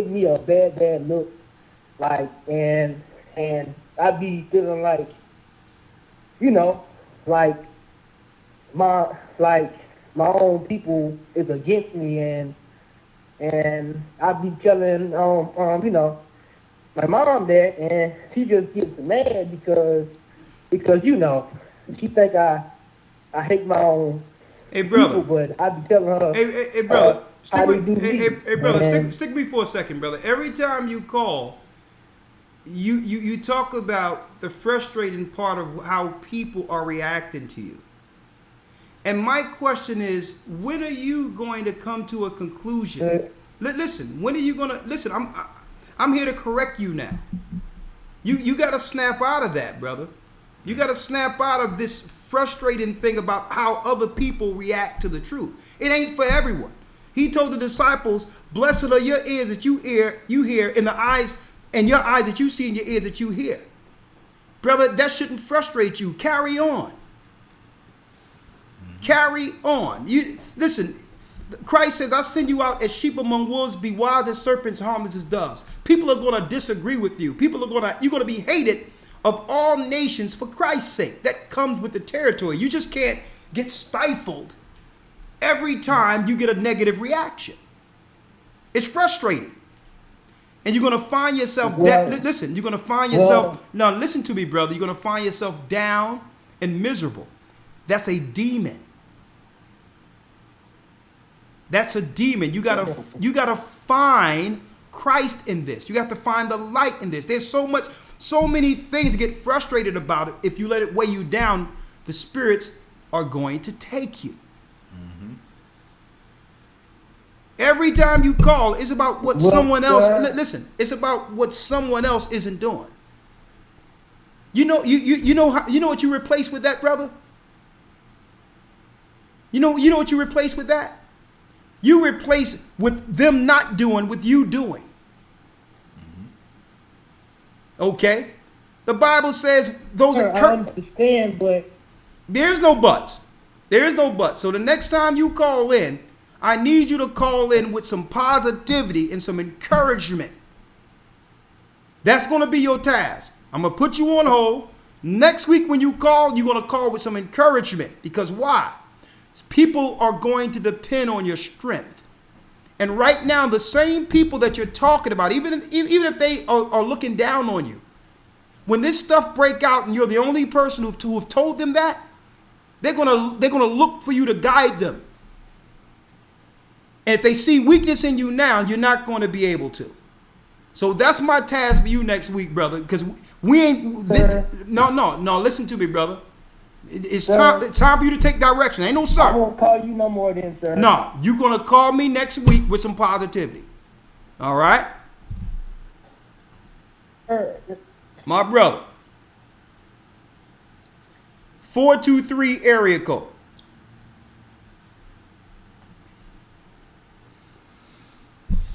me a bad look. Like, and I be feeling like, like my own people is against me, and I be telling my mom that, and she just gets mad because she think I hate my own people, but I be telling her. Hey brother, stick with me for a second, brother. Every time you call, you talk about the frustrating part of how people are reacting to you. And my question is, when are you going to come to a conclusion? Listen, when are you going to listen? I'm here to correct you now. You got to snap out of that, brother. You got to snap out of this frustrating thing about how other people react to the truth. It ain't for everyone. He told the disciples, "Blessed are your ears that you hear, and the eyes and your eyes that you see, and your ears that you hear." Brother, that shouldn't frustrate you. Carry on. Carry on. You listen. Christ says, "I send you out as sheep among wolves. Be wise as serpents, harmless as doves." People are going to disagree with you. You're going to be hated of all nations for Christ's sake. That comes with the territory. You just can't get stifled every time you get a negative reaction. It's frustrating. And you're going to find yourself, listen, you're going to find yourself, now listen to me, brother, you're going to find yourself down and miserable. That's a demon. That's a demon. You gotta find Christ in this. You have to find the light in this. There's so many things to get frustrated about it. If you let it weigh you down, the spirits are going to take you. Every time you call, it's about what someone else. Listen, it's about what someone else isn't doing. You know what you replace with that, brother? You know what you replace with that? You replace with them not doing with you doing. Okay? The Bible says those are I understand, but there's no buts. There is no buts. So the next time you call in, I need you to call in with some positivity and some encouragement. That's going to be your task. I'm going to put you on hold. Next week when you call, you're going to call with some encouragement. Because why? People are going to depend on your strength. And right now, the same people that you're talking about, even if they are looking down on you, when this stuff break out and you're the only person who have told them that, they're gonna look for you to guide them. And if they see weakness in you now, you're not going to be able to. So that's my task for you next week, brother. Because we ain't. No. Listen to me, brother. It's time for you to take direction. Ain't no sir. I won't call you no more then, sir. No, you're going to call me next week with some positivity. All right? My brother. 423 area code.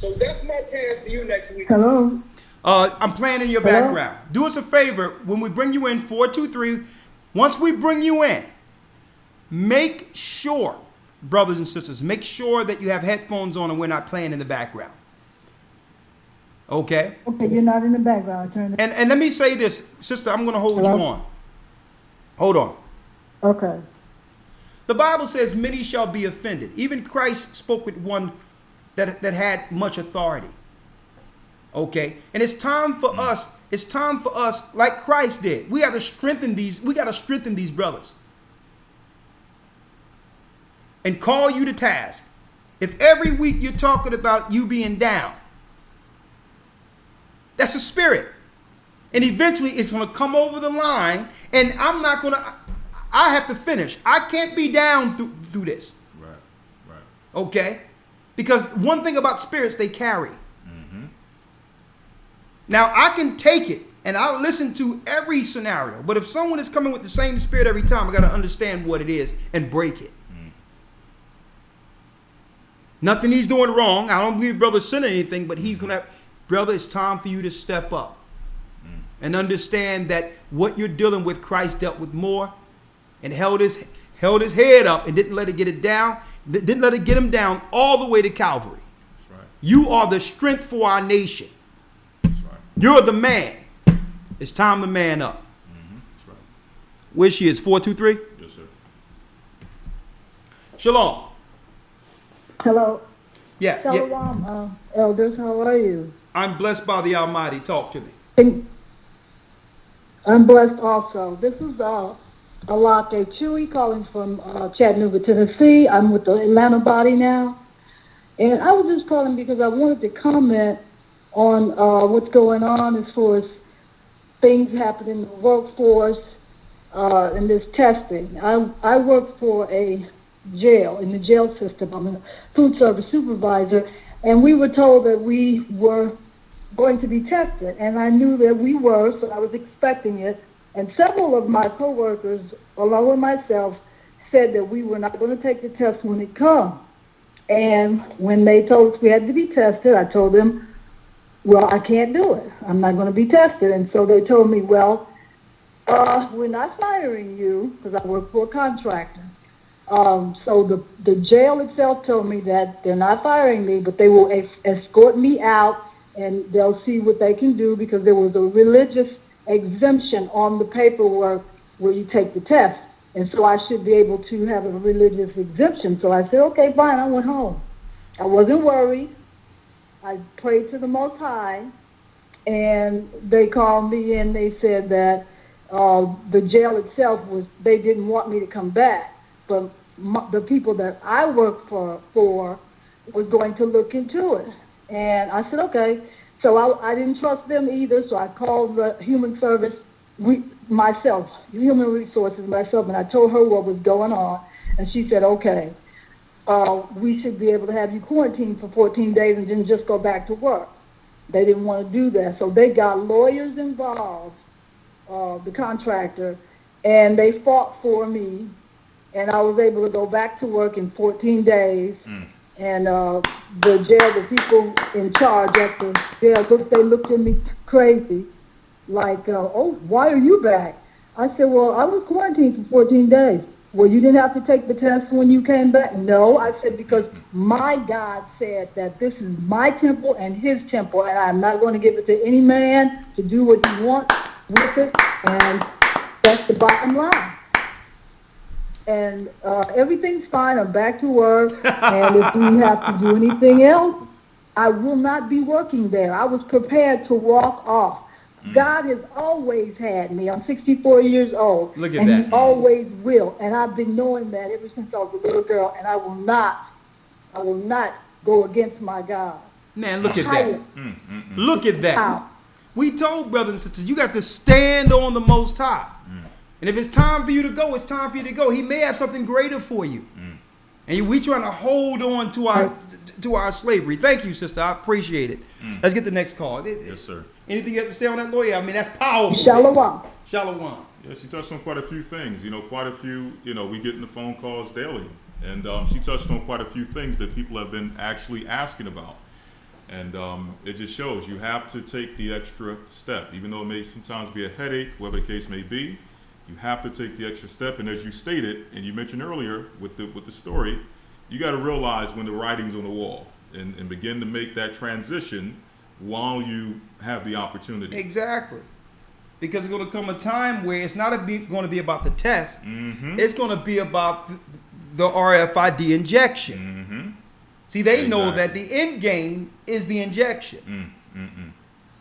So that's my task for you next week. Hello? I'm playing in your background. Do us a favor. When we bring you in, 423, once we bring you in, make sure, brothers and sisters, make sure that you have headphones on and we're not playing in the background. Okay? Okay, you're not in the background. Turn it. And let me say this, sister, I'm going to hold you on. Hold on. Okay. The Bible says many shall be offended. Even Christ spoke with one that had much authority. Okay? And it's time for us, like Christ did. We got to strengthen these brothers. And call you to task. If every week you're talking about you being down, that's a spirit. And eventually it's going to come over the line, and I have to finish. I can't be down through this. Right. Okay? Because one thing about spirits, they carry. Now, I can take it, and I'll listen to every scenario. But if someone is coming with the same spirit every time, I got to understand what it is and break it. Nothing he's doing wrong. I don't believe brother said anything, but he's going to have, brother, it's time for you to step up and understand that what you're dealing with, Christ dealt with more and held his head up and didn't let it get it down, didn't let it get him down all the way to Calvary. That's right. You are the strength for our nation. That's right. You're the man. It's time to man up. That's right. Where she is, 423? Yes, sir. Shalom. Hello. Yeah. Shalom, elders. How are you? I'm blessed by the Almighty. Talk to me. I'm blessed also. This is Alake Chewy calling from Chattanooga, Tennessee. I'm with the Atlanta body now. And I was just calling because I wanted to comment on what's going on as far as things happen in the workforce, in this testing. I work for a jail, in the jail system. I'm a food service supervisor, and we were told that we were going to be tested, and I knew that we were, so I was expecting it. And several of my coworkers, along with myself, said that we were not going to take the test when it comes. And when they told us we had to be tested, I told them, well, I can't do it. I'm not going to be tested. And so they told me, well, we're not firing you, because I work for a contractor. So the jail itself told me that they're not firing me, but they will escort me out, and they'll see what they can do, because there was a religious exemption on the paperwork where you take the test. And so I should be able to have a religious exemption. So I said, okay, fine. I went home. I wasn't worried. I prayed to the Most High, and they called me and they said that the jail itself they didn't want me to come back, but the people that I work for was going to look into it. And I said, okay. So I didn't trust them either, so I called the human service human resources myself, and I told her what was going on, and she said, okay, we should be able to have you quarantined for 14 days and then just go back to work. They didn't want to do that, so they got lawyers involved, the contractor, and they fought for me, and I was able to go back to work in 14 days. And the people in charge at the jail, they looked at me crazy, like, oh, why are you back? I said, well, I was quarantined for 14 days. Well, you didn't have to take the test when you came back? No, I said, because my God said that this is my temple and his temple, and I'm not going to give it to any man to do what he wants with it, and that's the bottom line. And everything's fine. I'm back to work, and if we have to do anything else, I will not be working there. I was prepared to walk off. God has always had me. I'm 64 years old. Look at and that. He always will. And I've been knowing that ever since I was a little girl, and I will not go against my God. Man, look at that. Look at that. We told brothers and sisters, you got to stand on the Most High. And if it's time for you to go, it's time for you to go. He may have something greater for you. And we trying to hold on to our slavery. Thank you, sister. I appreciate it. Let's get the next call. Yes, sir. Anything you have to say on that, Lawyer? I mean, that's powerful. Shalom. Shalom. Yeah, she touched on quite a few things. Quite a few, we get in the phone calls daily. And she touched on quite a few things that people have been actually asking about. And it just shows you have to take the extra step. Even though it may sometimes be a headache, whatever the case may be, you have to take the extra step. And as you stated, and you mentioned earlier with the story, you got to realize when the writing's on the wall and begin to make that transition while you have the opportunity. Exactly. Because it's going to come a time where it's not going to be about the test. It's going to be about the RFID injection. See, they know that the end game is the injection.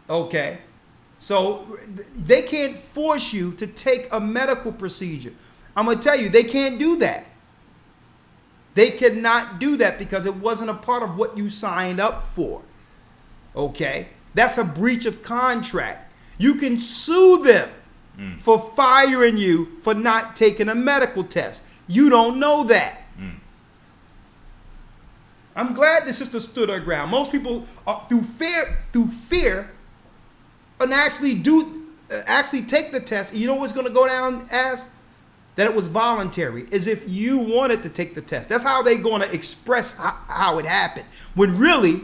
Okay. So they can't force you to take a medical procedure. I'm going to tell you, they can't do that. They cannot do that because it wasn't a part of what you signed up for. Okay? That's a breach of contract. You can sue them for firing you for not taking a medical test. You don't know that. I'm glad the sister stood her ground. Most people, through fear, and actually take the test. And you know what's going to go down as? That it was voluntary, as if you wanted to take the test. That's how they're going to express how it happened. When really,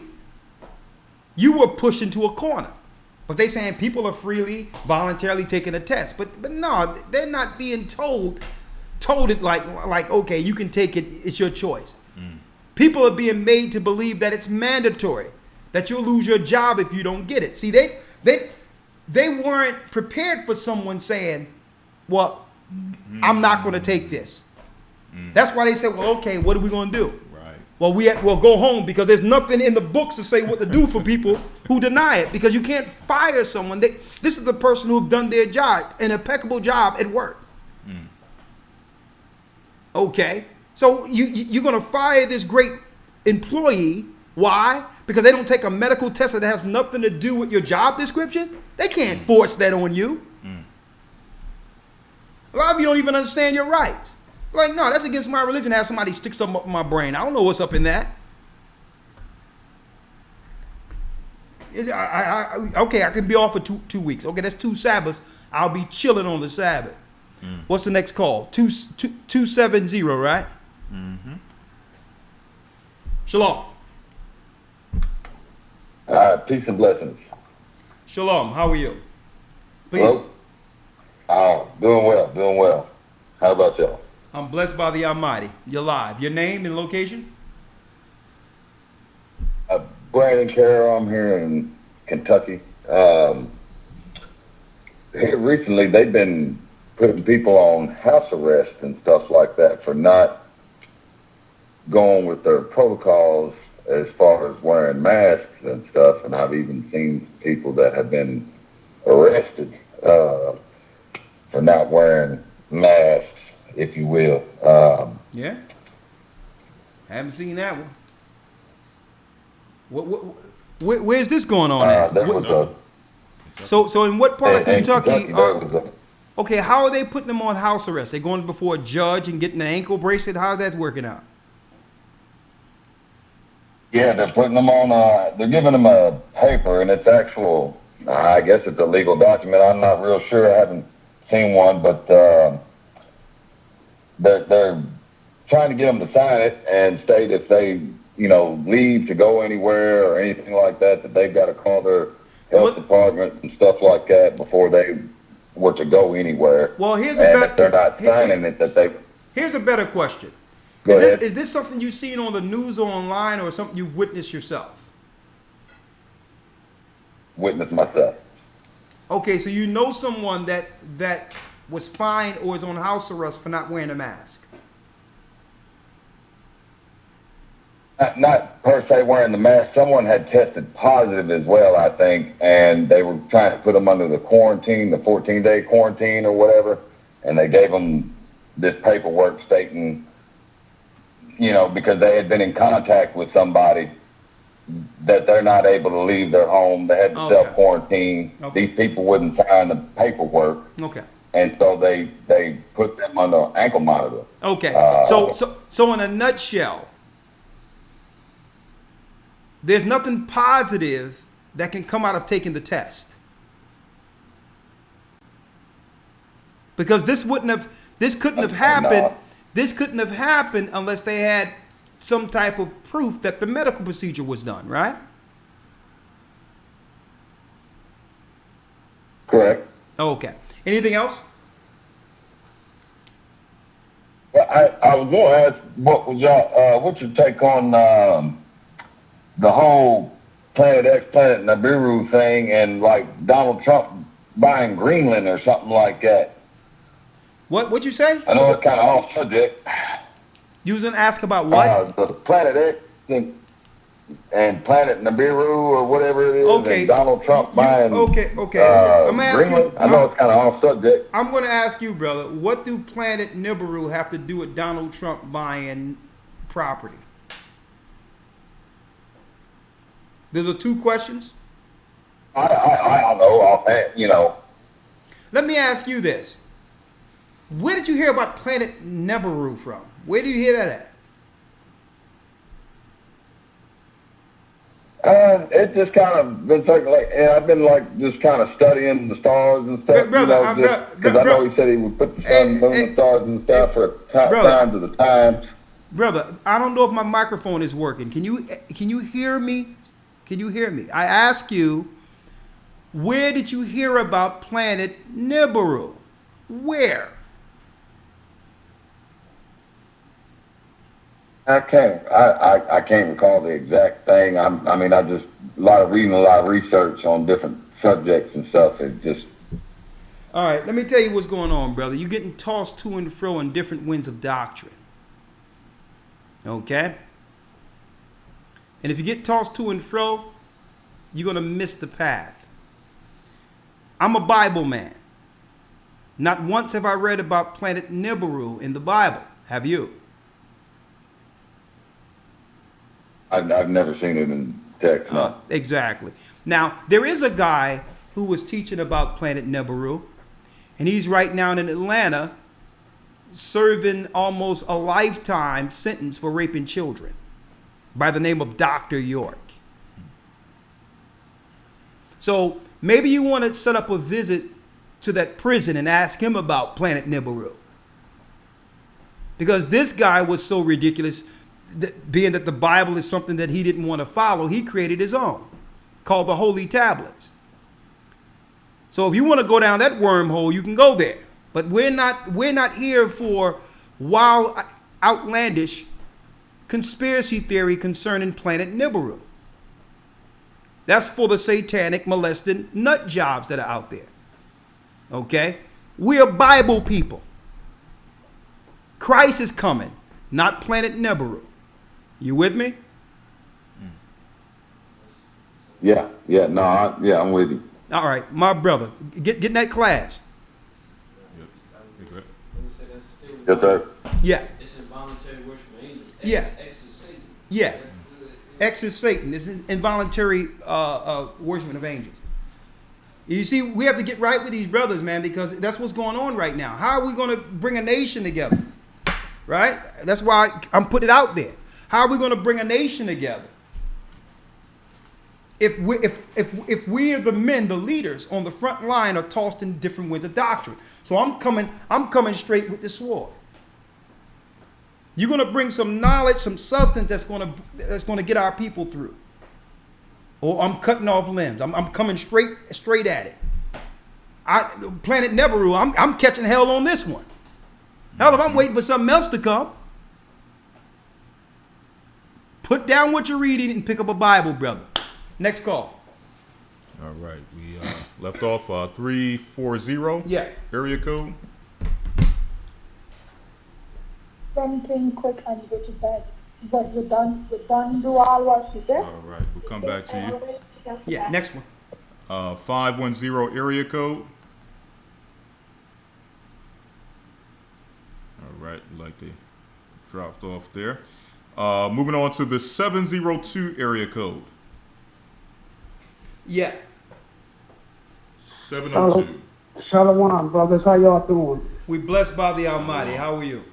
you were pushed into a corner. But they saying people are freely, voluntarily taking a test. But no, they're not being told it like okay, you can take it. It's your choice. People are being made to believe that it's mandatory, that you'll lose your job if you don't get it. See, they weren't prepared for someone saying, well, I'm not going to take this. That's why they said, well, okay, what are we going to do? Right. Well, we'll go home because there's nothing in the books to say what to do for people who deny it, because you can't fire someone. This is the person who've done their job, an impeccable job at work. Okay. So you're going to fire this great employee. Why? Because they don't take a medical test that has nothing to do with your job description? They can't force that on you. A lot of you don't even understand your rights. Like, no, that's against my religion to have somebody stick something up in my brain. I don't know what's up in that. Okay, I can be off for two weeks. Okay, that's 2 Sabbaths. I'll be chilling on the Sabbath. What's the next call? 270, right? Mm-hmm. Shalom. Peace and blessings. Shalom. How are you? Please. Doing well. How about y'all? I'm blessed by the Almighty. You're live. Your name and location? Brandon Carroll. I'm here in Kentucky. Here recently, they've been putting people on house arrest and stuff like that for not going with their protocols as far as wearing masks and stuff. And I've even seen people that have been arrested for not wearing masks, if you will. Yeah. Haven't seen that one. Where's this going on at? So in what part of Kentucky? Okay, how are they putting them on house arrest? They going before a judge and getting an ankle bracelet? How's that working out? Yeah, they're putting them on. They're giving them a paper, and it's actual. I guess it's a legal document. I'm not real sure. I haven't seen one, but they're trying to get them to sign it and state if they, leave to go anywhere or anything like that, that they've got to call their health department and stuff like that before they were to go anywhere. Well, if they're not signing it, that they. Here's a better question. Is this something you've seen on the news or online, or something you witnessed yourself? Witnessed myself. Okay, so you know someone that was fined or is on house arrest for not wearing a mask. Not per se wearing the mask. Someone had tested positive as well, I think, and they were trying to put them under the quarantine, the 14-day quarantine or whatever, and they gave them this paperwork stating, because they had been in contact with somebody, that they're not able to leave their home. They had to self-quarantine. Okay. These people wouldn't sign the paperwork. Okay. And so they put them under ankle monitor. Okay. So in a nutshell, there's nothing positive that can come out of taking the test. Because this couldn't have happened. This couldn't have happened unless they had some type of proof that the medical procedure was done, right? Correct. Okay. Anything else? Well, I was going to ask, what's your take on the whole Planet X, Planet Nibiru thing, and like Donald Trump buying Greenland or something like that? What'd you say? I know it's kind of off subject. You was going to ask about what? The Planet X and Planet Nibiru or whatever it is. Okay. And Donald Trump buying Okay. I'm asking. Greenland. I know it's kind of off subject. I'm going to ask you, brother, what do Planet Nibiru have to do with Donald Trump buying property? Those are 2 questions? I don't know. Let me ask you this. Where did you hear about Planet Nibiru from? Where do you hear that at? It's just kind of been circulating, and I've been just kind of studying the stars and stuff. Because I know he said he would put the sun, moon, and stars and stuff for signs of the times. Brother, I don't know if my microphone is working. Can you hear me? Can you hear me? I ask you, where did you hear about Planet Nibiru? Where? I can't recall the exact thing. I just reading a lot of research on different subjects and stuff. It just. All right, let me tell you what's going on, brother. You're getting tossed to and fro in different winds of doctrine. Okay? And if you get tossed to and fro, you're going to miss the path. I'm a Bible man. Not once have I read about Planet Nibiru in the Bible. Have you? I've never seen it in text, no. Exactly. Now, there is a guy who was teaching about Planet Nibiru, and he's right now in Atlanta serving almost a lifetime sentence for raping children by the name of Dr. York. So maybe you want to set up a visit to that prison and ask him about Planet Nibiru. Because this guy was so ridiculous, that being that the Bible is something that he didn't want to follow, he created his own, called the Holy Tablets. So if you want to go down that wormhole, you can go there. But we're not here for wild, outlandish conspiracy theory concerning Planet Nibiru. That's for the satanic, molesting nut jobs that are out there. Okay? We're Bible people. Christ is coming, not Planet Nibiru. You with me? Yeah, I'm with you. All right, my brother, get in that class. Yes, sir. Yeah. It's involuntary worship of angels. Yeah. X is Satan. Yeah. X is Satan. It's involuntary worshiping of angels. You see, we have to get right with these brothers, man, because that's what's going on right now. How are we going to bring a nation together? Right? That's why I'm putting it out there. How are we going to bring a nation together? If we are the men, the leaders on the front line are tossed in different winds of doctrine. So I'm coming straight with the sword. You're going to bring some knowledge, some substance that's going to get our people through. Or I'm cutting off limbs. I'm coming straight at it. Planet Nibiru, I'm catching hell on this one. Hell, if I'm waiting for something else to come, put down what you're reading and pick up a Bible, brother. Next call. All right, we left off 340. Yeah. Area code. Something quick and go to bed. But we done do all what you did. All right, we'll come back to you. Yeah, next one. 510 area code. All right, like they dropped off there. Moving on to the 702 area code. Yeah. 702. Shalom, brothers. How y'all doing? We blessed by the Almighty. How are you?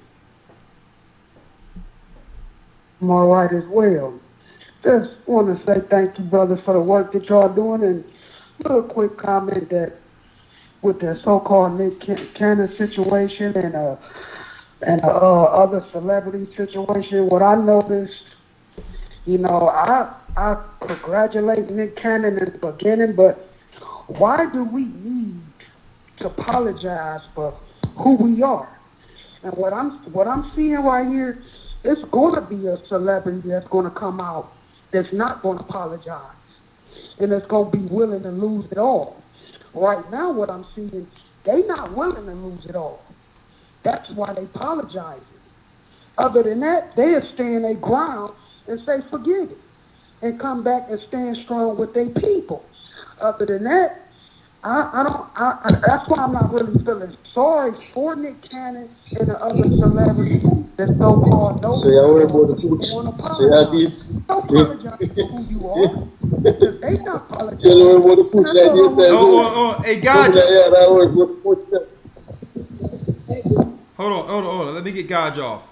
I'm all right as well. Just want to say thank you, brothers, for the work that y'all doing. And a little quick comment that with the so-called Nick Cannon situation and other celebrity situation, what I noticed, I congratulate Nick Cannon in the beginning, but why do we need to apologize for who we are? And what I'm seeing right here, it's going to be a celebrity that's going to come out that's not going to apologize, and that's going to be willing to lose it all. Right now, what I'm seeing, they not willing to lose it all. That's why they apologizing. Other than that, they'll stand their ground and say, forget it, and come back and stand strong with their people. Other than that, that's why I'm not really feeling sorry for Nick Cannon and the other celebrities that so-called know. So y'all worry about the pooch. So y'all did. Don't apologize for who you are. Because they not apologizing. Y'all worry about the pooch. I did that. Hey, God. Yeah, I worry about the pooch. Hold on. Let me get Gaj off.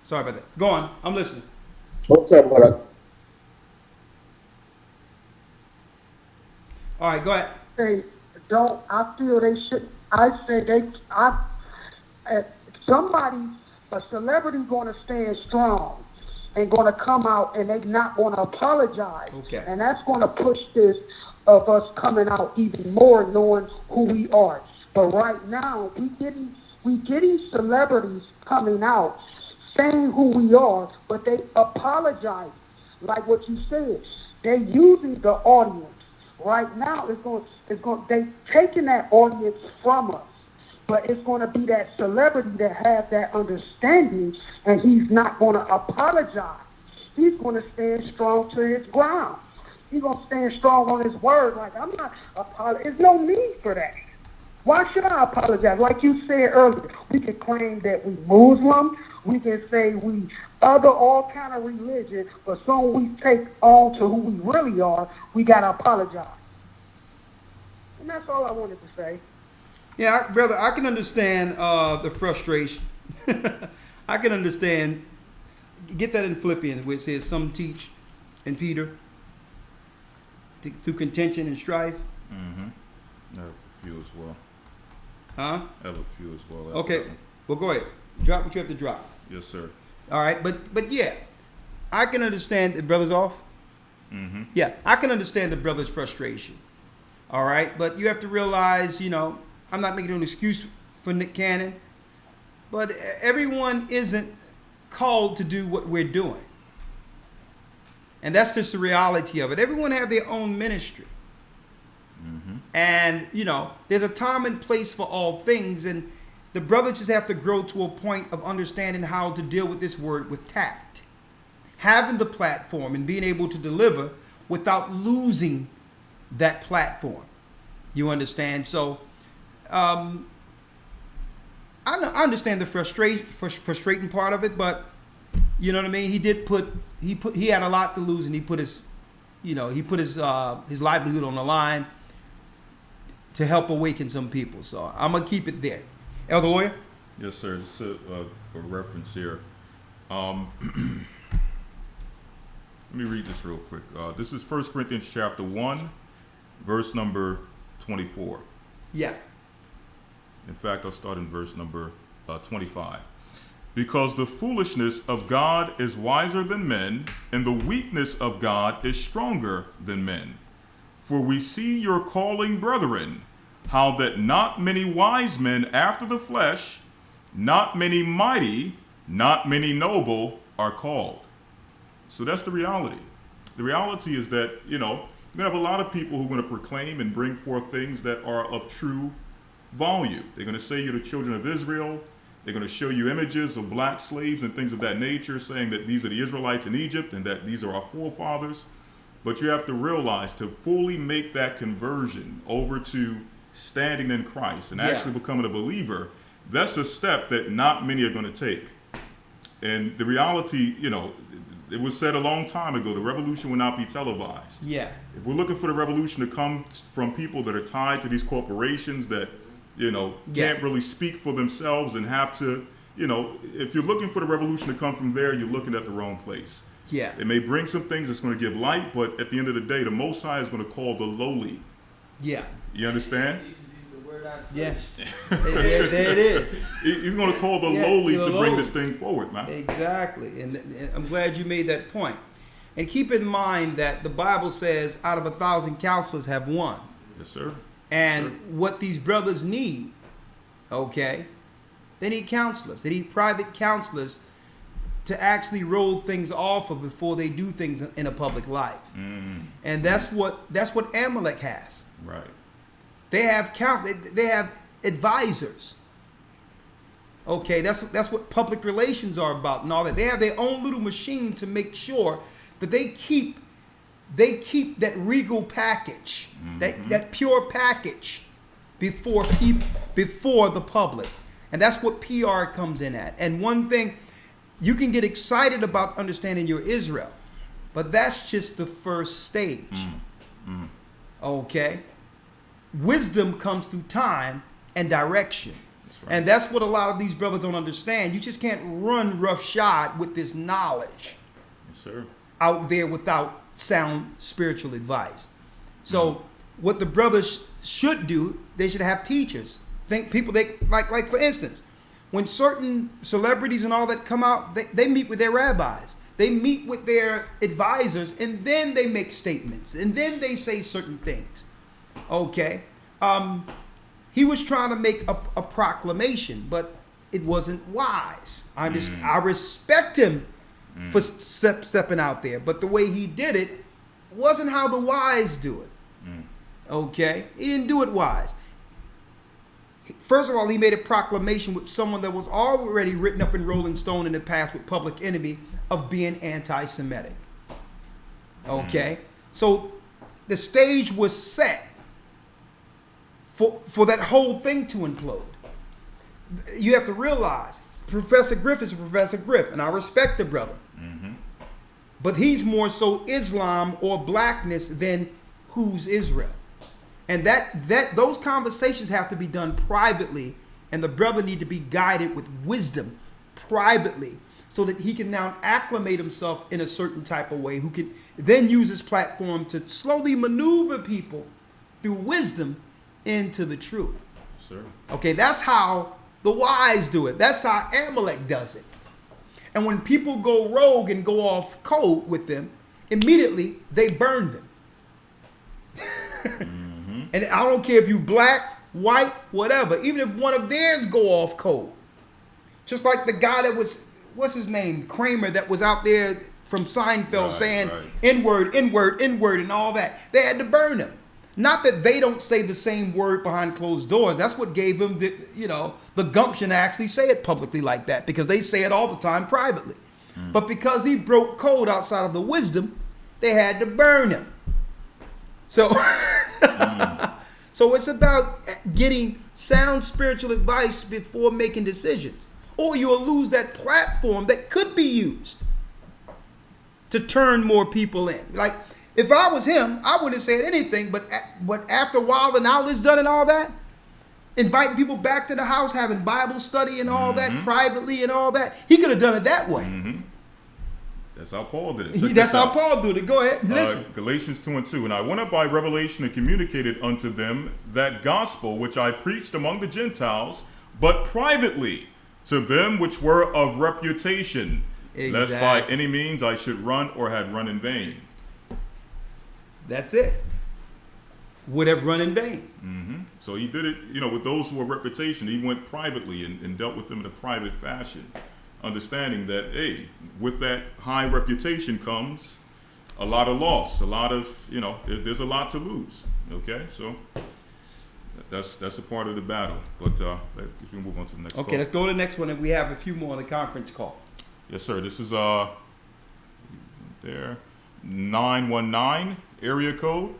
Sorry about that. Go on. I'm listening. What's up, brother? All right, go ahead. I feel they should. I say a celebrity going to stand strong and going to come out and they not going to apologize. Okay. And that's going to push this of us coming out even more, knowing who we are. But right now, we getting celebrities coming out saying who we are, but they apologize. Like what you said, they using the audience. Right now, they taking that audience from us, but it's going to be that celebrity that has that understanding, and he's not going to apologize. He's going to stand strong to his ground. He's going to stand strong on his word. Like, I'm not apologizing. There's no need for that. Why should I apologize? Like you said earlier, we can claim that we Muslim. We can say we all kind of religion, but soon we take on to who we really are, we got to apologize. And that's all I wanted to say. Yeah, brother, I can understand the frustration I can understand. Get that in Philippians where it says some teach, and Peter, through contention and strife. Mm-hmm. I have a few as well. Huh? I have a few as well. Okay. Well, go ahead. Drop what you have to drop. Yes, sir. All right. But yeah, I can understand the brother's off. Mm-hmm. Yeah, I can understand the brother's frustration. All right. But you have to realize, you know, I'm not making an excuse for Nick Cannon, but everyone isn't called to do what we're doing. And that's just the reality of it. Everyone have their own ministry. Mm-hmm. And, you know, there's a time and place for all things. And the brothers just have to grow to a point of understanding how to deal with this word with tact. Having the platform and being able to deliver without losing that platform. You understand? So, I understand the frustrating part of it, but you know what I mean. He had a lot to lose, and he put his livelihood on the line to help awaken some people. So I'm gonna keep it there. Elder Lawyer. Yes, sir. Just a reference here. Let me read this real quick. This is 1 Corinthians chapter 1, verse number 24. Yeah. In fact, I'll start in verse number 25. Because the foolishness of God is wiser than men, and the weakness of God is stronger than men. For we see your calling, brethren, how that not many wise men after the flesh, not many mighty, not many noble are called. So that's the reality. The reality is that, you know, you're going to have a lot of people who are going to proclaim and bring forth things that are of true value. They're going to say you're the children of Israel. They're going to show you images of black slaves and things of that nature, saying that these are the Israelites in Egypt and that these are our forefathers. But you have to realize, to fully make that conversion over to standing in Christ and actually becoming a believer, that's a step that not many are going to take. And the reality, you know, it was said a long time ago, the revolution will not be televised. Yeah. If we're looking for the revolution to come from people that are tied to these corporations that, you know, can't really speak for themselves and have to, you know, if you're looking for the revolution to come from there, you're looking at the wrong place. Yeah. It may bring some things that's going to give light, but at the end of the day, the Most High is going to call the lowly. Yeah. You understand? Yeah. There it is. He's going to call the lowly to bring this thing forward, man. Exactly. And I'm glad you made that point. And keep in mind that the Bible says out of 1,000 counselors have one. Yes, sir. And what these brothers need, okay, they need counselors. They need private counselors to actually roll things off of before they do things in a public life. And that's what Amalek has. Right. They have they have advisors. Okay, that's what public relations are about and all that. They have their own little machine to make sure that they keep that regal package, that pure package before the public. And that's what PR comes in at. And one thing, you can get excited about understanding your Israel, but that's just the first stage. Okay? Wisdom comes through time and direction. That's right. And that's what a lot of these brothers don't understand. You just can't run roughshod with this knowledge. Yes, sir. Out there without sound spiritual advice. So what the brothers should do, they should have teachers. Think people like for instance, when certain celebrities and all that come out, they meet with their rabbis. They meet with their advisors, and then they make statements, and then they say certain things. Okay. He was trying to make a proclamation, but it wasn't wise. I respect him for stepping out there, but the way he did it wasn't how the wise do it. Okay? He didn't do it wise. First of all, he made a proclamation with someone that was already written up in Rolling Stone in the past with Public Enemy of being anti-Semitic. Okay? So the stage was set for that whole thing to implode. You have to realize, Professor Griff is Professor Griff, and I respect the brother. But he's more so Islam or blackness than who's Israel. And those conversations have to be done privately And the brother need to be guided with wisdom privately so that he can now acclimate himself in a certain type of way, who can then use his platform to slowly maneuver people through wisdom into the truth. Sir. Okay, that's how the wise do it. That's how Amalek does it. And when people go rogue and go off code with them, immediately they burn them. And I don't care if you black, white, whatever. Even if one of theirs go off code. Just like the guy that was, what's his name? Kramer, that was out there from Seinfeld saying N-word, N-word, N-word and all that. They had to burn him. Not that they don't say the same word behind closed doors. That's what gave them the, the gumption to actually say it publicly like that, because they say it all the time privately. But because he broke code outside of the wisdom, they had to burn him. So, so it's about getting sound spiritual advice before making decisions, or you'll lose that platform that could be used to turn more people in. Like, if I was him, I wouldn't have said anything, but after a while the knowledge done and all that, inviting people back to the house, having Bible study and all that privately and all that, he could have done it that way. That's how Paul did it. That's how Paul did it. Go ahead. Listen. Galatians 2:2. And I went up by revelation and communicated unto them that gospel which I preached among the Gentiles, but privately to them which were of reputation, lest by any means I should run or had run in vain. That's it. Would have run in vain. So he did it, with those who were reputation. He went privately and dealt with them in a private fashion, understanding that, hey, with that high reputation comes a lot of loss, a lot of, there's a lot to lose. Okay, so that's a part of the battle. But let's move on to the next call. Okay, let's go to the next one, and we have a few more on the conference call. Yes, sir. This is there 919 area code.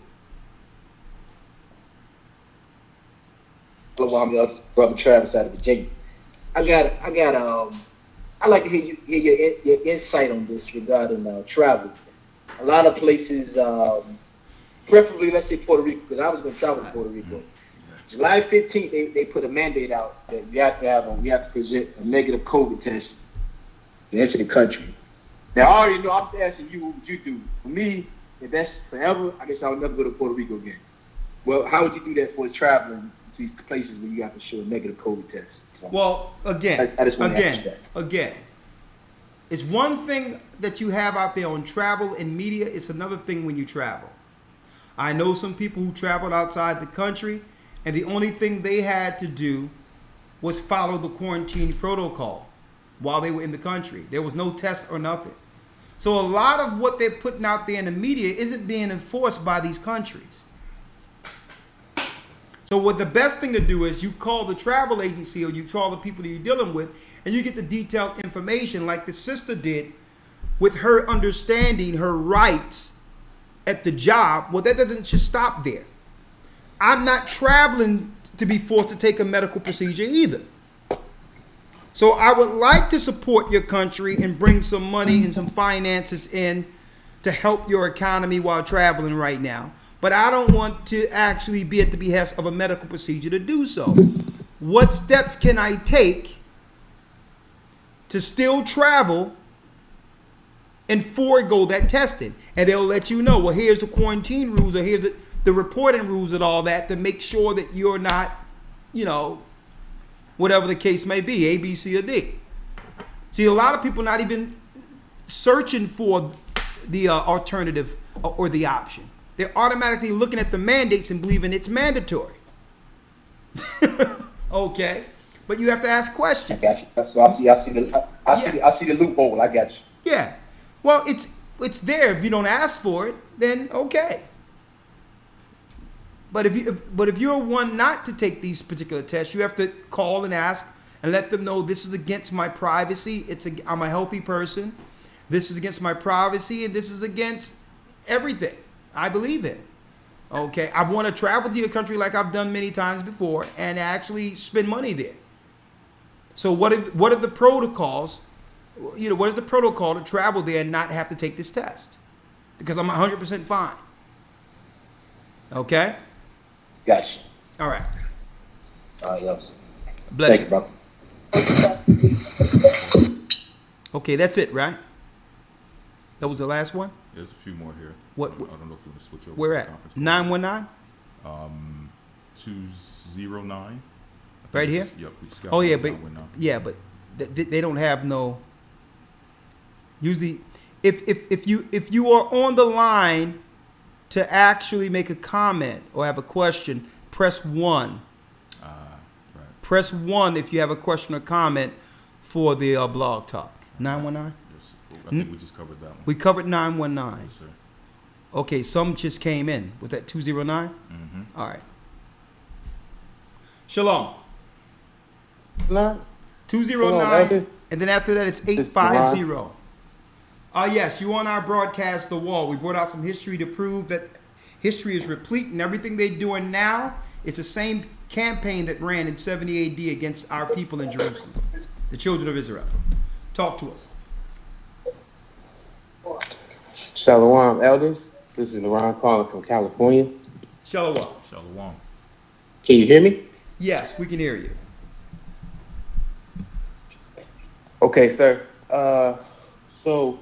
Hello, I'm the brother Travis out of Virginia. I'd like to hear your insight on this regarding travel. A lot of places, preferably let's say Puerto Rico, because I was going to travel to Puerto Rico. July 15th, they put a mandate out that we have to present a negative COVID test to enter the country. Now, I already know, I'm asking you, what would you do? For me, if that's forever, I guess I would never go to Puerto Rico again. Well, how would you do that for traveling to these places where you have to show a negative COVID test? So, well, again, it's one thing that you have out there on travel and media. It's another thing when you travel. I know some people who traveled outside the country, and the only thing they had to do was follow the quarantine protocol while they were in the country. There was no test or nothing. So a lot of what they're putting out there in the media isn't being enforced by these countries. So what the best thing to do is you call the travel agency or you call the people that you're dealing with, and you get the detailed information like the sister did with her understanding her rights at the job. Well, that doesn't just stop there. I'm not traveling to be forced to take a medical procedure either. So I would like to support your country and bring some money and some finances in to help your economy while traveling right now. But I don't want to actually be at the behest of a medical procedure to do so. What steps can I take to still travel and forego that testing? And they'll let you know, well, here's the quarantine rules, or here's the reporting rules and all that, to make sure that you're not, whatever the case may be, A, B, C, or D. See, a lot of people not even searching for the alternative or the option. They're automatically looking at the mandates and believing it's mandatory. Okay, but you have to ask questions. I got you. So I see the loophole. I got you. Yeah. Well, it's there. If you don't ask for it, then okay. But if you're one not to take these particular tests, you have to call and ask and let them know this is against my privacy. I'm a healthy person. This is against my privacy, and this is against everything I believe in. Okay, I want to travel to your country like I've done many times before and actually spend money there. So what are the protocols? What is the protocol to travel there and not have to take this test? Because I'm 100% fine. Okay? Gotcha. All right. Yes. Bless Thank you. Okay, that's it, right? That was the last one? There's a few more here. What? I don't know if you want to switch over. Where to at? the conference call. 919? 209. Right here? Yep. We just got Oh yeah, one but 919. yeah, but they don't have no. Usually, if you are on the line to actually make a comment or have a question, press 1. Right. Press 1 if you have a question or comment for the blog talk. 919. Yes. I think we just covered that one. We covered 919. Yes, sir. Okay, some just came in. Was that 209? Mm-hmm. All right. Shalom. No. 209, and then after that it's 850. Yes, you on our broadcast, The Wall. We brought out some history to prove that history is replete, and everything they're doing now, it's the same campaign that ran in 70 AD against our people in Jerusalem, the children of Israel. Talk to us. Shalom, elders. This is Ron calling from California. Shalom. Shalom. Can you hear me? Yes, we can hear you. Okay, sir. So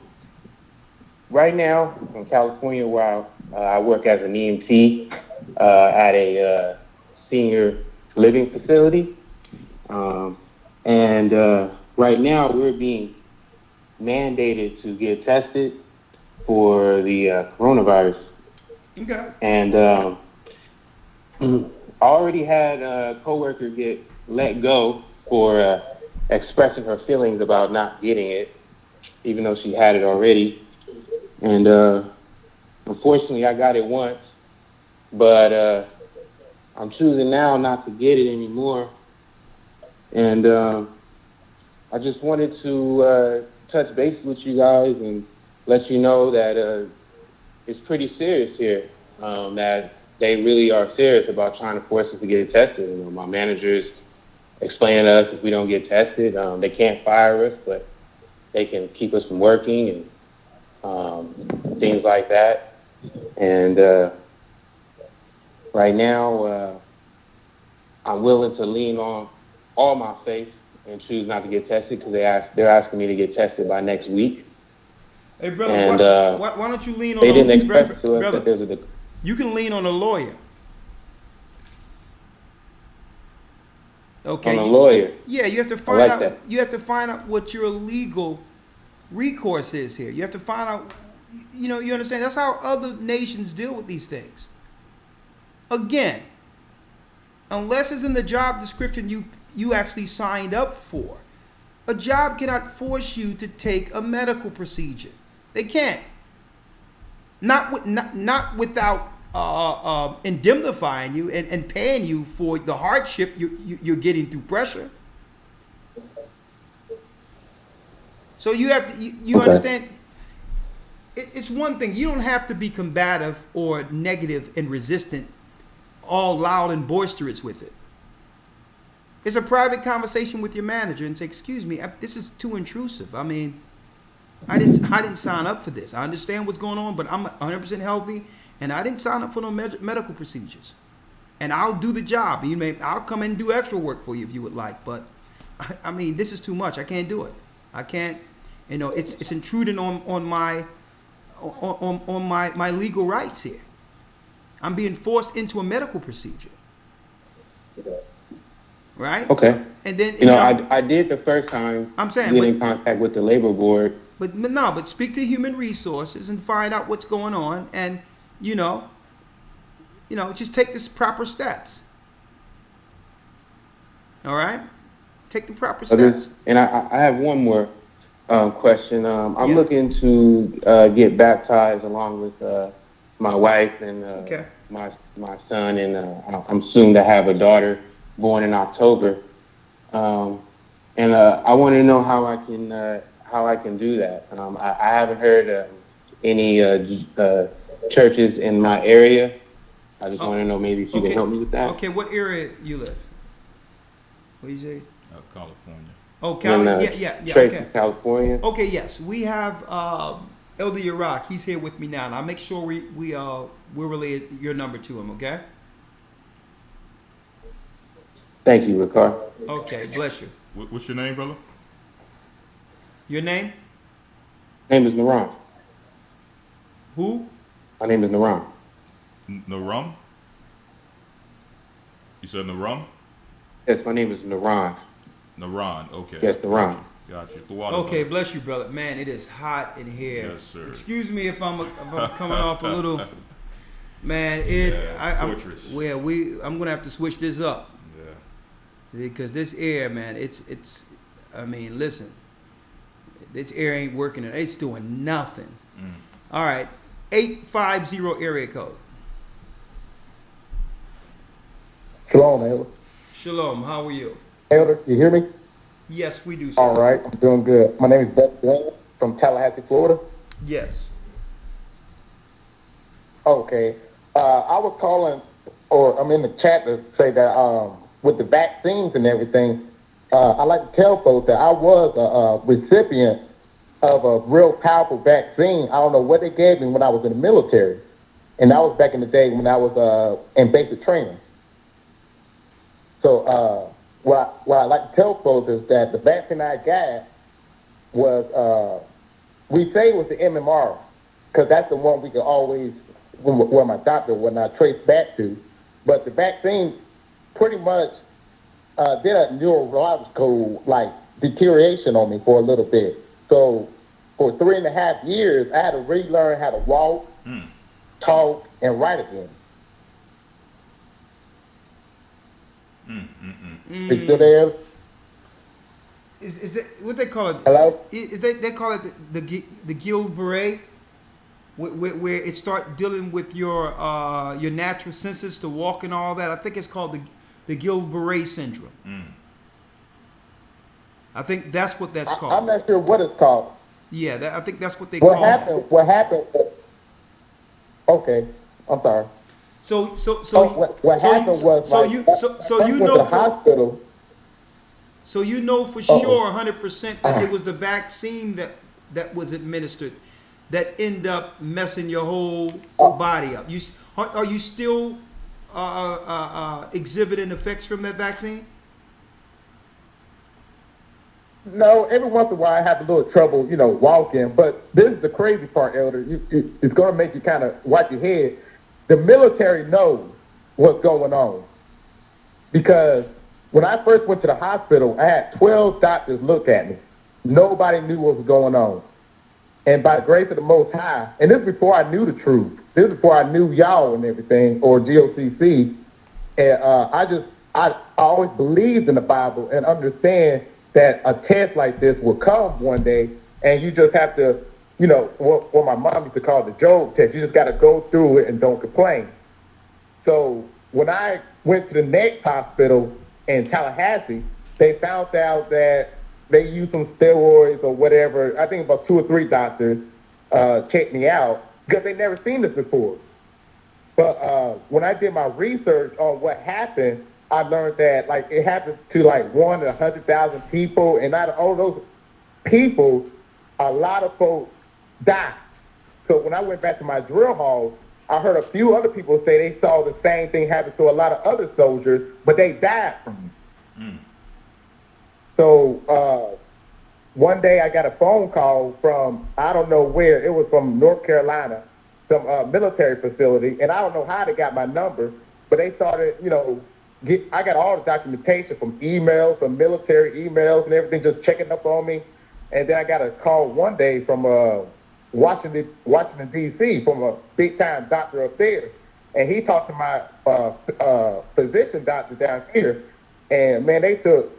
right now in California, where I work as an EMT at a senior living facility, and right now we're being mandated to get tested for the coronavirus. Okay. And I already had a coworker get let go for expressing her feelings about not getting it, even though she had it already. And unfortunately, I got it once, but I'm choosing now not to get it anymore. And I just wanted to touch base with you guys and let you know that it's pretty serious here, that they really are serious about trying to force us to get tested. You know, my managers explaining to us if we don't get tested, they can't fire us, but they can keep us from working and things like that. And right now, I'm willing to lean on all my faith and choose not to get tested because they're asking me to get tested by next week. Hey, brother, And, why don't you lean on they didn't express to us brother, that there's a you can lean on a lawyer. Okay. On a lawyer. Yeah, you have to I find like out. that. You have to find out what your legal recourse is here. You have to find out. You know, you understand? That's how other nations deal with these things. Again, unless it's in the job description you actually signed up for, a job cannot force you to take a medical procedure. They can't. Not without indemnifying you and paying you for the hardship you're getting through pressure. So you have to, you Okay. understand. It's one thing. You don't have to be combative or negative and resistant, all loud and boisterous with it. It's a private conversation with your manager and say, "Excuse me, this is too intrusive. I mean, I didn't sign up for this. I understand what's going on, but I'm 100% healthy, and I didn't sign up for no medical procedures. And I'll do the job. I'll come and do extra work for you if you would like. But I mean, this is too much. I can't do it. I can't. You know, it's intruding on my legal rights here. I'm being forced into a medical procedure." Right? Okay. So, and then I did the first time. I'm saying, get in contact with the labor board. But speak to human resources and find out what's going on, and just take the proper steps. All right, take the proper steps. And I have one more question. I'm looking to get baptized along with my wife and my son, and I'm soon to have a daughter born in October. And I want to know how I can do that. I haven't heard any churches in my area. I just want to know maybe if you can help me with that. Okay, what area you live? What do you say? California. Oh, California. Yeah. Straight Okay. from California. Okay, yes, we have Elder Rawchaa. He's here with me now, and I'll make sure we'll relay your number to him. Okay. Thank you, Ricard. Okay, bless you. What's your name, brother? Your name? My name is Naram. Who? My name is Naram. Naram? You said Naram? Yes, my name is Naran. Naran, okay. Yes, Naran. Gotcha. Okay, bless you, brother. Man, it is hot in here. Yes, sir. Excuse me if I'm coming off a little. Man, torturous. I'm gonna have to switch this up. Yeah. Because this air, man, it's. I mean, listen. This air ain't working. It's doing nothing. All right, 850 area code. Shalom, Elder. Shalom. How are you? Elder, you hear me? Yes, we do, sir. All right, I'm doing good. My name is Beth from Tallahassee, Florida. Yes. Okay. I was calling, or I'm in the chat to say that with the vaccines and everything, I like to tell folks that I was a recipient of a real powerful vaccine. I don't know what they gave me when I was in the military. And that was back in the day when I was in basic training. So what I like to tell folks is that the vaccine I got was, we say it was the MMR, because that's the one we could always, where my doctor would not trace back to. But the vaccine pretty much did a neurological deterioration on me for a little bit. So for 3.5 years, I had to relearn how to walk, talk, and write again. You still there? Is that what they call it? Hello? Is they call it the Guillain-Barré, where it start dealing with your natural senses to walk and all that? I think it's called the Guillain-Barré syndrome. I think that's what that's called. I'm not sure what it's called. Yeah, I think that's what they call it. What happened? Okay, I'm sorry. So you know hospital. So you know for sure 100% that it was the vaccine that was administered that ended up messing your whole body up. Are you still exhibiting effects from that vaccine? No, every once in a while I have a little trouble, walking. But this is the crazy part, Elder. It's going to make you kind of watch your head. The military knows what's going on. Because when I first went to the hospital, I had 12 doctors look at me. Nobody knew what was going on. And by the grace of the Most High, and this is before I knew the truth. This is before I knew y'all and everything, or GOCC. And I always believed in the Bible and understand that a test like this will come one day, and you just have to, what my mom used to call the Job test. You just got to go through it and don't complain. So when I went to the next hospital in Tallahassee, they found out that they used some steroids or whatever. I think about 2 or 3 doctors checked me out because they never seen this before. But when I did my research on what happened, I learned that it happens to 1 in 100,000 people, and out of all those people, a lot of folks die. So when I went back to my drill hall, I heard a few other people say they saw the same thing happen to a lot of other soldiers, but they died from it. So one day I got a phone call from, I don't know where, it was from North Carolina, some military facility, and I don't know how they got my number, but they started, I got all the documentation from emails, from military emails and everything, just checking up on me. And then I got a call one day from Washington, D.C., from a big-time doctor up there. And he talked to my physician doctor down here. And, man, they took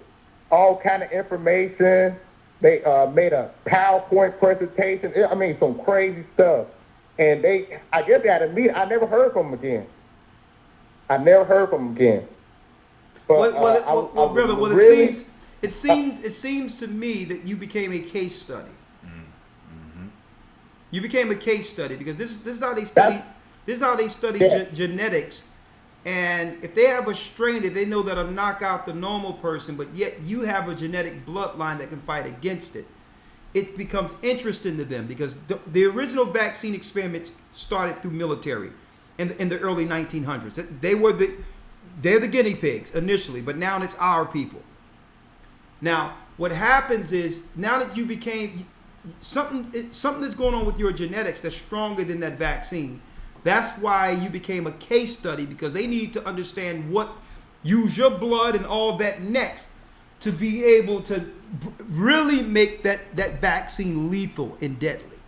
all kind of information. They made a PowerPoint presentation. I mean, some crazy stuff. And I guess they had a meeting. I never heard from them again. But, brother, it seems to me that you became a case study. You became a case study because this is how they study. This is how they study genetics. And if they have a strain that they know that'll knock out the normal person, but yet you have a genetic bloodline that can fight against it, it becomes interesting to them because the original vaccine experiments started through military in the early 1900s. They were they're the guinea pigs initially, but now it's our people. Now, what happens is, now that you became something that's going on with your genetics that's stronger than that vaccine. That's why you became a case study, because they need to understand use your blood and all that next to be able to really make that vaccine lethal and deadly.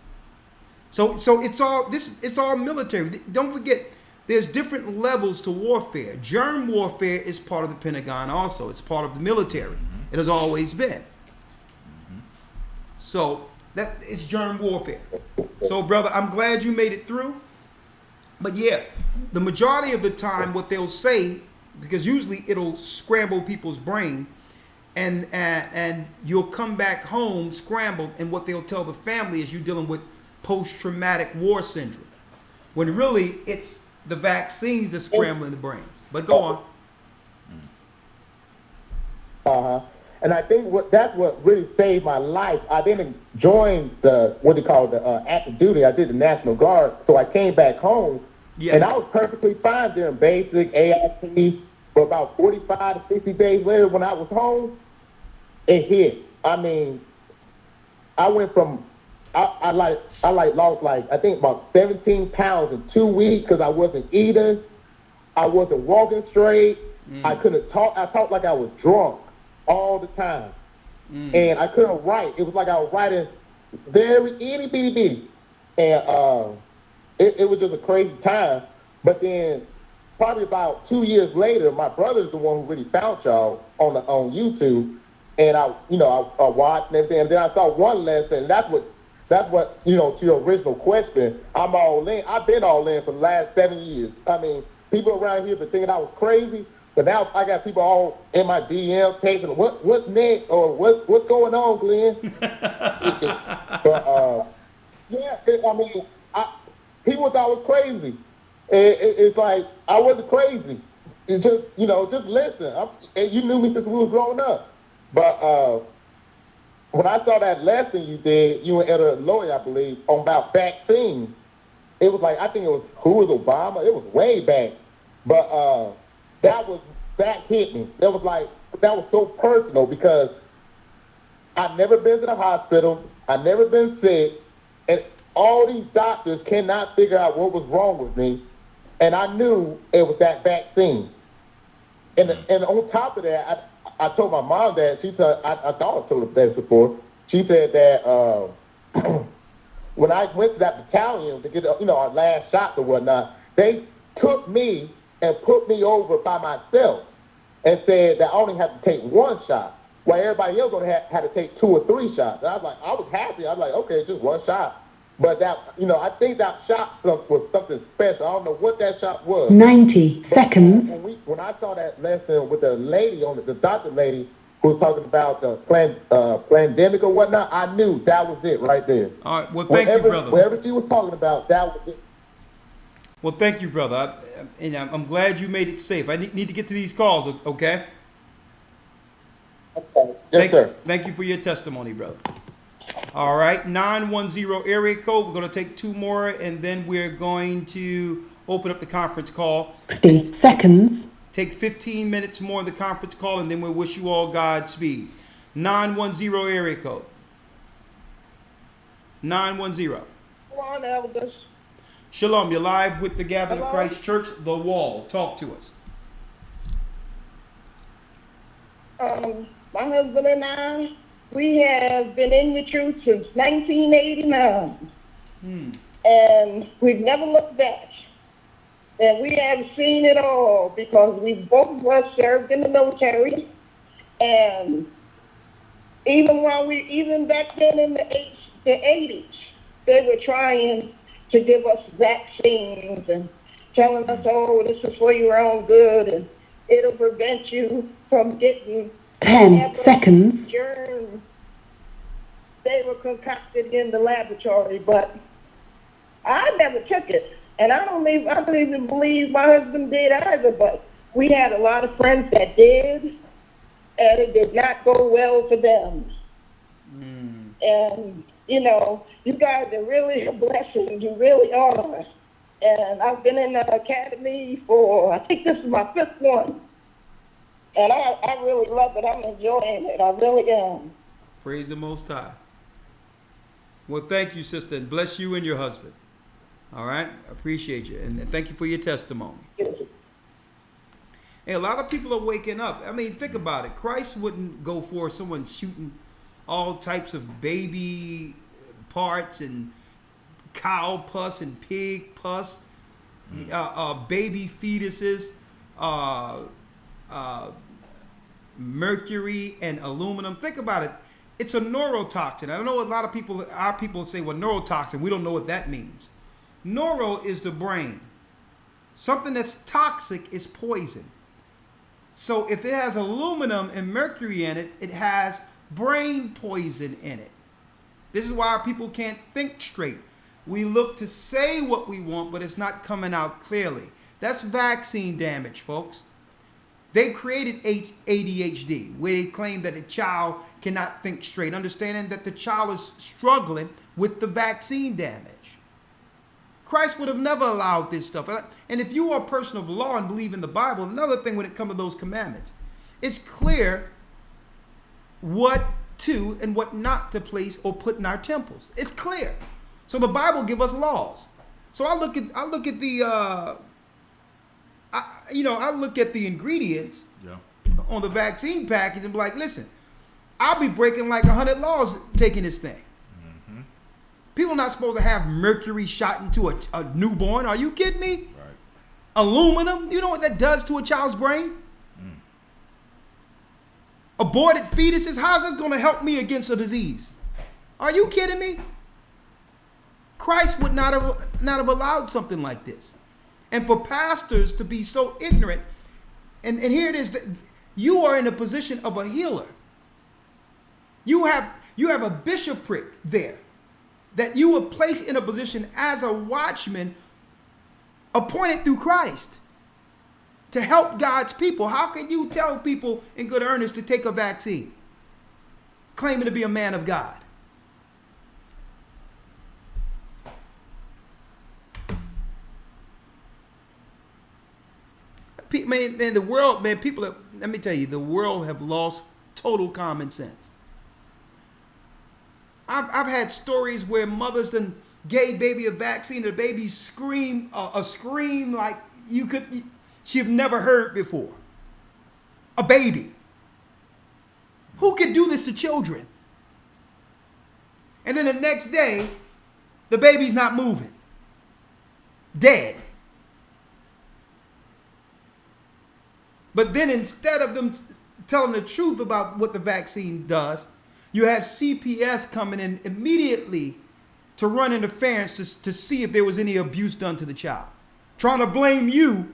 So it's all military. Don't forget, there's different levels to warfare. Germ warfare is part of the Pentagon also. It's part of the military. It has always been. So that is germ warfare. So, brother, I'm glad you made it through. But yeah, the majority of the time what they'll say, because usually it'll scramble people's brain, and you'll come back home scrambled, and what they'll tell the family is you're dealing with post-traumatic war syndrome, when really it's the vaccines that's scrambling the brains. But go on. And I think that's what really saved my life. I didn't join the active duty. I did the National Guard, so I came back home, and I was perfectly fine during basic AIT. For about 45 to 60 days later, when I was home, it hit. I mean, I went from I lost I think about 17 pounds in 2 weeks because I wasn't eating, I wasn't walking straight, I couldn't talk. I talked like I was drunk all the time, and I couldn't write. It was like I was writing very itty bitty, and it was just a crazy time. But then, probably about 2 years later, my brother's the one who really found y'all on YouTube, and I watched and everything, and then I saw one lesson, and that's what to your original question. I'm all in. I've been all in for the last 7 years. I mean, people around here been thinking I was crazy. But now I got people all in my DM taking what's next or what's going on, Glenn. But people thought I was crazy. It's like I wasn't crazy. It's just listen. You knew me since we was growing up. But when I saw that lesson you did, you and Elder Lawya, I believe, on about vaccines, it was like, I think it was, who was Obama? It was way back. But that hit me. That was so personal, because I've never been to the hospital. I've never been sick. And all these doctors cannot figure out what was wrong with me. And I knew it was that vaccine. And on top of that, I told my mom that. She said, I thought I told her this before. She said that when I went to that battalion to get our last shots or whatnot, they took me and put me over by myself and said that I only had to take one shot, while everybody else only had to take 2 or 3 shots. And I was happy. I was like, okay, just one shot. But that, I think that shot was something special. I don't know what that shot was. 90 seconds. When I saw that lesson with the lady on it, the doctor lady who was talking about the pandemic or whatnot, I knew that was it right there. All right. Well, thank you, brother. Whatever she was talking about, that was it. Well, thank you, brother. I'm glad you made it safe. I need to get to these calls, okay? Okay. Yes, sir. Thank you for your testimony, brother. All right, 910 area code. We're going to take 2 more, and then we're going to open up the conference call. 15 seconds. Take 15 minutes more of the conference call, and then we'll wish you all Godspeed. 910 area code. 910. Come on, elders. Shalom, you're live with the Gathering of Christ Church, The Wall. Talk to us. My husband and I, we have been in the truth since 1989. And we've never looked back. And we have seen it all, because we both of us served in the military. And even back then in the 80s, they were trying to give us vaccines and telling us, oh, this is for your own good, and it'll prevent you from getting 10 seconds. Germs. They were concocted in the laboratory, but I never took it. And I don't even believe my husband did either, but we had a lot of friends that did, and it did not go well for them. And, you guys are really a blessing. You really are. And I've been in the academy for, I think this is my 5th one. And I really love it. I'm enjoying it. I really am. Praise the Most High. Well, thank you, sister, and bless you and your husband. All right? I appreciate you. And thank you for your testimony. Hey, a lot of people are waking up. I mean, think about it. Christ wouldn't go for someone shooting all types of baby parts and cow pus and pig pus, baby fetuses, mercury and aluminum. Think about it. It's a neurotoxin. I know a lot of people, our people say, well, neurotoxin. We don't know what that means. Neuro is the brain. Something that's toxic is poison. So if it has aluminum and mercury in it, it has brain poison in it. This is why people can't think straight. We look to say what we want, but it's not coming out clearly. That's vaccine damage, folks. They created ADHD, where they claim that a child cannot think straight, understanding that the child is struggling with the vaccine damage. Christ would have never allowed this stuff. And if you are a person of law and believe in the Bible, another thing when it comes to those commandments, it's clear what to and what not to place or put in our temples. It's clear. So the Bible gives us laws. So I look at the I look at the ingredients on the vaccine package and be like, listen, I'll be breaking like 100 laws taking this thing. Mm-hmm. People are not supposed to have mercury shot into a newborn. Are you kidding me? Right. Aluminum, you know what that does to a child's brain? Aborted fetuses, how is this going to help me against a disease? Are you kidding me? Christ would not have allowed something like this. And for pastors to be so ignorant, and here it is, you are in a position of a healer. You have a bishopric there that you were placed in a position as a watchman appointed through Christ to help God's people. How can you tell people in good earnest to take a vaccine, claiming to be a man of God? Man, the world, man, let me tell you, the world have lost total common sense. I've had stories where mothers then gave baby a vaccine, and the baby scream like she've never heard before. A baby. Who could do this to children? And then the next day, the baby's not moving. Dead. But then instead of them telling the truth about what the vaccine does, you have CPS coming in immediately to run interference to see if there was any abuse done to the child. Trying to blame you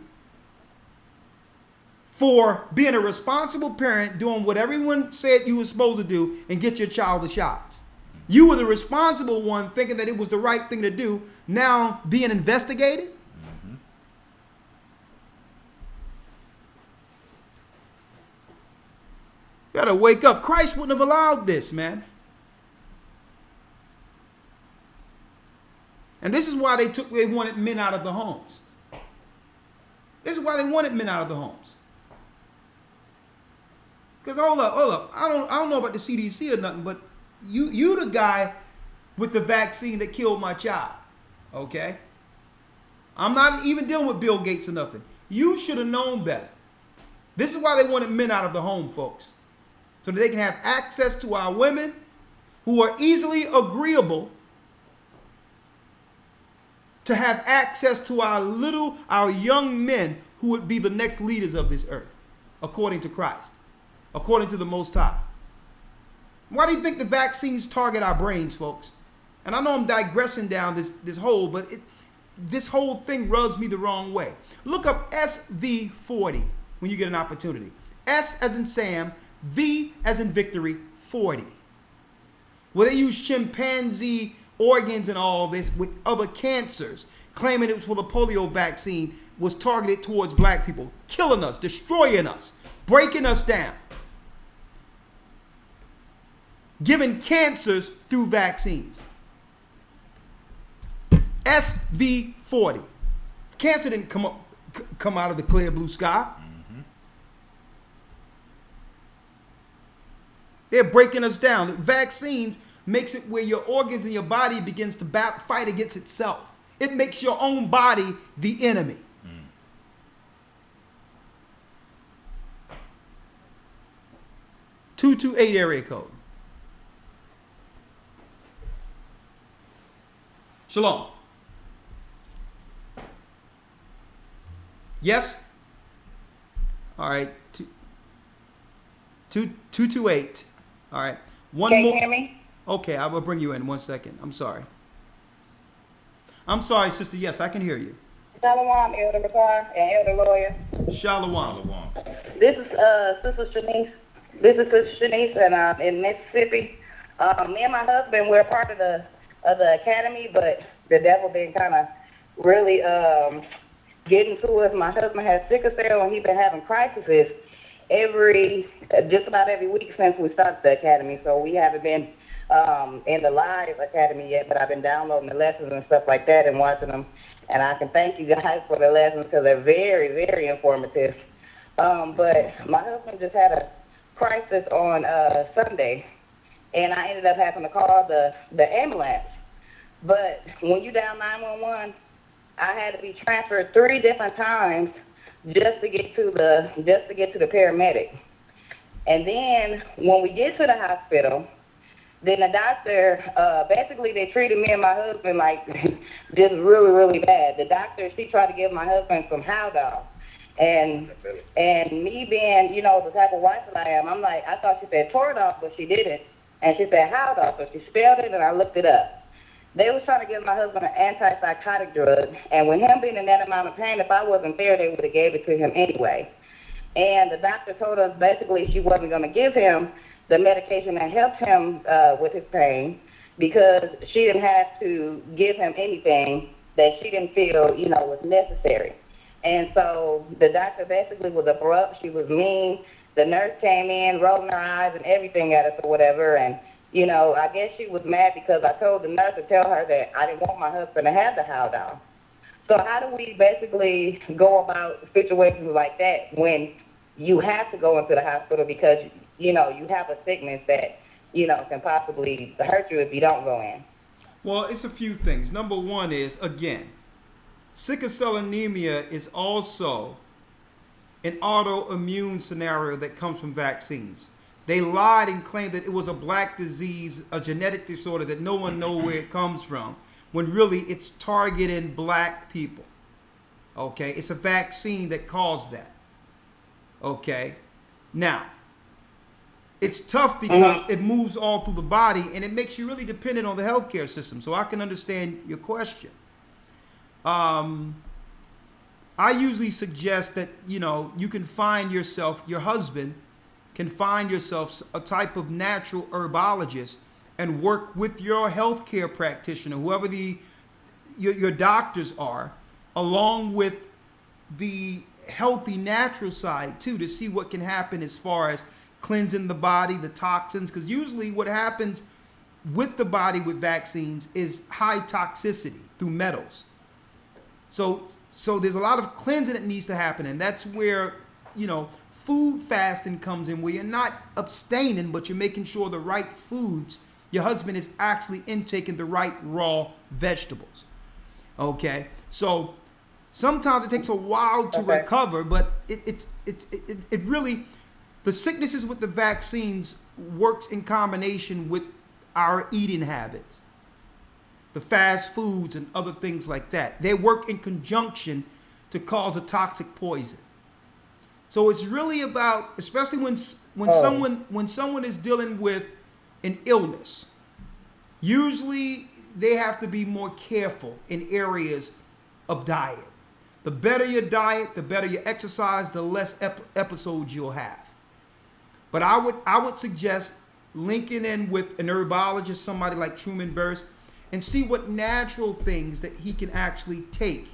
for being a responsible parent, doing what everyone said you were supposed to do, and get your child the shots. You were the responsible one thinking that it was the right thing to do, now being investigated. You gotta wake up. Christ wouldn't have allowed this, man. And this is why they wanted men out of the homes. This is why they wanted men out of the homes. Because hold up. I don't know about the CDC or nothing, but you the guy with the vaccine that killed my child. Okay? I'm not even dealing with Bill Gates or nothing. You should have known better. This is why they wanted men out of the home, folks. So that they can have access to our women who are easily agreeable to have access to our young men who would be the next leaders of this earth, according to Christ, according to the Most High. Why do you think the vaccines target our brains, folks? And I know I'm digressing down this hole, but this whole thing rubs me the wrong way. Look up SV40 when you get an opportunity. S as in Sam, V as in victory, 40. Where they use chimpanzee organs and all this with other cancers, claiming it was for the polio vaccine, was targeted towards black people, killing us, destroying us, breaking us down, giving cancers through vaccines. SV40. cancer didn't come out of the clear blue sky. They're breaking us down. The vaccines makes it where your organs and your body begins to fight against itself. It makes your own body the enemy. 228 area code. Shalom. Yes? All right. 228. All right. One Can more. you hear me? Okay, I will bring you in 1 second. I'm sorry. I'm sorry, sister. Yes, I can hear you. Shalom, Elder Rawchaa and Elder Lawya. Shalom. This is Sister Shanice. This is Sister Shanice, and I'm in Mississippi. Me and my husband, we're part of the academy, but the devil been kind of really getting to us. My husband has sickle cell, and he's been having crises just about every week since we started the academy. So we haven't been in the live academy yet, but I've been downloading the lessons and stuff like that and watching them. And I can thank you guys for the lessons because they're very, very informative. But my husband just had a crisis on Sunday, and I ended up having to call the ambulance. But when you dial 911, I had to be transferred 3 different times just to get to the paramedic. And then when we get to the hospital, then the doctor, basically they treated me and my husband like just really, really bad. The doctor, she tried to give my husband some Haldol. And me being, the type of wife that I am, I'm like, I thought she said Toradol, but she didn't. And she said Haldol, so she spelled it and I looked it up. They was trying to give my husband an antipsychotic drug. And with him being in that amount of pain, if I wasn't there, they would have gave it to him anyway. And the doctor told us basically she wasn't going to give him the medication that helped him with his pain because she didn't have to give him anything that she didn't feel, was necessary. And so the doctor basically was abrupt. She was mean. The nurse came in, rolling her eyes and everything at us or whatever. And, I guess she was mad because I told the nurse to tell her that I didn't want my husband to have the Haldol. So how do we basically go about situations like that when you have to go into the hospital because, you have a sickness that, can possibly hurt you if you don't go in? Well, it's a few things. Number one is, again, sickle cell anemia is also an autoimmune scenario that comes from vaccines. They lied and claimed that it was a black disease, a genetic disorder that no one knows where it comes from, when really it's targeting black people. Okay? It's a vaccine that caused that. Okay? Now, it's tough because it moves all through the body and it makes you really dependent on the healthcare system. So I can understand your question. I usually suggest that, you can find yourself, your husband can find yourself a type of natural herbologist and work with your healthcare practitioner, whoever your doctors are, along with the healthy natural side too, to see what can happen as far as cleansing the body, the toxins, because usually what happens with the body with vaccines is high toxicity through metals. So there's a lot of cleansing that needs to happen, and that's where, food fasting comes in, where you're not abstaining, but you're making sure the right foods, your husband is actually intaking the right raw vegetables. Okay? So sometimes it takes a while to recover, but it really, the sicknesses with the vaccines works in combination with our eating habits, the fast foods and other things like that. They work in conjunction to cause a toxic poison. So it's really about, especially when someone is dealing with an illness, usually they have to be more careful in areas of diet. The better your diet, the better your exercise, the less episodes you'll have. But I would suggest linking in with an herbologist, somebody like Truman Burst, and see what natural things that he can actually take,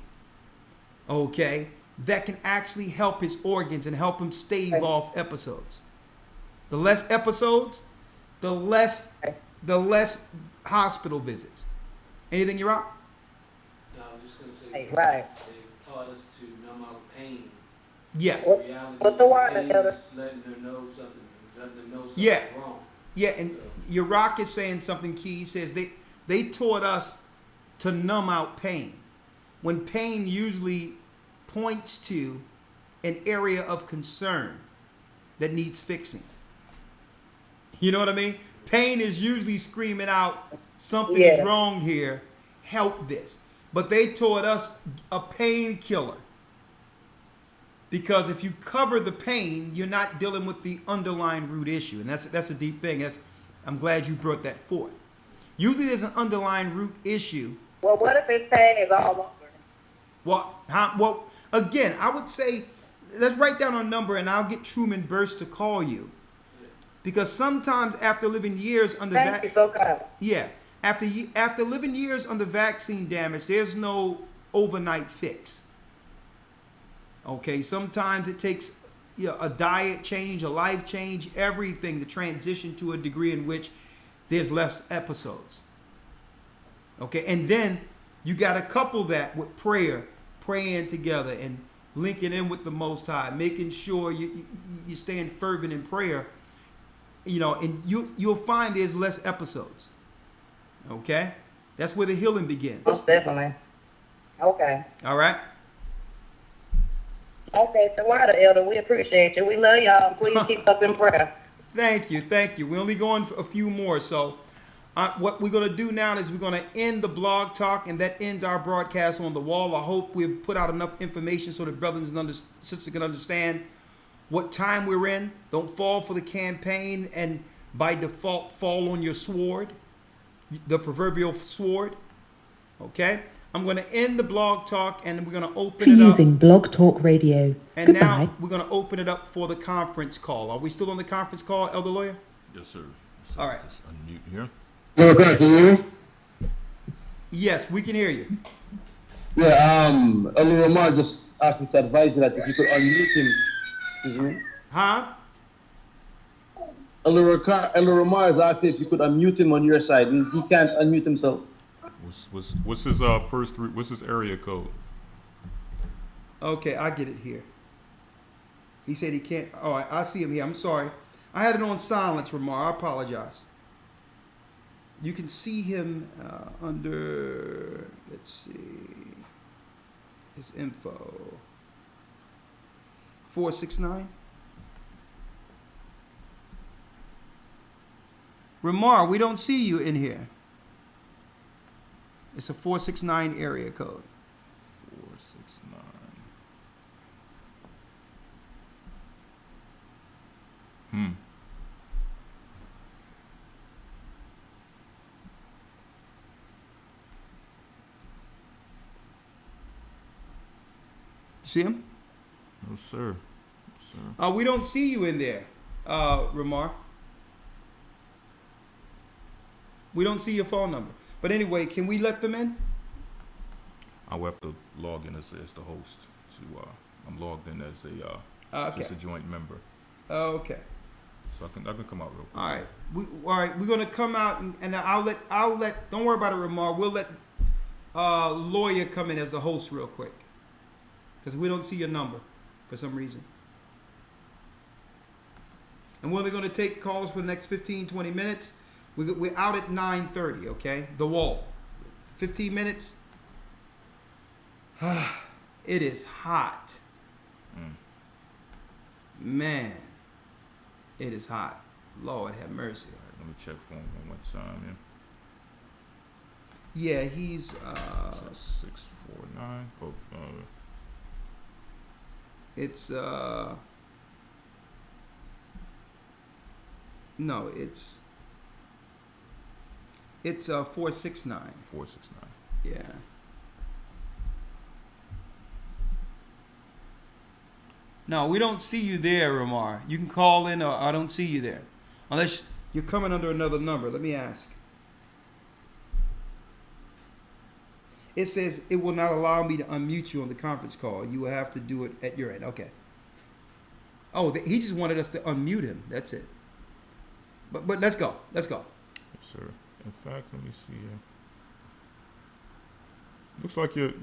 okay, that can actually help his organs and help him stave off episodes. The less episodes, the less hospital visits. Anything you're out? No, I was just going to say, right. they talk taught us to numb out pain. Yeah. The reality What's the word, pain Elder? is letting her know something, letting her know something Yeah. wrong. Yeah, and your rock is saying something key. He says they taught us to numb out pain. When pain usually points to an area of concern that needs fixing. You know what I mean? Pain is usually screaming out, something is wrong here, help this. But they taught us a painkiller. Because if you cover the pain, you're not dealing with the underlying root issue. And that's a deep thing. I'm glad you brought that forth. Usually there's an underlying root issue. Well, what if his pain is all over? Well, again, I would say, let's write down a number and I'll get Truman Burst to call you. Because sometimes after living years under after living years under vaccine damage, there's no overnight fix. Okay, sometimes it takes a diet change, a life change, everything to transition to a degree in which there's less episodes. Okay, and then you got to couple that with prayer, praying together and linking in with the Most High, making sure you're staying fervent in prayer. And you'll find there's less episodes. Okay, that's where the healing begins. Most definitely. Okay. All right. Okay, so why the Elder? We appreciate you. We love y'all. Please keep up in prayer. Thank you. We're only going for a few more. So what we're going to do now is we're going to end the blog talk, and that ends our broadcast on the wall. I hope we've put out enough information so that brothers and sisters can understand what time we're in. Don't fall for the campaign and by default fall on your sword, the proverbial sword. Okay? I'm going to end the blog talk and we're going to open it up. Using Blog Talk Radio. And Goodbye. now we're going to open it up for the conference call. Are we still on the conference call, Elder Lawyer? Yes, sir. All right. Just unmute here. Okay, can you hear me? Yes, we can hear you. Yeah, Elder Rawchaa just asked me to advise you that if you could unmute him. Excuse me? Huh? Elder Rawchaa has asked if you could unmute him on your side. He can't unmute himself. What's his what's his area code? Okay, I get it here. He said he can't. Oh, I see him here. I'm sorry. I had it on silence, Ramar. I apologize. You can see him under, let's see, his info. 469. Ramar, we don't see you in here. It's a 469 area code. 469. See him? No, sir. No, sir. We don't see you in there, Ramar. We don't see your phone number. But anyway, can we let them in? I will have to log in as the host. I'm logged in as just a joint member. Okay. So I can come out real quick. All right. We're gonna come out and I'll let. Don't worry about it, Ramar. We'll let Lawya come in as the host real quick because we don't see your number for some reason. And we're only gonna take calls for the next 15-20 minutes. We're out at 9:30, okay? The wall. 15 minutes. It is hot. Man, it is hot. Lord have mercy. All right, let me check for him one more time. Yeah, he's 649. Oh, it's no, it's 469. 469. Yeah. No, we don't see you there, Ramar. You can call in, or I don't see you there, unless you're coming under another number. Let me ask. It says it will not allow me to unmute you on the conference call. You will have to do it at your end. Okay. Oh, he just wanted us to unmute him. That's it. But let's go. Let's go. Yes, sir. In fact, let me see here. Looks like you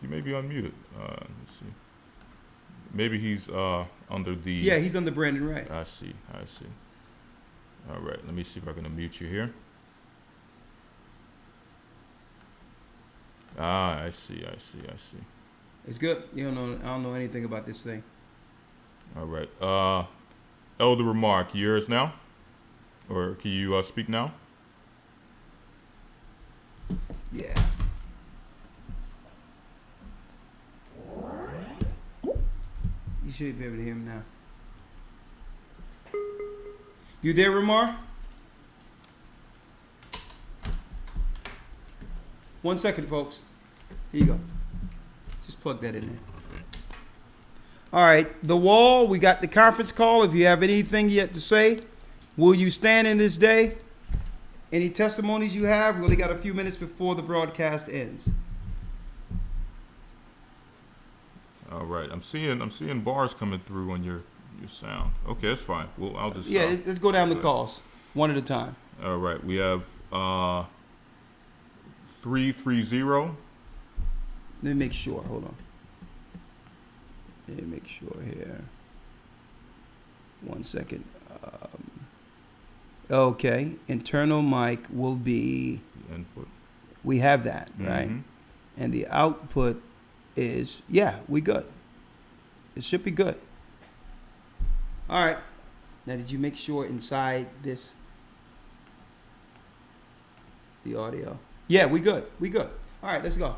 may be unmuted. Let's see. Maybe he's under the. Yeah, he's under Brandon Wright. I see. All right, let me see if I can unmute you here. I see. It's good. I don't know anything about this thing. All right. Elder Rawchaa, yours now? Or can you speak now? Yeah. You should be able to hear him now. You there, Ramar? 1 second, folks. Here you go. Just plug that in there. All right, the wall, we got the conference call. If you have anything yet to say, will you stand in this day? Any testimonies you have? We only got a few minutes before the broadcast ends. All right, I'm seeing bars coming through on your sound. Okay, that's fine. Well, I'll just let's go down the calls one at a time. All right, we have 330. Let me make sure. Hold on. Let me make sure here. 1 second. Okay, internal mic will be input. We have that, right? And the output is we good. It should be good. All right. Now, did you make sure inside this the audio? Yeah, we good. All right, let's go.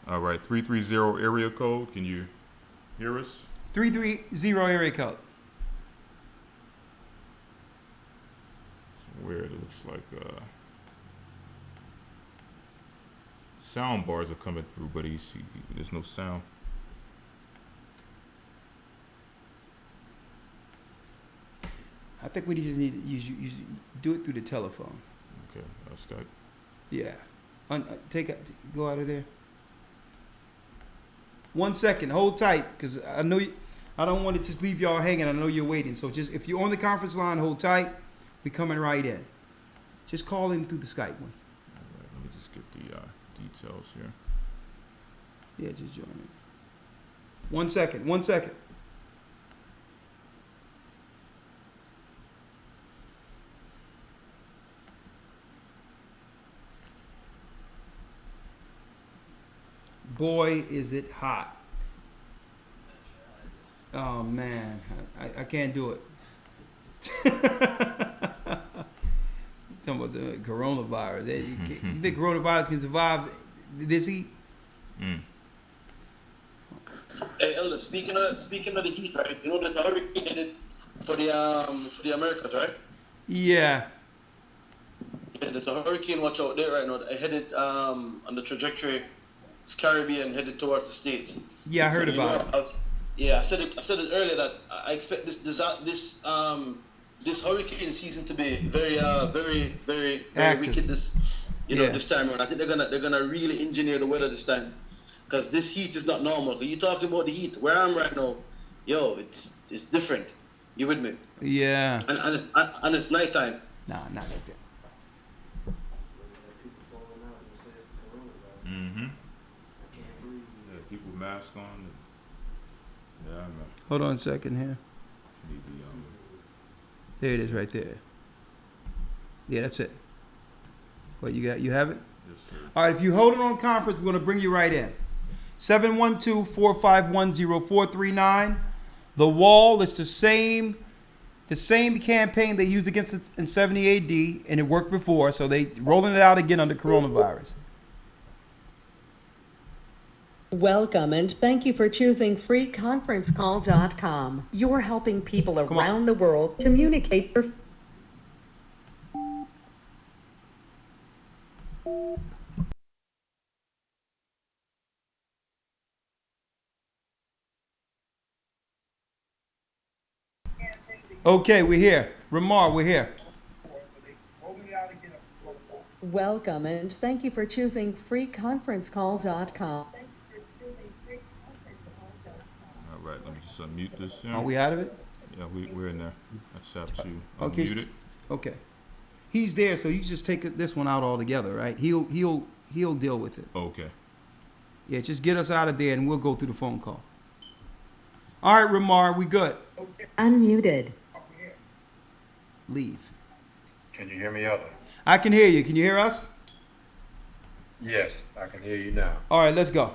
All right, 330 area code. Can you hear us? 330 area code. It's weird. It looks like sound bars are coming through, but there's no sound. I think we just need to do it through the telephone. Okay, Skype. Yeah. Go out of there. 1 second, hold tight, because I know I don't want to just leave y'all hanging. I know you're waiting. So just if you're on the conference line, hold tight. We coming right in. Just call in through the Skype one. All right, let me just get the details here. Yeah, just join me. 1 second. 1 second. Boy, is it hot. Oh, man. I can't do it. Talking about the coronavirus. You think coronavirus can survive this heat? Hey, Elder, speaking of the heat, right? You know there's a hurricane headed for the Americas, right? Yeah. Yeah, there's a hurricane watch out there right now. Headed on the trajectory of Caribbean, headed towards the States. Yeah, I heard about it. I said it earlier that I expect this hurricane season to be very wicked this time around. I think they're gonna really engineer the weather this time, because this heat is not normal. You talking about the heat where I'm right now? Yo, it's different. You with me? Yeah. And it's nighttime. Nah, not like that. Yeah, people with masks on. Yeah, I know. Hold on a second here. There it is right there. Yeah, that's it. What you got? You have it? Yes, sir. All right, if you hold it on conference, we're going to bring you right in. 712-451-0439. The Wall is the same campaign they used against it in 70 AD, and it worked before, so they rolling it out again under coronavirus. Welcome, and thank you for choosing freeconferencecall.com. You're helping people around the world communicate their... Okay, we're here. Ramar, we're here. Welcome, and thank you for choosing freeconferencecall.com. All right, let me just unmute this here. Are we out of it? Yeah, we're in there. I just have to okay, unmute it. Okay. He's there, so you just take this one out altogether, right? He'll he'll deal with it. Okay. Yeah, just get us out of there and we'll go through the phone call. All right, Ramar, we good. Unmuted. Leave. Can you hear me, Elder? I can hear you. Can you hear us? Yes, I can hear you now. All right, let's go.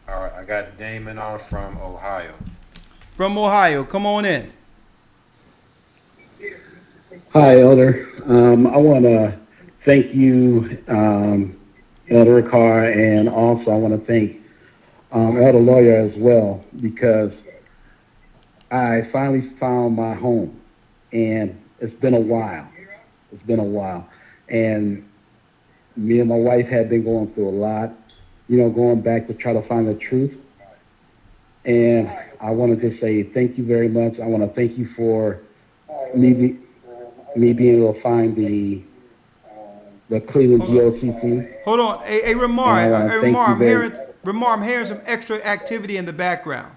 All right, I got Damon on from Ohio. From Ohio, come on in. Hi, Elder. I want to thank you, Elder Rawchaa, and also I want to thank Elder Lawya as well, because I finally found my home, and it's been a while. It's been a while. And me and my wife had been going through a lot, going back to try to find the truth. And I wanted to say thank you very much. I want to thank you for me being able to find the Cleveland GOCC. Hold on. Hey, Ramar, I'm hearing some extra activity in the background.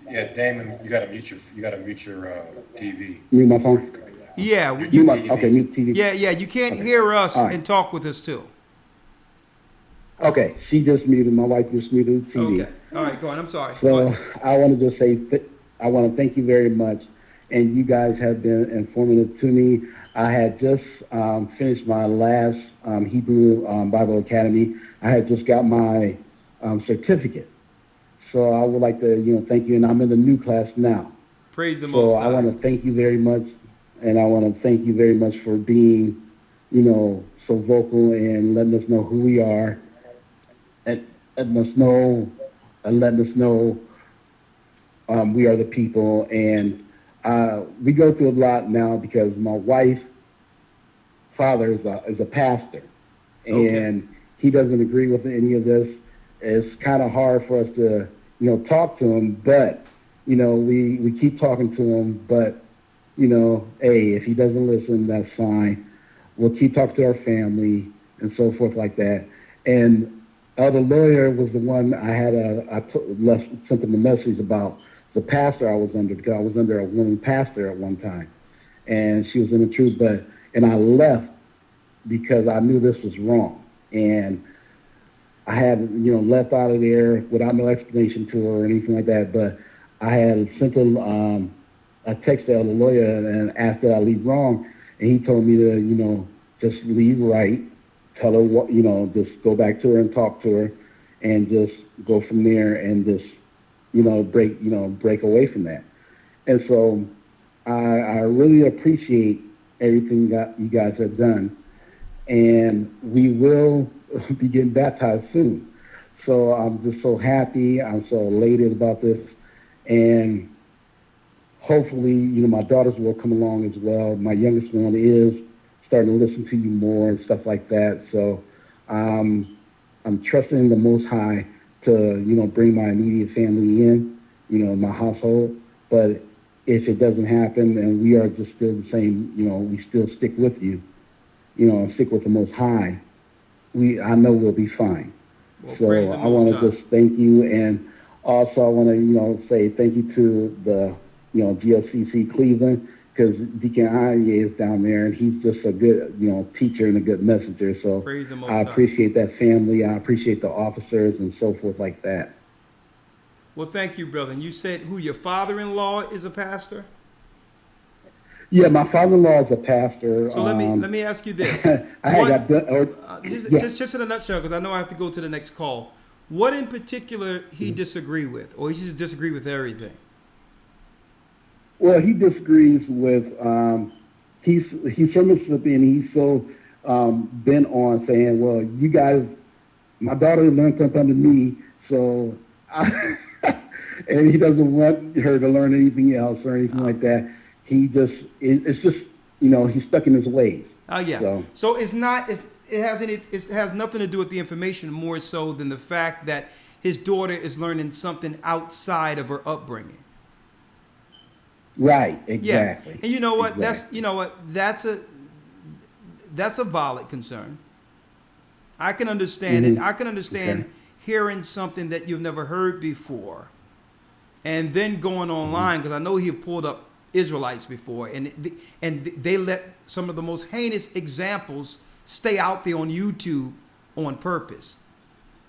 Yeah, Damon, you gotta mute your TV. Mute my phone? Yeah. Mute TV. Yeah, you can't hear us and talk with us too. Okay, she just muted. My wife just muted the TV. Okay. All right, go on. I'm sorry. So I wanted to say I want to thank you very much, and you guys have been informative to me. I had just finished my last Hebrew Bible Academy. I had just got my certificate. So I would like to, thank you, and I'm in the new class now. Praise the Most High. So I want to thank you very much, and I want to thank you very much for being, so vocal and letting us know who we are, and letting us know we are the people. And we go through a lot now because my wife's father is a pastor, and he doesn't agree with any of this. It's kind of hard for us to, talk to him, but, we keep talking to him, but, hey, if he doesn't listen, that's fine. We'll keep talking to our family and so forth like that. And Elder Lawya was the one I sent him a message about the pastor I was under, because I was under a woman pastor at one time, and she was in the truth, and I left because I knew this was wrong. And I had, left out of there without no explanation to her or anything like that. But I had sent a text to Elder Lawya and asked that I leave wrong. And he told me to, just leave right, tell her what, just go back to her and talk to her and just go from there and just, break away from that. And so I really appreciate everything that you guys have done. And we will be getting baptized soon. So I'm just so happy. I'm so elated about this. And hopefully, my daughters will come along as well. My youngest one is starting to listen to you more and stuff like that. So I'm trusting the Most High to, bring my immediate family in, my household. But if it doesn't happen and we are just still the same, we still stick with you, stick with the Most High, I know we'll be fine. Well, so I want to just thank you, and also I want to, say thank you to the, GOCC Cleveland, because Deacon Anya is down there, and he's just a good, teacher and a good messenger. So Praise the Most I High. appreciate that family. I appreciate the officers and so forth like that. Well, thank you, brother. And you said who your father-in-law is a pastor? Yeah, my father-in-law is a pastor. So let me ask you this. Just in a nutshell, because I know I have to go to the next call. What in particular he disagree with, or he just disagree with everything? Well, he disagrees with. He's from Mississippi, and he's so bent on saying, "Well, you guys, my daughter learned something under me, so," and he doesn't want her to learn anything else or anything like that. He just, it's just, he's stuck in his ways. Oh yeah. So it's not. It has nothing to do with the information more so than the fact that his daughter is learning something outside of her upbringing. Right. Exactly. Yeah. And you know what? Exactly. That's a valid concern. I can understand it. I can understand hearing something that you've never heard before, and then going online, because I know he pulled up Israelites before, and they let some of the most heinous examples stay out there on YouTube on purpose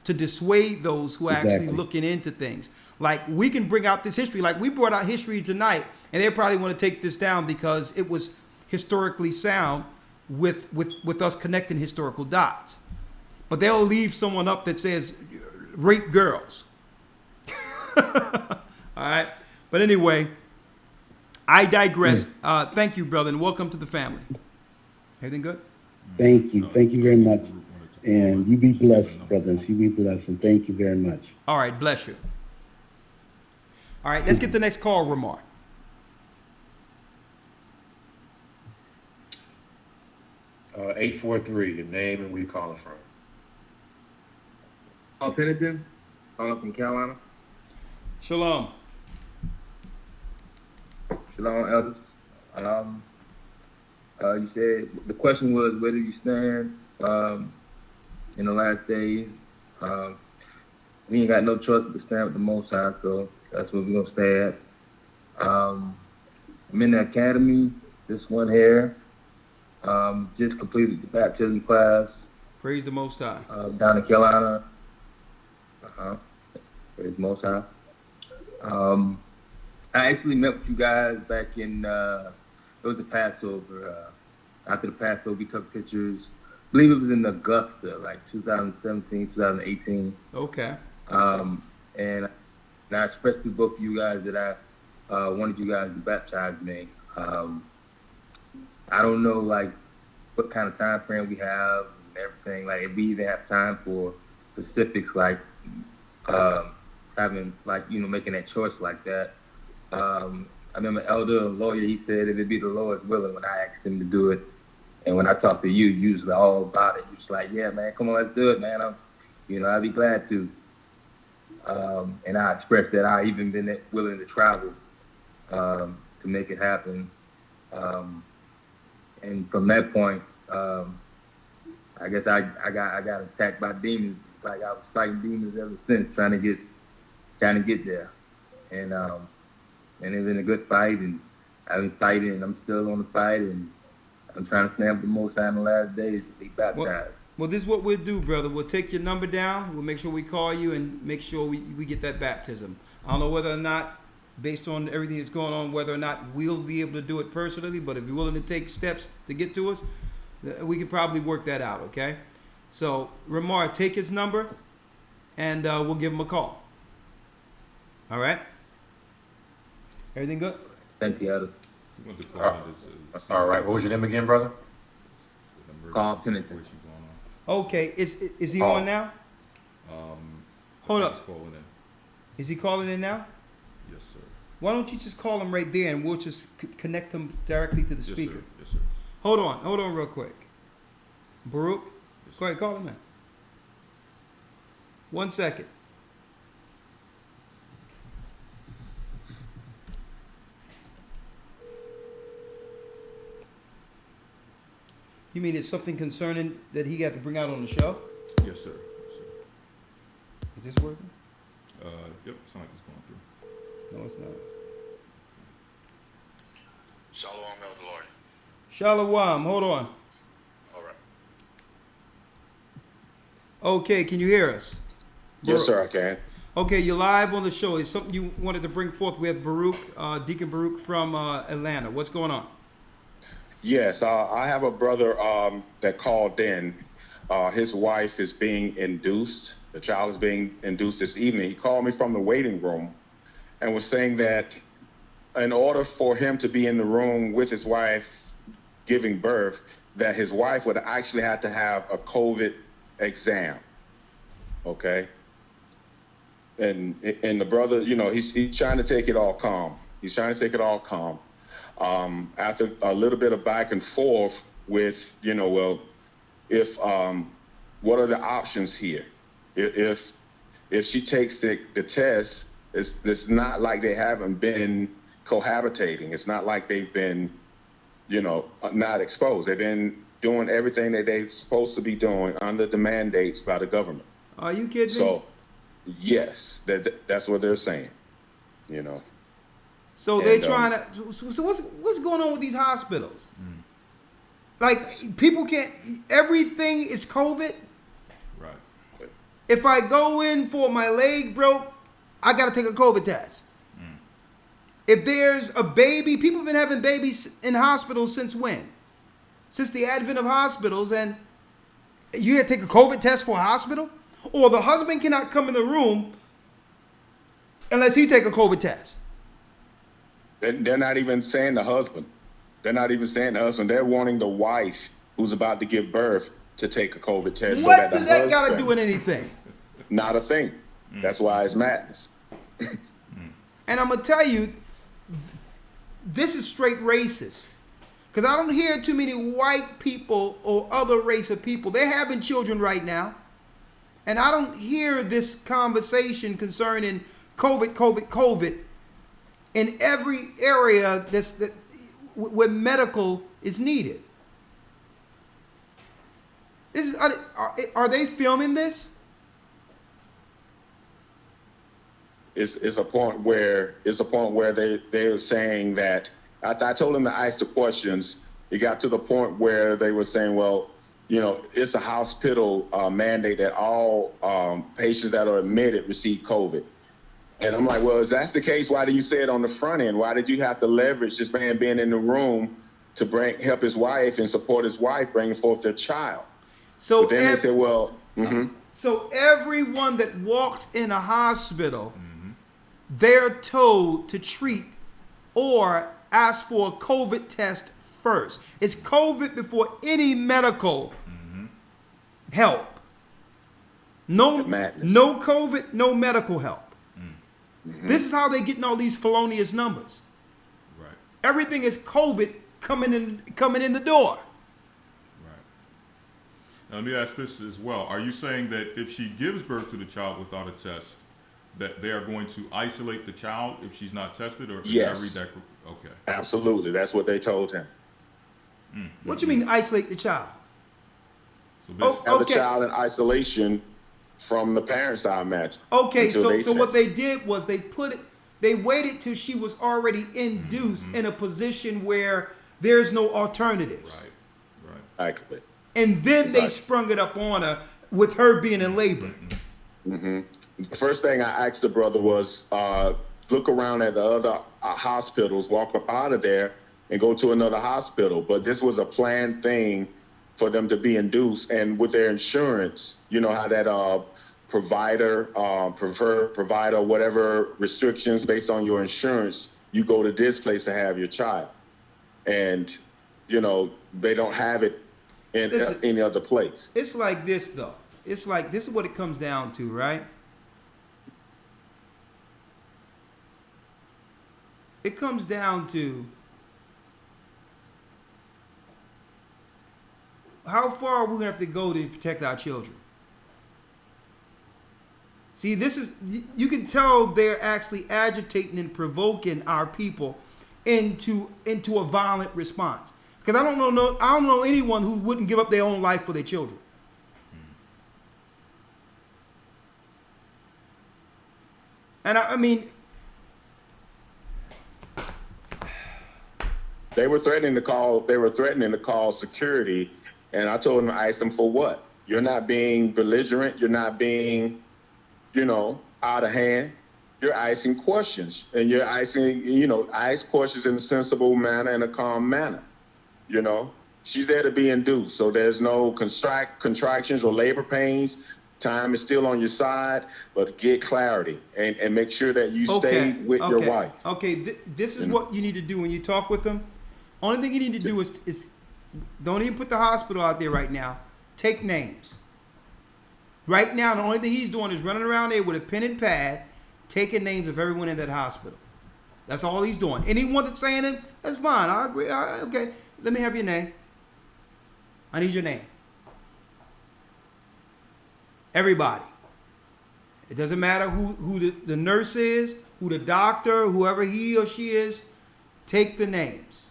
to dissuade those who are actually looking into things. Like, we can bring out this history. Like, we brought out history tonight, and they probably want to take this down because it was historically sound with us connecting historical dots. But they'll leave someone up that says rape girls. All right. But anyway, I digress. Thank you, brother, and welcome to the family. Everything good? Thank you. Thank you very much. And you be blessed, brothers. You be blessed. And thank you very much. All right. Bless you. All right. Let's get the next call, Ramar. Uh, 843, the name and where you calling from. Alternative, calling from Carolina. Shalom. Shalom, elders. You said the question was, where do you stand in the last days? We ain't got no choice but to stand with the Most High, so that's where we're gonna stay at. I'm in the academy. This one here. Just completed the baptism class. Praise the Most High. Down in Carolina. Praise the Most High. I actually met with you guys back in, it was the Passover. After the Passover, we took pictures. I believe it was in Augusta, like 2017, 2018. Okay. And I expressed to both of you guys that I wanted you guys to baptize me. I don't know, like, what kind of time frame we have and everything. Like, if we even have time for specifics, like having, like, making that choice like that. I remember Elder Lawya, he said if it be the Lord's willing when I asked him to do it. And when I talked to you, you was all about it. You was like, yeah, man, come on, let's do it, man. I'd be glad to. And I expressed that I even been willing to travel to make it happen. And from that point, I guess I got attacked by demons. Like, I was fighting demons ever since, trying to get there. And it's been a good fight, and I've been fighting, and I'm still on the fight, and I'm trying to stand up the Most High in the last days to be baptized. Well, this is what we'll do, brother. We'll take your number down. We'll make sure we call you and make sure we get that baptism. I don't know whether or not, based on everything that's going on, whether or not we'll be able to do it personally, but if you're willing to take steps to get to us, we can probably work that out, okay? So, Ramar, take his number, and we'll give him a call. All right? Everything good? Thank you, Elder. All right. What was your name again, brother? Carl Pennington. Okay. Is he on now? Hold up. Is he calling in now? Yes, sir. Why don't you just call him right there, and we'll just connect him directly to the speaker? Yes, sir. Hold on real quick. Baruch, go ahead, call him in. 1 second. You mean it's something concerning that he got to bring out on the show? Yes, sir. Yes, sir. Is this working? Yep, it's like it's going through. No, it's not. Shalom, Elder Lawya. Shalom, hold on. All right. Okay, can you hear us? Yes, sir, I can. Okay, you're live on the show. It's something you wanted to bring forth. We have Baruch, Deacon Baruch from Atlanta. What's going on? Yes, I have a brother that called in. His wife is being induced. The child is being induced this evening. He called me from the waiting room and was saying that in order for him to be in the room with his wife giving birth, that his wife would actually have to have a COVID exam. Okay? And the brother, he's trying to take it all calm. After a little bit of back and forth with, what are the options here? If she takes the test, it's not like they haven't been cohabitating. It's not like they've been, not exposed. They've been doing everything that they're supposed to be doing under the mandates by the government. Are you kidding me? So, yes, that's what they're saying, So they're trying to. So what's going on with these hospitals? Like, people can't, everything is COVID. Right. If I go in for my leg broke, I got to take a COVID test. If there's a baby, people have been having babies in hospitals since when? Since the advent of hospitals, and you had to take a COVID test for a hospital? Or the husband cannot come in the room unless he take a COVID test. They're not even saying the husband. They're not even saying the husband. They're wanting the wife who's about to give birth to take a COVID test. What so that do the that got to husband- do with anything? Not a thing. That's why it's madness. And I'm going to tell you, this is straight racist. Because I don't hear too many white people or other race of people. They're having children right now. And I don't hear this conversation concerning COVID in every area where medical is needed. Are they filming this? It's a point where they're saying that I told them to ask the questions. It got to the point where they were saying, well, it's a hospital mandate that all patients that are admitted receive COVID. And I'm like, well, if that's the case, why did you say it on the front end? Why did you have to leverage this man being in the room to help his wife and support his wife bringing forth their child? So but then they said, well, So everyone that walks in a hospital, they're told to treat or ask for a COVID test first. It's COVID before any medical help. No COVID, no medical help. This is how they're getting all these felonious numbers. Right. Everything is COVID coming in the door. Now, let me ask this as well. Are you saying that if she gives birth to the child without a test, that they are going to isolate the child if she's not tested? Or Yes. did I read that? Okay. Absolutely. That's what they told him. What you mean isolate the child? Have the child in isolation from the parents, I imagine. Okay, until so they what test. they did was they waited till she was already induced in a position where there's no alternatives. Exactly. And then they sprung it up on her with her being in labor. The first thing I asked the brother was, look around at the other hospitals, walk up out of there and go to another hospital. But this was a planned thing for them to be induced. And with their insurance, you know how that preferred provider, whatever restrictions based on your insurance, you go to this place to have your child. And, they don't have it in any other place. It's like this, though. It's like, this is what it comes down to, right? It comes down to how far are we going to have to go to protect our children? See, you can tell they're actually agitating and provoking our people into a violent response. Because I don't know anyone who wouldn't give up their own life for their children. And I mean, They were threatening to call security, and I told them, I asked them for what? You're not being belligerent. You're not being, out of hand. You're asking questions, and you're asking, ask questions in a sensible manner, in a calm manner. She's there to be induced, so there's no contractions or labor pains. Time is still on your side, but get clarity and make sure that you stay with your wife. Okay, this is what you need to do when you talk with them. Only thing you need to do is don't even put the hospital out there right now. Take names. Right now, the only thing he's doing is running around there with a pen and pad, taking names of everyone in that hospital. That's all he's doing. Anyone that's saying it, that's fine. I agree. Okay, let me have your name. I need your name. Everybody. It doesn't matter who the nurse is, who the doctor, whoever he or she is. Take the names.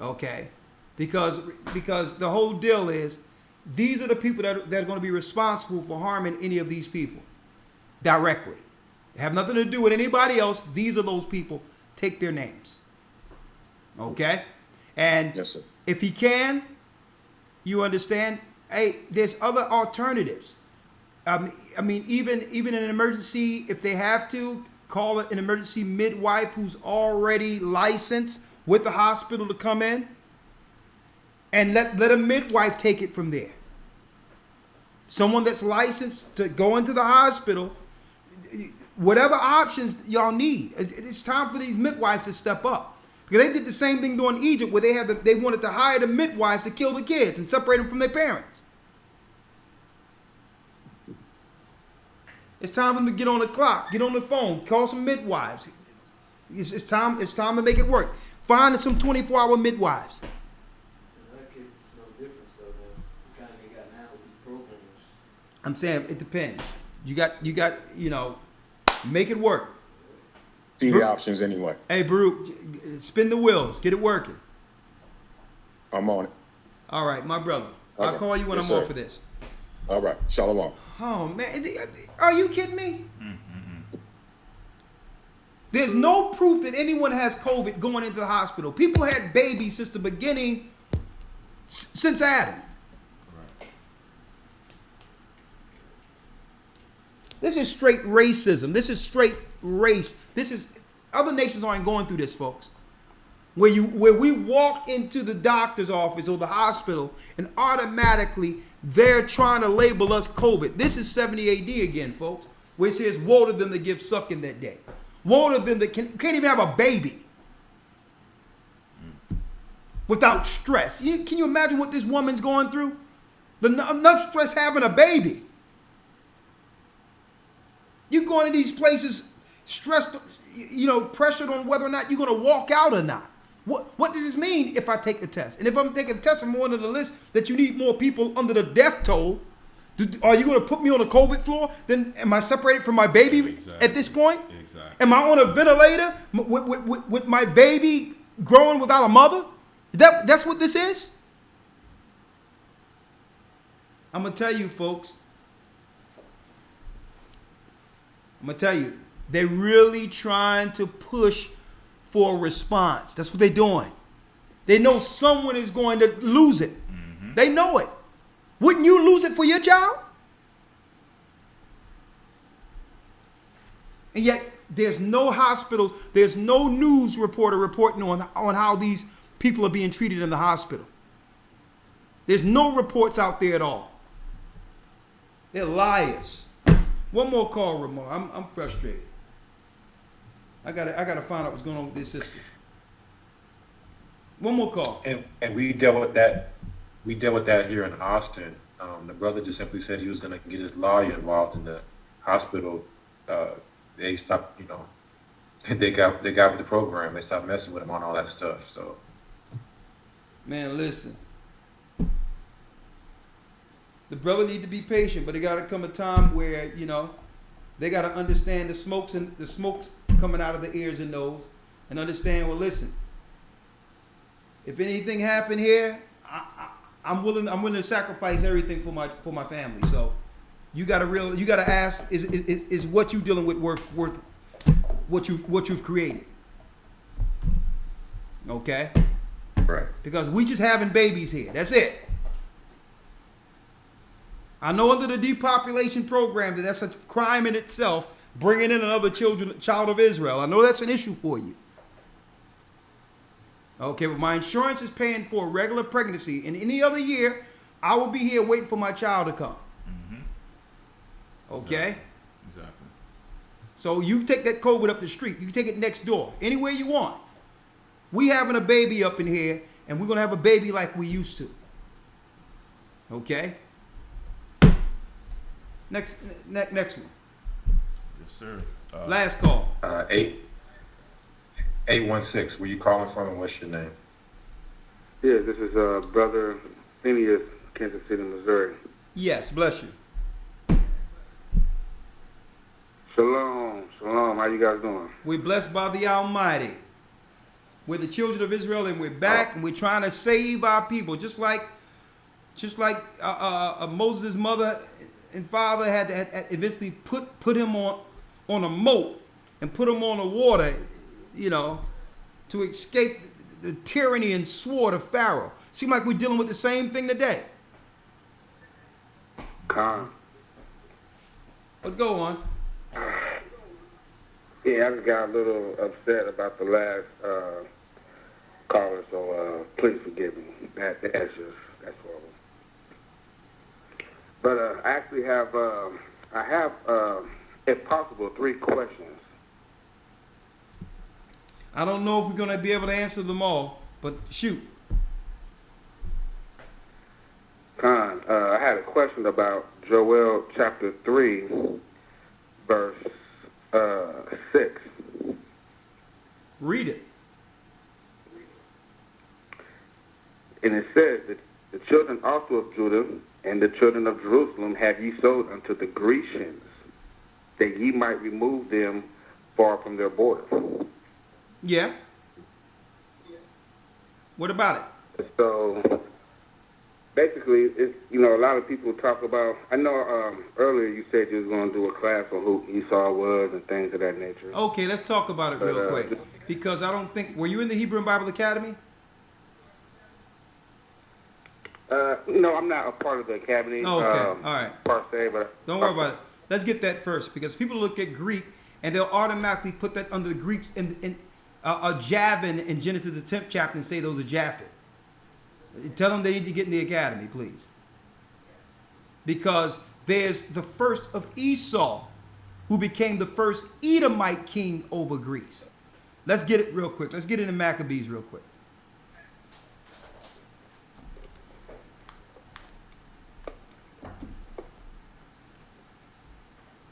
Okay, because the whole deal is these are the people that are going to be responsible for harming any of these people directly. They have nothing to do with anybody else. These are those people. Take their names. Okay, And Yes, sir. if he can, you understand, hey, there's other alternatives. I mean, even in an emergency, if they have to, call it an emergency midwife who's already licensed with the hospital to come in, and let a midwife take it from there. Someone that's licensed to go into the hospital, whatever options y'all need. It's time for these midwives to step up. Because they did the same thing during Egypt, where they wanted to hire the midwives to kill the kids and separate them from their parents. It's time for them to get on the clock, get on the phone, call some midwives. It's time to make it work. Find some 24-hour midwives. I'm saying it depends. You got, make it work. See the options anyway. Hey, Baruch, spin the wheels. Get it working. I'm on it. All right, my brother. Okay. I'll call you when Yes, I'm sir. off for this. All right. Shalom. Oh, man. Are you kidding me? There's no proof that anyone has COVID going into the hospital. People had babies since the beginning, since Adam. This is straight racism. This is straight race. This is, other nations aren't going through this, folks. Where we walk into the doctor's office or the hospital and automatically they're trying to label us COVID. This is 70 AD again, folks, where it says, woe to them that give suck in that day. Woe to them that can't even have a baby without stress. Can you imagine what this woman's going through? Enough stress having a baby. You going to these places stressed, pressured on whether or not you're going to walk out or not. What does this mean if I take a test? And if I'm taking a test, I'm on the list that you need more people under the death toll. Are you going to put me on a COVID floor? Then am I separated from my baby at this point? Exactly. Am I on a ventilator with my baby growing without a mother? That's what this is? I'm going to tell you, folks. I'm going to tell you, they're really trying to push for a response. That's what they're doing. They know someone is going to lose it. Mm-hmm. They know it. Wouldn't you lose it for your child? And yet, there's no hospitals, there's no news reporter reporting on how these people are being treated in the hospital. There's no reports out there at all. They're liars. One more call, Ramar. I'm frustrated. I gotta find out what's going on with this sister. One more call. And we dealt with that. We dealt with that here in Austin. The brother just simply said he was going to get his lawyer involved in the hospital. They stopped, they got with the program. They stopped messing with him on all that stuff. So, man, listen. The brother need to be patient, but it got to come a time where they got to understand the smokes coming out of the ears and nose, and understand. Well, listen. If anything happened here, I'm willing to sacrifice everything for my family. So, you got to ask: is what you dealing with worth what you've created? Okay. Right. Because we just having babies here. That's it. I know under the depopulation program that's a crime in itself, bringing in another child of Israel. I know that's an issue for you. Okay, but my insurance is paying for a regular pregnancy. In any other year, I will be here waiting for my child to come. Mm-hmm. Okay? Exactly. So you take that COVID up the street. You can take it next door. Anywhere you want. We having a baby up in here, and we're going to have a baby like we used to. Okay? Next one. Yes, sir. Last call. 816. Where you calling from, and what's your name? Yeah, this is Brother Phineas, Kansas City, Missouri. Yes, bless you. Shalom, shalom. How you guys doing? We're blessed by the Almighty. We're the children of Israel, and we're back, and we're trying to save our people, just like Moses' mother and father had to eventually put him on a moat and put him on the water, to escape the tyranny and sword of Pharaoh. Seems like we're dealing with the same thing today. Con. But go on. Yeah, I just got a little upset about the last caller, so please forgive me. That's horrible. But I actually have, if possible, 3 questions. I don't know if we're going to be able to answer them all, but shoot. Con, I had a question about Joel chapter 3, verse 6. Read it. And it says that the children also of Judah and the children of Jerusalem have ye sold unto the Grecians, that ye might remove them far from their border. Yeah. What about it? So basically, it's, you know, a lot of people talk about, I know earlier you said you was going to do a class on who Esau was and things of that nature. Okay, let's talk about it real quick. Because I don't think, were you in the Hebrew and Bible Academy? No, I'm not a part of the academy. Okay, all right. Per se, but don't worry about it. Let's get that first, because people look at Greek and they'll automatically put that under the Greeks in Javan in Genesis the 10th chapter and say those are Japhet. Tell them they need to get in the academy, please. Because there's the first of Esau, who became the first Edomite king over Greece. Let's get it real quick. Let's get into Maccabees real quick.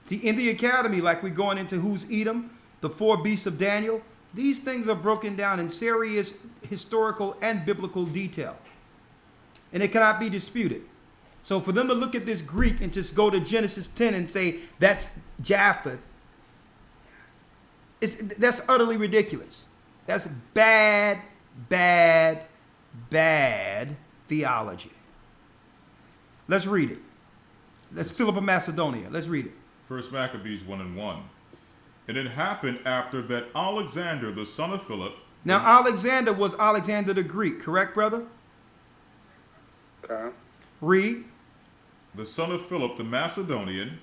See, in the academy, like we're going into who's Edom, the 4 beasts of Daniel, these things are broken down in serious historical and biblical detail. And it cannot be disputed. So for them to look at this Greek and just go to Genesis 10 and say that's Japheth, that's utterly ridiculous. That's bad, bad, bad theology. Let's read it. That's Philip of Macedonia. Let's read it. 1 Maccabees 1:1. And it happened after that Alexander, the son of Philip. Now, Alexander was Alexander the Greek, correct, brother? Read. The son of Philip the Macedonian,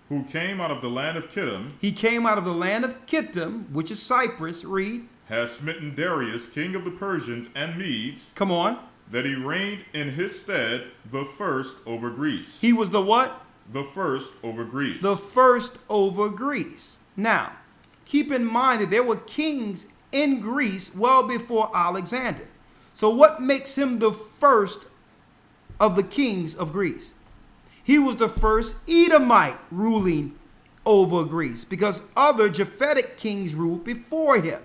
who came out of the land of Kittim. He came out of the land of Kittim, which is Cyprus. Read. Has smitten Darius, king of the Persians and Medes. Come on. That he reigned in his stead the first over Greece. He was the what? The first over Greece. The first over Greece. Now, keep in mind that there were kings in Greece well before Alexander. So what makes him the first of the kings of Greece? He was the first Edomite ruling over Greece, because other Japhetic kings ruled before him.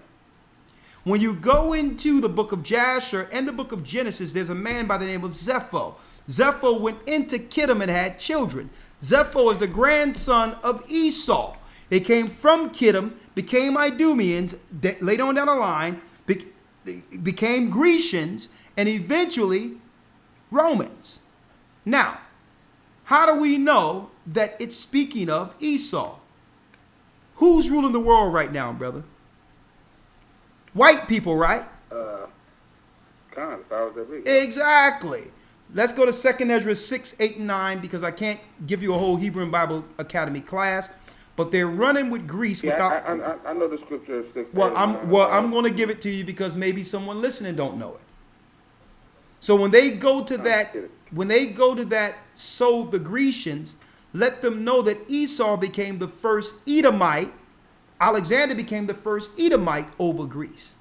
When you go into the book of Jasher and the book of Genesis, there's a man by the name of Zepho. Zepho went into Kittim and had children. Zepho is the grandson of Esau. They came from Kittim, became Idumeans, later on down the line, became Grecians, and eventually Romans. Now, how do we know that it's speaking of Esau? Who's ruling the world right now, brother? White people, right? Exactly. Let's go to 2nd Ezra 6, 8, and 9, because I can't give you a whole Hebrew and Bible Academy class. But they're running with Greece without. I know the scripture is 6. I'm going to give it to you because maybe someone listening don't know it. So when they go to that, sold the Grecians, let them know that Esau became the first Edomite. Alexander became the first Edomite over Greece.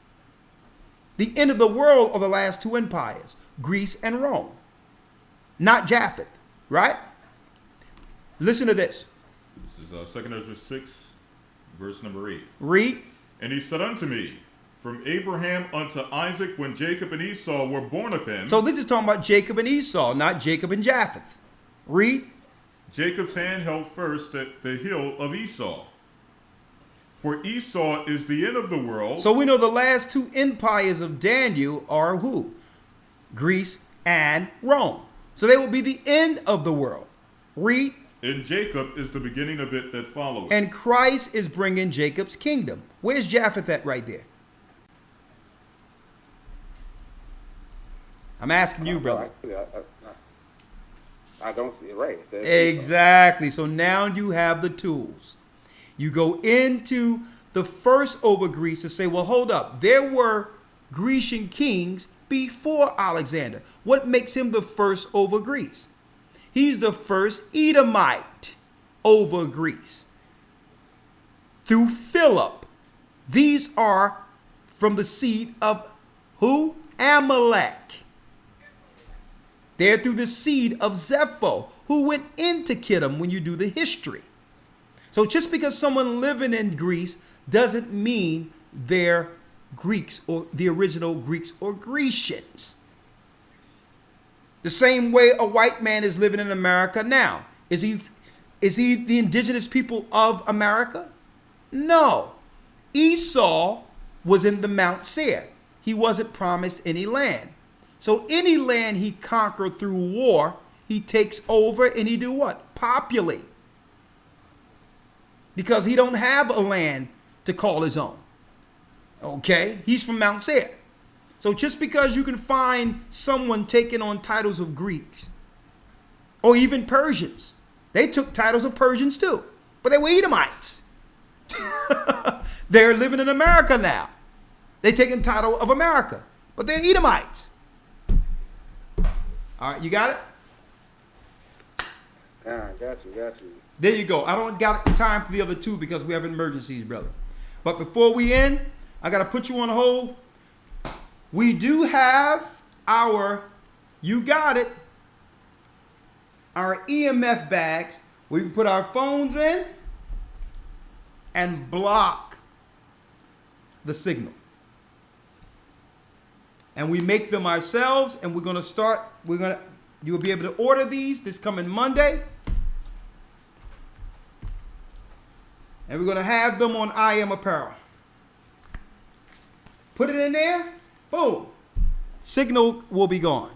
The end of the world are the last 2 empires, Greece and Rome. Not Japheth, right? Listen to this. This is 2nd Ezra 6, verse number 8. Read. And he said unto me, from Abraham unto Isaac, when Jacob and Esau were born of him. So this is talking about Jacob and Esau, not Jacob and Japheth. Read. Jacob's hand held first at the hill of Esau. For Esau is the end of the world. So we know the last 2 empires of Daniel are who? Greece and Rome. So they will be the end of the world. Read. And Jacob is the beginning of it that follows. And Christ is bringing Jacob's kingdom. Where's Japheth at right there? I'm asking you, brother. I don't see it right. Exactly. So now you have the tools. You go into the first over Greece to say, well, hold up. There were Grecian kings before Alexander. What makes him the first over Greece? He's the first Edomite over Greece. Through Philip. These are from the seed of who? Amalek. They're through the seed of Zepho, who went into Kittim when you do the history. So just because someone living in Greece doesn't mean they're Greeks or the original Greeks or Grecians. The same way a white man is living in America now. Is he the indigenous people of America? No. Esau was in the Mount Seir. He wasn't promised any land. So any land he conquered through war, he takes over and he do what? Populate. Because he don't have a land to call his own. Okay? He's from Mount Seir. So just because you can find someone taking on titles of Greeks or even Persians, they took titles of Persians too, but they were Edomites. They're living in America now. They taking title of America, but they're Edomites. All right, you got it? Got you. There you go. I don't got time for the other two because we have emergencies, brother. But before we end, I got to put you on hold. We do have our, you got it, our EMF bags. We can put our phones in and block the signal. And we make them ourselves, and we're going to start, you'll be able to order these this coming Monday. And we're going to have them on I Am Apparel. Put it in there, boom. Signal will be gone.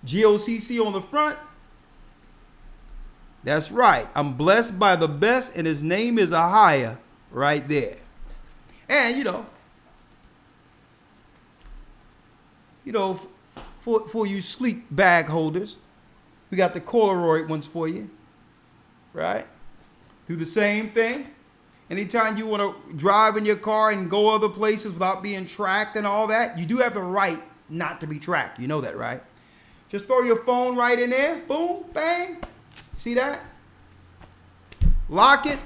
GOCC on the front. That's right. I'm blessed by the best, and his name is Ahia right there. And, you know, for you sleep bag holders, we got the Polaroid ones for you, right? Do the same thing. Anytime you want to drive in your car and go other places without being tracked and all that, you do have the right not to be tracked. You know that, right? Just throw your phone right in there. Boom, bang. See that? Lock it.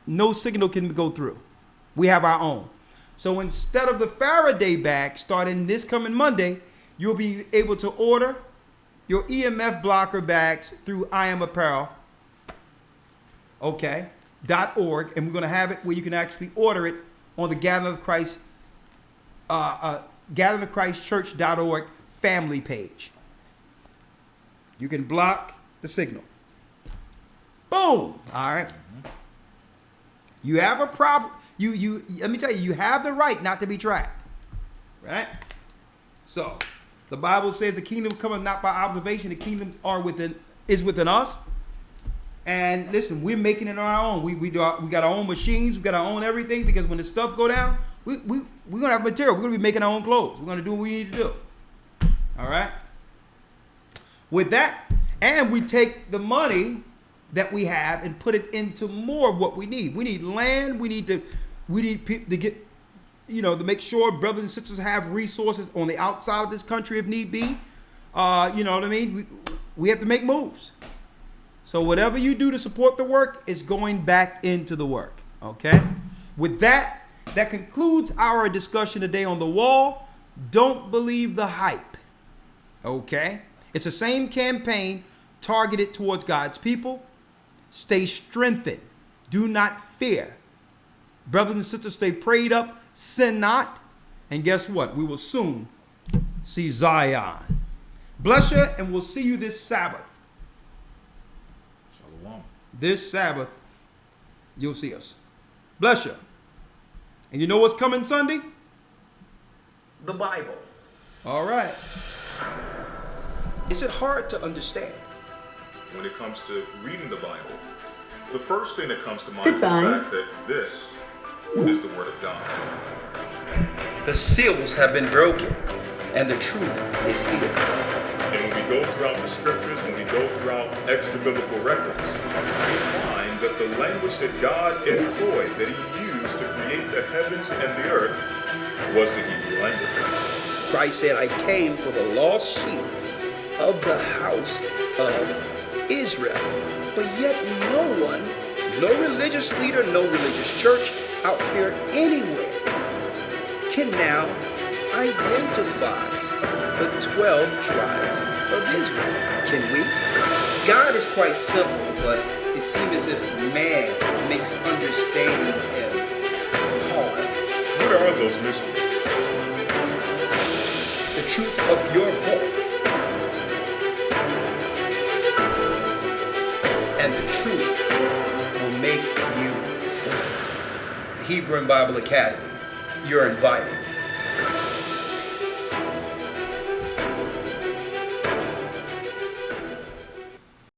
No signal can go through. We have our own. So instead of the Faraday bag starting this coming Monday, you'll be able to order your EMF blocker bags through I Am Apparel. Okay. .org, and we're going to have it where you can actually order it on the Gathering of Christ, gatheringofchristchurch.org family page. You can block the signal. Boom. All right. You have a problem. You let me tell you, you have the right not to be tracked. Right? So, the Bible says the kingdom cometh not by observation, the kingdom is within us. And listen, we're making it on our own. We got our own machines, we got our own everything, because when the stuff go down, we're gonna have material. We're gonna be making our own clothes. We're gonna do what we need to do. All right. With that, and we take the money that we have and put it into more of what we need. We need land. We need people to get, to make sure brothers and sisters have resources on the outside of this country if need be. You know what I mean? We have to make moves. So whatever you do to support the work is going back into the work. Okay? With that, that concludes our discussion today on the wall. Don't believe the hype. Okay? It's the same campaign targeted towards God's people. Stay strengthened. Do not fear. Brothers and sisters, stay prayed up. Sin not. And guess what? We will soon see Zion. Bless you, and we'll see you this Sabbath. Shalom. This Sabbath, you'll see us. Bless you. And you know what's coming Sunday? The Bible. All right. Is it hard to understand? When it comes to reading the Bible, the first thing that comes to mind is the fact that this is the Word of God. The seals have been broken. and the truth is here. And when we go throughout the scriptures, when we go throughout extra biblical records, we find that the language that God employed, that he used to create the heavens and the earth, was the Hebrew language. Christ said, I came for the lost sheep of the house of Israel. But yet no one, no religious leader, no religious church out there anywhere can now identify the 12 tribes of Israel. Can we? God is quite simple, but it seems as if man makes understanding him hard. What are those mysteries? The truth of your book. And the truth will make you free. The Hebrew and Bible Academy, you're invited.